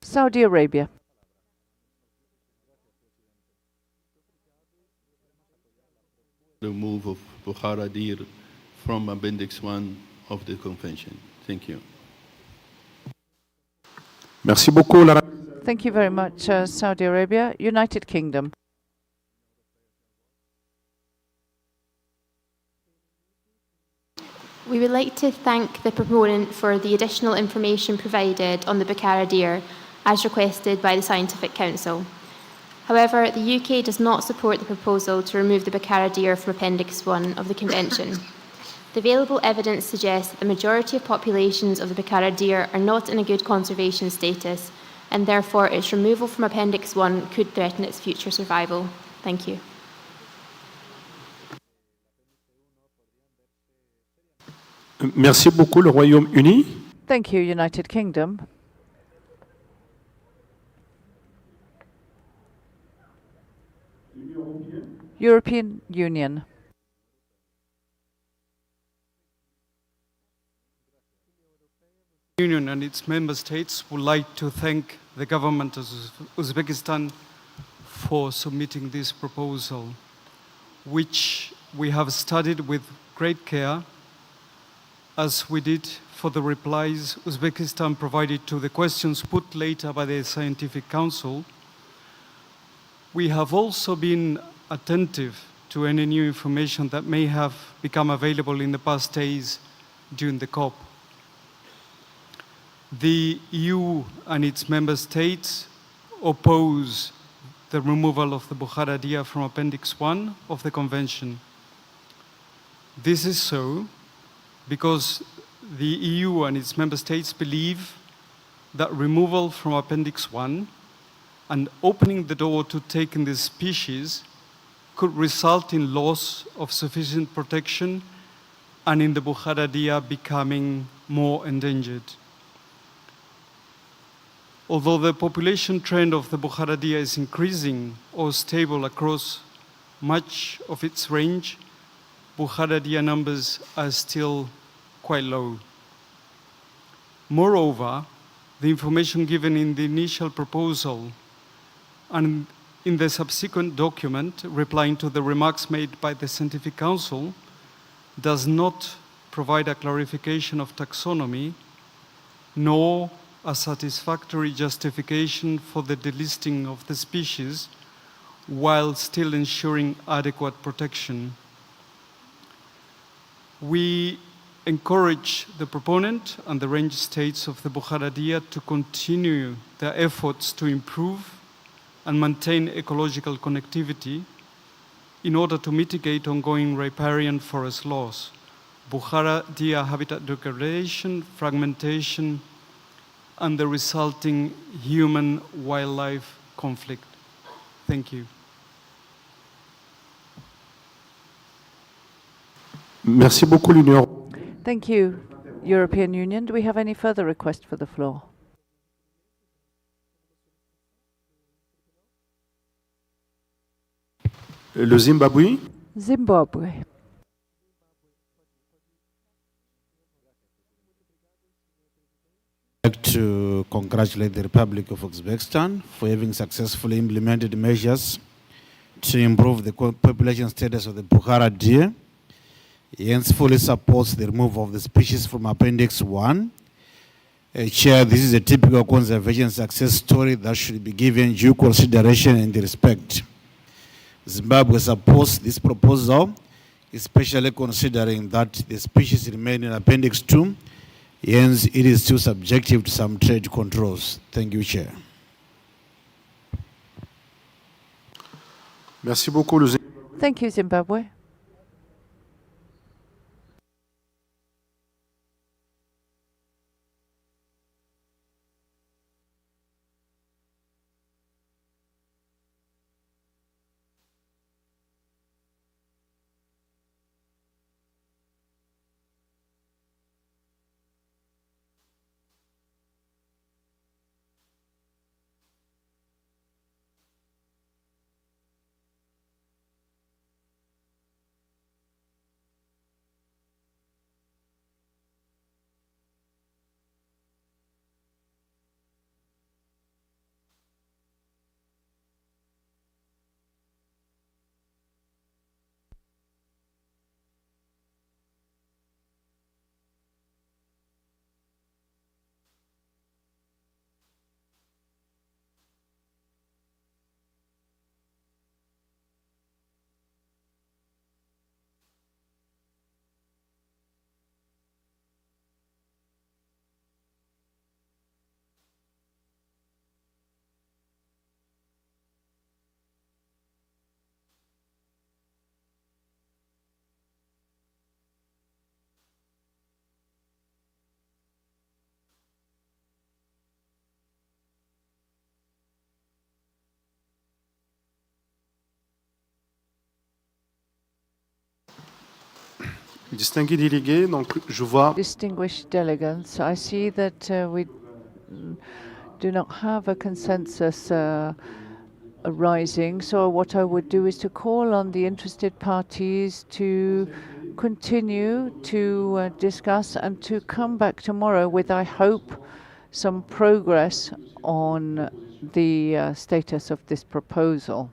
Saudi Arabia. The move of Bukhara deer from Appendix 1 of the Convention. Thank you. Merci beaucoup. Thank you very much, Saudi Arabia. United Kingdom. We would like to thank the proponent for the additional information provided on the Bukhara deer as requested by the Scientific Council. However, the UK does not support the proposal to remove the Bukhara deer from Appendix 1 of the Convention. The available evidence suggests that the majority of populations of the Bukhara deer are not in a good conservation status, and therefore its removal from Appendix 1 could threaten its future survival. Thank you. Merci beaucoup, le Royaume-Uni. Thank you, United Kingdom. European Union. Union and its member states would like to thank the government of Uzbekistan for submitting this proposal, which we have studied with great care, as we did for the replies Uzbekistan provided to the questions put later by the Scientific Council. We have also been attentive to any new information that may have become available in the past days during the COP. The EU and its member states oppose the removal of the Bukhara Dia from Appendix 1 of the Convention. This is so because the EU and its member states believe that removal from Appendix 1 and opening the door to taking this species could result in loss of sufficient protection and in the Bukhara Dia becoming more endangered. Although the population trend of the Bukhara Dia is increasing or stable across much of its range, Bukhara Dia numbers are still quite low. Moreover, the information given in the initial proposal and in the subsequent document replying to the remarks made by the Scientific Council does not provide a clarification of taxonomy, nor a satisfactory justification for the delisting of the species while still ensuring adequate protection. We encourage the proponent and the range states of the Bukhara Dia to continue their efforts to improve and maintain ecological connectivity in order to mitigate ongoing riparian forest loss, Bukhara Dia habitat degradation, fragmentation, and the resulting human-wildlife conflict. Thank you. Merci beaucoup, l'Union. Thank you, European Union. Do we have any further requests for the floor? Le Zimbabwe. Zimbabwe. I'd like to congratulate the Republic of Uzbekistan for having successfully implemented measures to improve the population status of the Bukhara deer. Hence fully supports the removal of the species from Appendix 1. Chair, this is a typical conservation success story that should be given due consideration and respect. Zimbabwe supports this proposal, especially considering that the species remain in Appendix 2. Hence, it is still subjective to some trade controls. Thank you, Chair. Merci beaucoup. Thank you, Zimbabwe. Distingués délégués, donc je vois Distinguished delegates, I see that we do not have a consensus arising. So what I would do is to call on the interested parties to continue to discuss and to come back tomorrow with, I hope, some progress on the status of this proposal.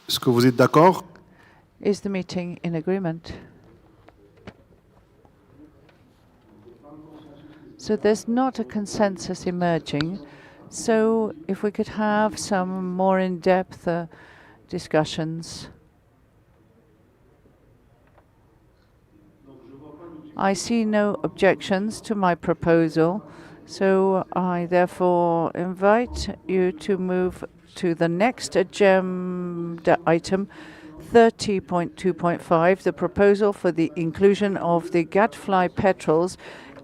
Est-ce que vous êtes d'accord? Is the meeting in agreement? So there's not a consensus emerging. So if we could have some more in-depth discussions. I see no objections to my proposal, so I therefore invite you to move to the next agenda item, 30.2.5, the proposal for the inclusion of the gadfly petrels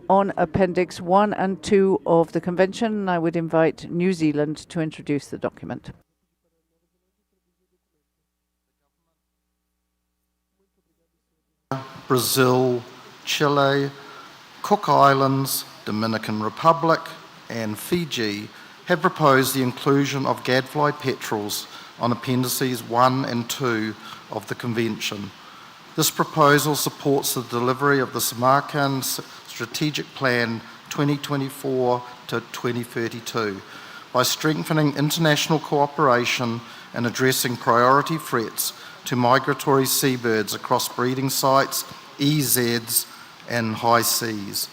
on Appendix 1 and 2 of the Convention. I would invite New Zealand to introduce the document. Brazil, Chile, Cook Islands, Dominican Republic, and Fiji have proposed the inclusion of gadfly petrels on Appendices 1 and 2 of the Convention. This proposal supports the delivery of the Samarkand Strategic Plan 2024 to 2032 by strengthening international cooperation and addressing priority threats to migratory seabirds across breeding sites, EZs, and high seas.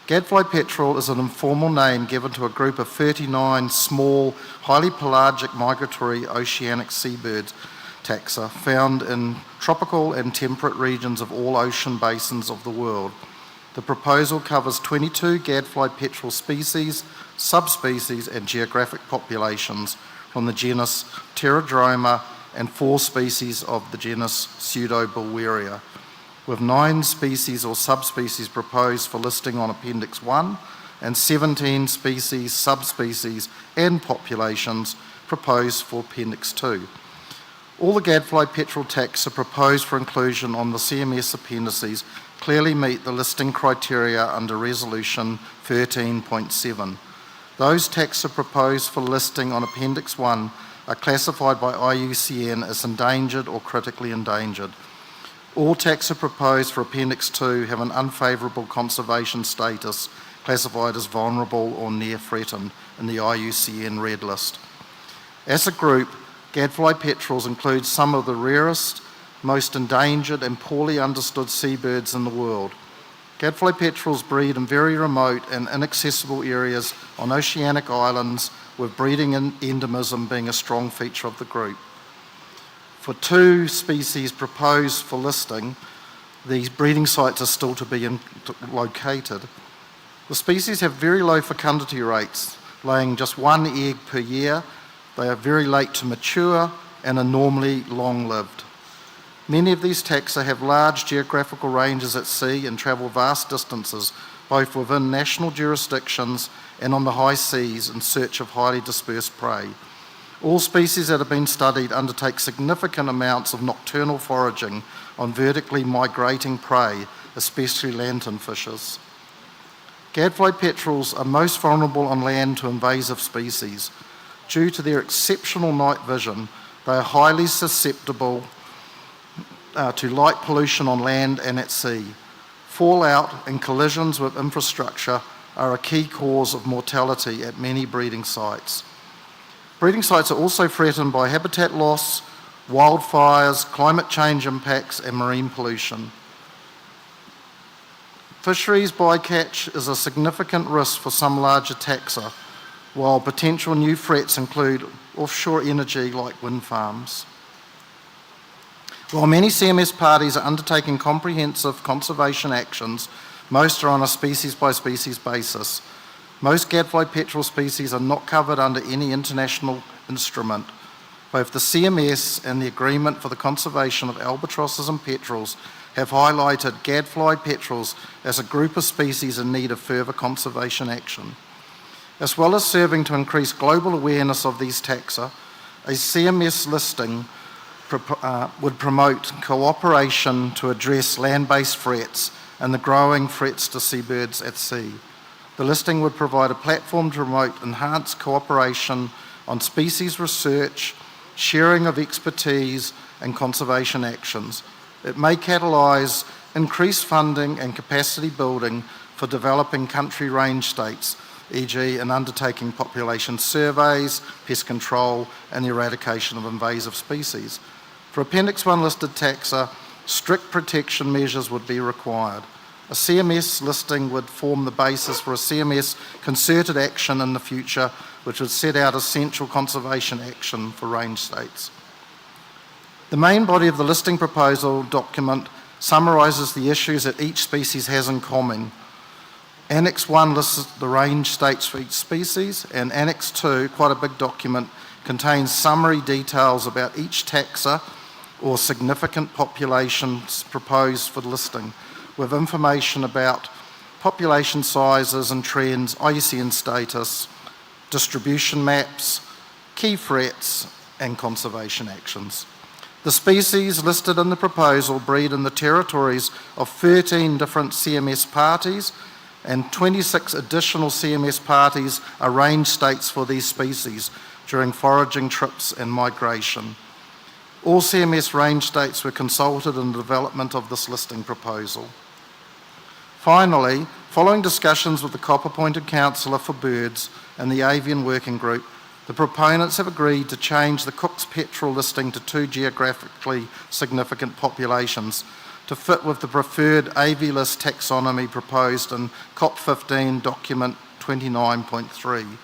Gadfly petrel is an informal name given to a group of 39 small, highly pelagic migratory oceanic seabird taxa found in tropical and temperate regions of all ocean basins of the world. The proposal covers 22 gadfly petrel species, subspecies, and geographic populations from the genus Pterodroma and 4 species of the genus Pseudobulweria, with 9 species or subspecies proposed for listing on Appendix 1 and 17 species, subspecies, and populations proposed for Appendix 2. All the gadfly petrel taxa proposed for inclusion on the CMS appendices clearly meet the listing criteria under Resolution 13.7. Those taxa proposed for listing on Appendix 1 are classified by IUCN as endangered or critically endangered. All taxa proposed for Appendix 2 have an unfavourable conservation status, classified as vulnerable or near threatened in the IUCN Red List. As a group, gadfly petrels include some of the rarest, most endangered and poorly understood seabirds in the world. Gadfly petrels breed in very remote and inaccessible areas on oceanic islands, with breeding and endemism being a strong feature of the group. For 2 species proposed for listing, these breeding sites are still to be located. The species have very low fecundity rates, laying just 1 egg per year. They are very late to mature and are normally long-lived. Many of these taxa have large geographical ranges at sea and travel vast distances, both within national jurisdictions and on the high seas in search of highly dispersed prey. All species that have been studied undertake significant amounts of nocturnal foraging on vertically migrating prey, especially lanternfishes. Gadfly petrels are most vulnerable on land to invasive species. Due to their exceptional night vision, they are highly susceptible to light pollution on land and at sea. Fallout and collisions with infrastructure are a key cause of mortality at many breeding sites. Breeding sites are also threatened by habitat loss, wildfires, climate change impacts, and marine pollution. Fisheries bycatch is a significant risk for some larger taxa, while potential new threats include offshore energy like wind farms. While many CMS parties are undertaking comprehensive conservation actions, most are on a species-by-species basis. Most gadfly petrel species are not covered under any international instrument. Both the CMS and the Agreement for the Conservation of Albatrosses and Petrels have highlighted gadfly petrels as a group of species in need of further conservation action. As well as serving to increase global awareness of these taxa, a CMS listing would promote cooperation to address land-based threats and the growing threats to seabirds at sea. The listing would provide a platform to promote enhanced cooperation on species research, sharing of expertise, and conservation actions. It may catalyse increased funding and capacity building for developing country range states, e.g. in undertaking population surveys, pest control, and the eradication of invasive species. For Appendix 1 listed taxa, strict protection measures would be required. A CMS listing would form the basis for a CMS concerted action in the future, which would set out essential conservation action for range states. The main body of the listing proposal document summarises the issues that each species has in common. Annex 1 lists the range states for each species, and Annex 2, quite a big document, contains summary details about each taxa or significant populations proposed for listing, with information about population sizes and trends, IUCN status, distribution maps, key threats, and conservation actions. The species listed in the proposal breed in the territories of 13 different CMS parties, and 26 additional CMS parties are range states for these species during foraging trips and migration. All CMS range states were consulted in the development of this listing proposal. Finally, following discussions with the COP-appointed Councillor for Birds and the Avian Working Group, the proponents have agreed to change the Cook's petrel listing to 2 geographically significant populations to fit with the preferred AVList taxonomy proposed in COP15 document 29.3.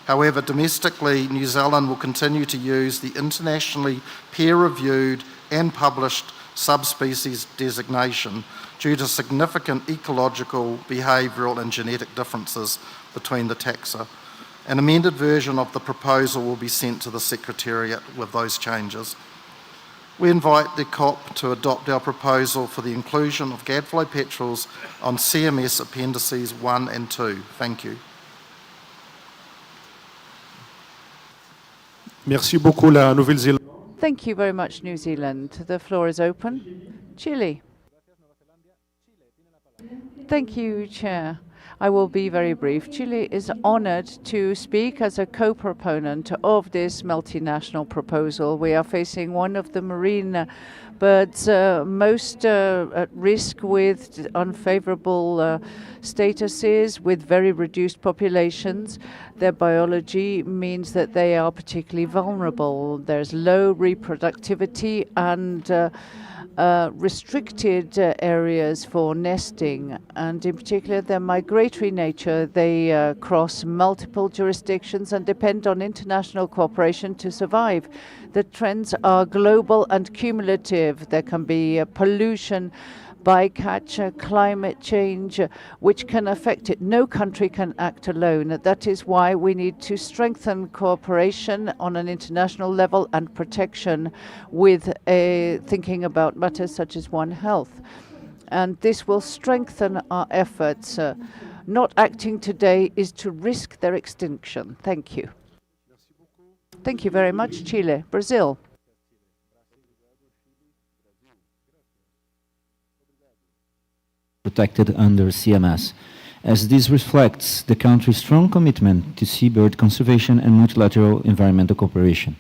However, domestically, New Zealand will continue to use the internationally peer-reviewed and published subspecies designation due to significant ecological, behavioural and genetic differences between the taxa. An amended version of the proposal will be sent to the Secretariat with those changes. We invite the COP to adopt our proposal for the inclusion of gadfly petrels on CMS Appendices 1 and 2. Thank you. Merci beaucoup, la Nouvelle-Zélande. Thank you very much, New Zealand. The floor is open. Chile. Thank you, Chair. I will be very brief. Chile is honored to speak as a co-proponent of this multinational proposal. We are facing one of the marine birds most at risk with unfavorable statuses, with very reduced populations. Their biology means that they are particularly vulnerable. There's low reproductivity and restricted areas for nesting, and in particular their migratory nature. They cross multiple jurisdictions and depend on international cooperation to survive. The trends are global and cumulative. There can be pollution, bycatch, climate change, which can affect it. No country can act alone. That is why we need to strengthen cooperation on an international level and protection with thinking about matters such as One Health. And this will strengthen our efforts. Not acting today is to risk their extinction. Thank you. Thank you very much, Chile. Brazil. Protected under CMS, as this reflects the country's strong commitment to seabird conservation and multilateral environmental cooperation.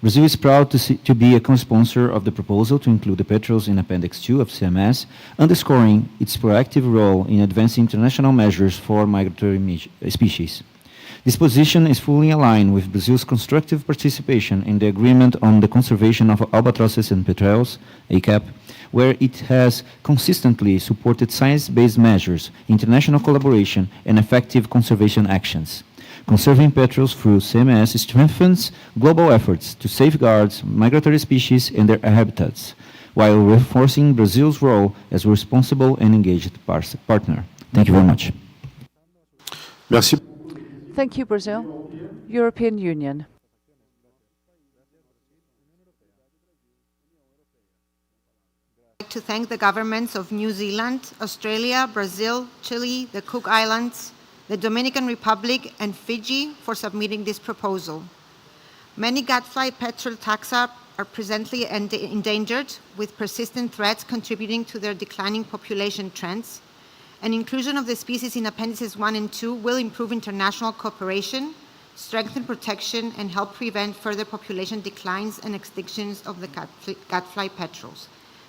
Brazil is proud to be a co-sponsor of the proposal to include the petrels in Appendix 2 of CMS, underscoring its proactive role in advancing international measures for migratory species. This position is fully aligned with Brazil's constructive participation in the Agreement on the Conservation of Albatrosses and Petrels, ACAP, where it has consistently supported science-based measures, international collaboration, and effective conservation actions. Conserving petrels through CMS strengthens global efforts to safeguard migratory species and their habitats, while reinforcing Brazil's role as a responsible and engaged partner. Thank you very much. Merci. Thank you, Brazil. European Union. to thank the governments of New Zealand, Australia, Brazil, Chile, the Cook Islands, the Dominican Republic, and Fiji for submitting this proposal. Many gadfly petrel taxa are presently endangered, with persistent threats contributing to their declining population trends, and inclusion of the species in Appendices 1 and 2 will improve international cooperation, strengthen protection, and help prevent further population declines and extinctions of the gadfly petrels.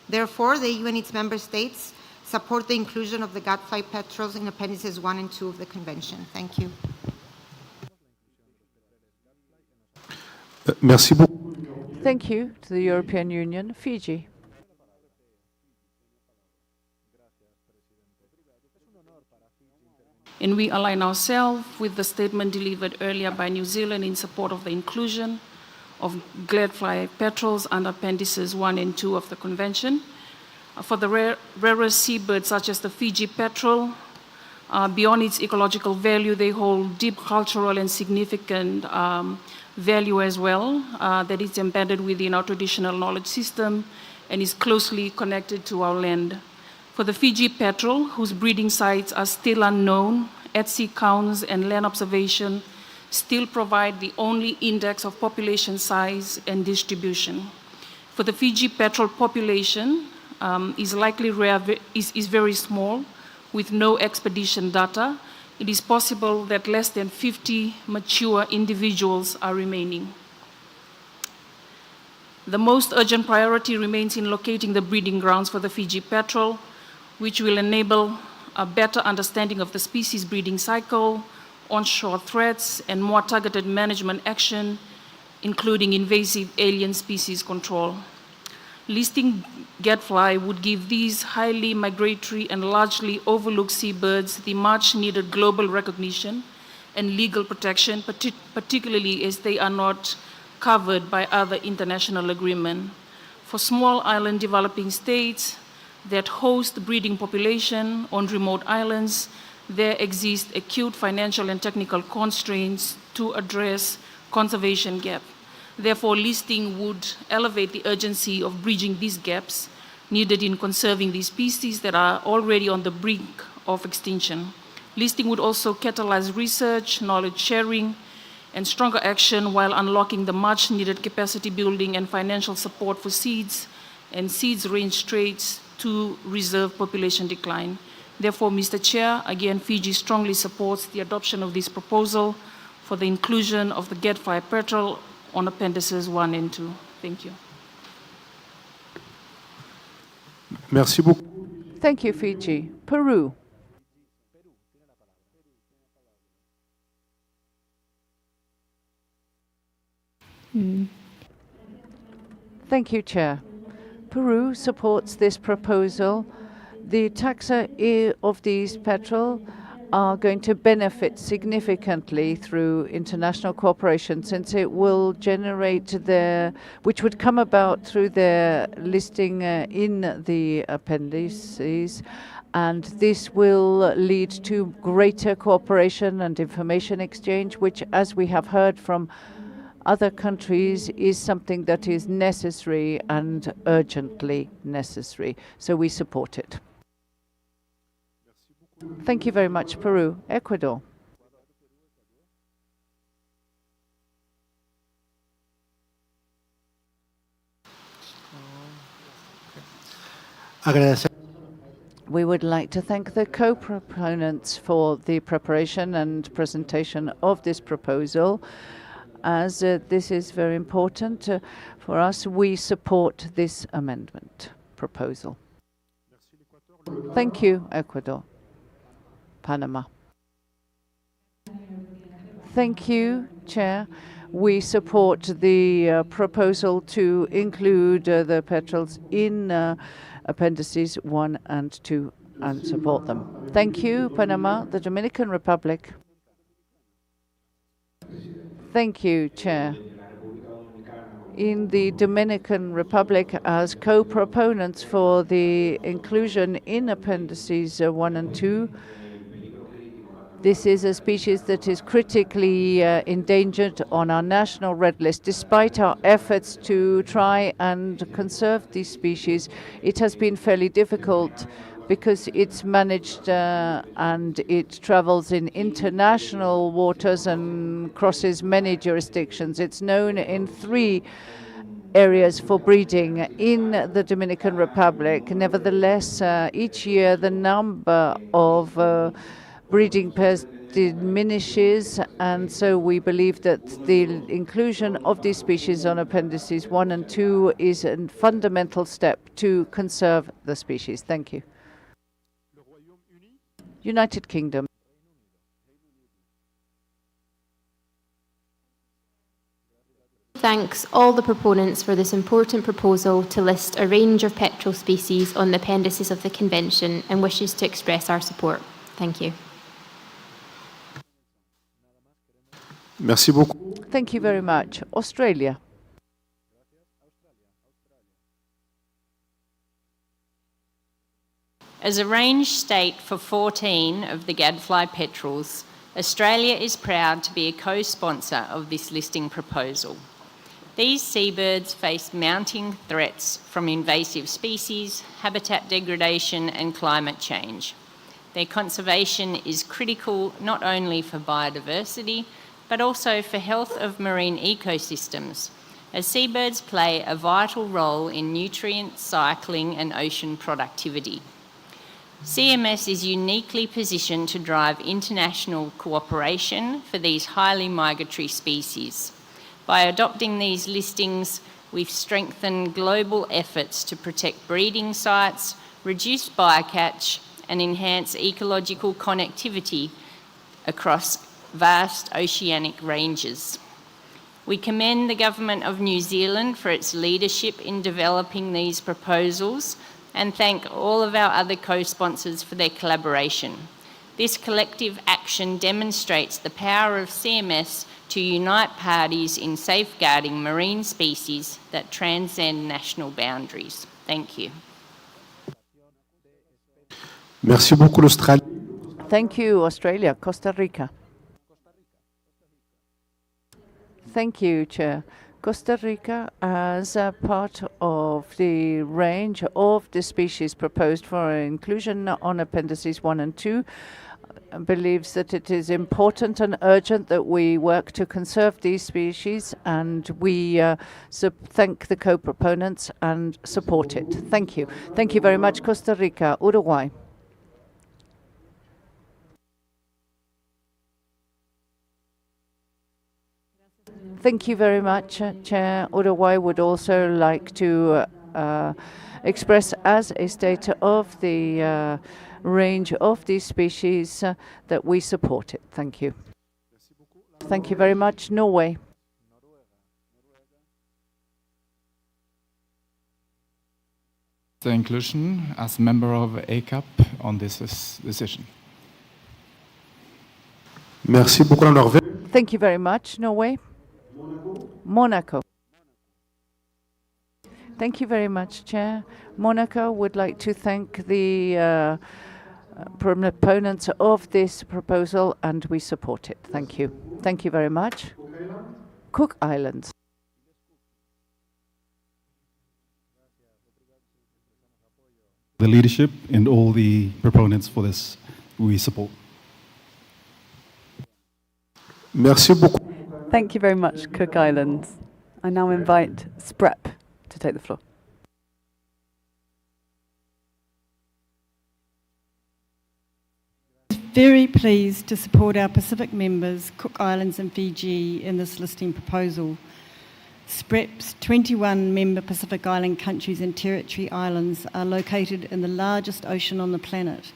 Therefore, the EU and its member states support the inclusion of the gadfly petrels in Appendices 1 and 2 of the Convention. Thank you. Merci beaucoup. Thank you to the European Union. Fiji. And we align ourselves with the statement delivered earlier by New Zealand in support of the inclusion of gadfly petrels under Appendices 1 and 2 of the Convention. For the rarest seabirds such as the Fiji petrel, beyond its ecological value, they hold deep cultural and significant value as well, that is embedded within our traditional knowledge system and is closely connected to our land. For the Fiji petrel, whose breeding sites are still unknown, at-sea counts and land observation still provide the only index of population size and distribution. For the Fiji petrel population, is likely is very small, with no expedition data. It is possible that less than 50 mature individuals are remaining. The most urgent priority remains in locating the breeding grounds for the Fiji petrel, which will enable a better understanding of the species breeding cycle, onshore threats, and more targeted management action, including invasive alien species control. Listing gadfly would give these highly migratory and largely overlooked seabirds the much-needed global recognition and legal protection, particularly as they are not covered by other international agreements. For small island developing states that host breeding population on remote islands, there exist acute financial and technical constraints to address conservation gap. Therefore, listing would elevate the urgency of bridging these gaps needed in conserving these species that are already on the brink of extinction. Listing would also catalyze research, knowledge sharing, and stronger action while unlocking the much needed capacity building and financial support for seeds and seeds range traits to reserve population decline. Therefore, Mr. Chair, again, Fiji strongly supports the adoption of this proposal for the inclusion of the gadfly petrel on Appendices 1 and 2. Thank you. Merci beaucoup. Thank you, Fiji. Peru. Thank you, Chair. Peru supports this proposal. The taxa of these petrel are going to benefit significantly through international cooperation, since it will generate which would come about through their listing in the appendices, and this will lead to greater cooperation and information exchange, which, as we have heard from other countries, is something that is necessary and urgently necessary. So we support it. Thank you very much, Peru. Ecuador. We would like to thank the co-proponents for the preparation and presentation of this proposal. As this is very important for us, we support this amendment proposal. Thank you, Ecuador. Panama. Thank you, Chair. We support the proposal to include the petrels in Appendices 1 and 2 and support them. Thank you, Panama. The Dominican Republic. Thank you, Chair. In the Dominican Republic, as co-proponents for the inclusion in Appendices 1 and 2, This is a species that is critically endangered on our national red list. Despite our efforts to try and conserve these species, it has been fairly difficult because it's managed and it travels in international waters and crosses many jurisdictions. It's known in 3 areas for breeding in the Dominican Republic. Nevertheless, each year the number of breeding pairs diminishes, and so we believe that the inclusion of these species on appendices 1 and 2 is a fundamental step to conserve the species. Thank you. United Kingdom. Thanks all the proponents for this important proposal to list a range of petrel species on the appendices of the Convention and wishes to express our support. Thank you. Merci beaucoup. Thank you very much. Australia. As a range state for 14 of the gadfly petrels, Australia is proud to be a co-sponsor of this listing proposal. These seabirds face mounting threats from invasive species, habitat degradation and climate change. Their conservation is critical not only for biodiversity, but also for health of marine ecosystems, as seabirds play a vital role in nutrient cycling and ocean productivity. CMS is uniquely positioned to drive international cooperation for these highly migratory species. By adopting these listings, we've strengthened global efforts to protect breeding sites, reduce bycatch, and enhance ecological connectivity across vast oceanic ranges. We commend the Government of New Zealand for its leadership in developing these proposals and thank all of our other co-sponsors for their collaboration. This collective action demonstrates the power of CMS to unite parties in safeguarding marine species that transcend national boundaries. Thank you. Merci beaucoup, l'Australie. Thank you, Australia. Costa Rica. Thank you, Chair. Costa Rica, as a part of the range of the species proposed for inclusion on appendices 1 and 2, believes that it is important and urgent that we work to conserve these species, and we thank the co-proponents and support it. Thank you. Thank you very much, Costa Rica. Uruguay. Thank you very much, Chair. Uruguay would also like to express as a state of the range of these species that we support it. Thank you. Thank you very much. Norway. The inclusion as member of ACAP on this decision. Merci beaucoup, la Norvège. Thank you very much, Norway. Monaco. Thank you very much, Chair. Monaco would like to thank the proponents of this proposal, and we support it. Thank you. Thank you very much. Cook Islands. The leadership and all the proponents for this, we support. Merci beaucoup. Thank you very much, Cook Islands. I now invite SPREP to take the floor. Very pleased to support our Pacific members, Cook Islands and Fiji, in this listing proposal. SPREP's 21 member Pacific Island countries and territory islands are located in the largest ocean on the planet.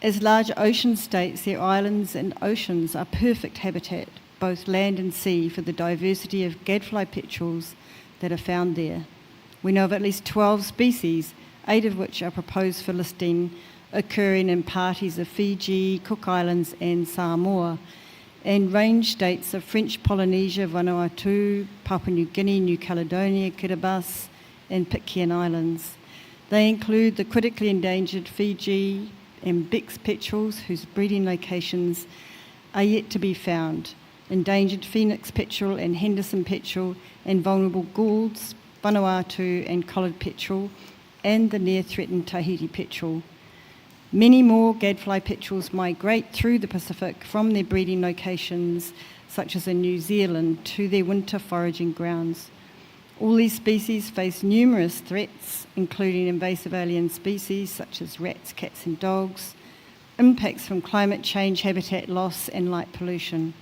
As large ocean states, their islands and oceans are perfect habitat, both land and sea, for the diversity of gadfly petrels that are found there. We know of at least 12 species, 8 of which are proposed for listing, occurring in parties of Fiji, Cook Islands and Samoa, and range states of French Polynesia, Vanuatu, Papua New Guinea, New Caledonia, Kiribati and Pitcairn Islands. They include the critically endangered Fiji, and Bix petrels whose breeding locations are yet to be found, endangered Phoenix petrel and Henderson petrel, and vulnerable Goulds, Vanuatu and collared petrel, and the near-threatened Tahiti petrel. Many more gadfly petrels migrate through the Pacific from their breeding locations, such as in New Zealand, to their winter foraging grounds. All these species face numerous threats, including invasive alien species such as rats, cats and dogs, impacts from climate change, habitat loss and light pollution.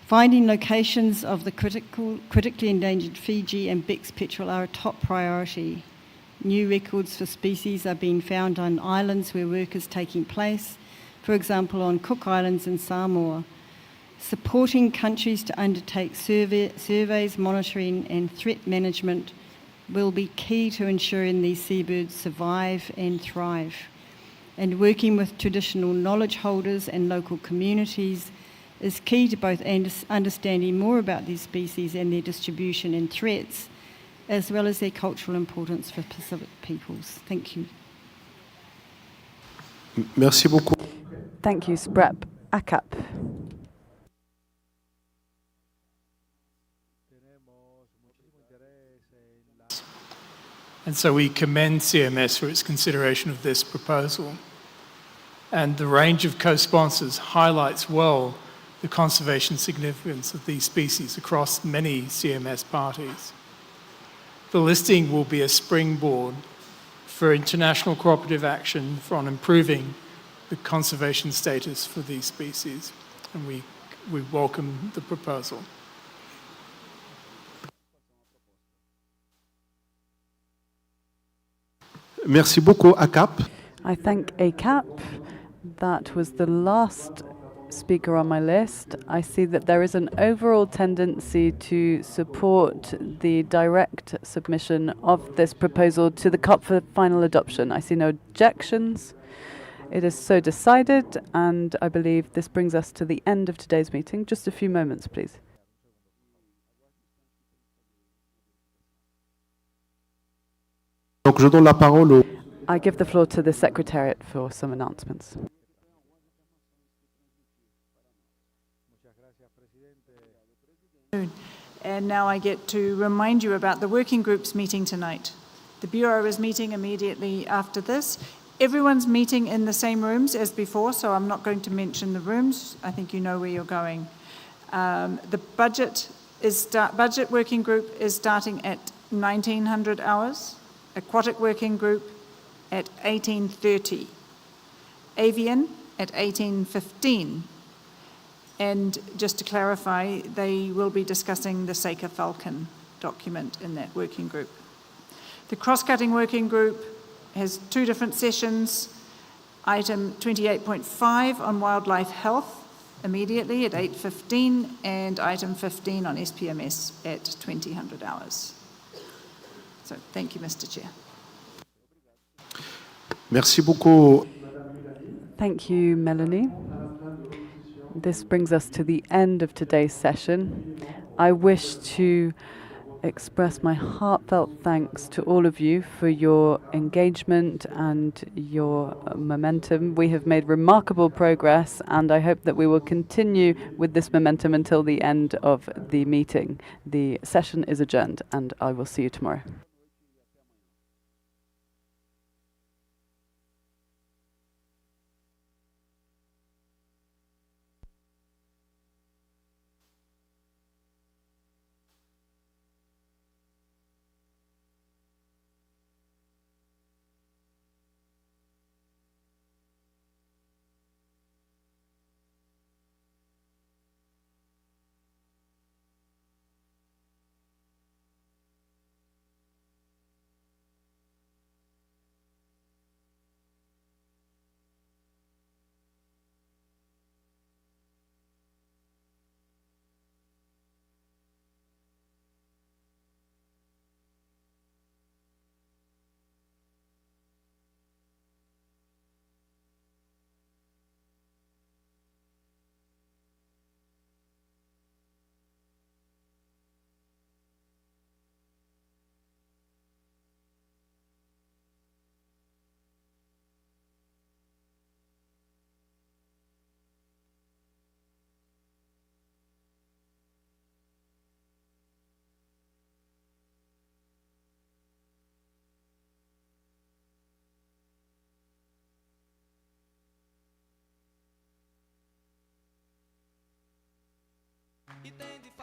Finding locations of the critically endangered Fiji and Bix petrel are a top priority. New records for species are being found on islands where work is taking place, for example on Cook Islands and Samoa. Supporting countries to undertake surveys, monitoring and threat management will be key to ensuring these seabirds survive and thrive. And working with traditional knowledge holders and local communities is key to both understanding more about these species and their distribution and threats, as well as their cultural importance for Pacific peoples. Thank you. Merci beaucoup. Thank you, SPREP. ACAP. And so we commend CMS for its consideration of this proposal. And the range of co-sponsors highlights well the conservation significance of these species across many CMS parties. The listing will be a springboard for international cooperative action on improving the conservation status for these species, and we welcome the proposal. Merci beaucoup, ACAP. I thank ACAP. That was the last speaker on my list. I see that there is an overall tendency to support the direct submission of this proposal to the COP for final adoption. I see no objections. It is so decided, and I believe this brings us to the end of today's meeting. Just a few moments, please. Donc, je donne la parole au... I give the floor to the Secretariat for some announcements. And now I get to remind you about the working groups meeting tonight. The Bureau is meeting immediately after this. Everyone's meeting in the same rooms as before, so I'm not going to mention the rooms. I think you know where you're going. The budget working group is starting at 1900 hours. Aquatic working group at 18:30. Avian at 18:15. And just to clarify, they will be discussing the Seika Falcon document in that working group. The cross-cutting working group has two different sessions. Item 28.5 on wildlife health immediately at 8:15, and item 15 on SPMS at 2000 hours. So thank you, Mr. Chair. Merci beaucoup. Thank you, Melanie. This brings us to the end of today's session. I wish to express my heartfelt thanks to all of you for your engagement and your momentum. We have made remarkable progress, and I hope that we will continue with this momentum until the end of the meeting. The session is adjourned, and I will see you tomorrow. e tem de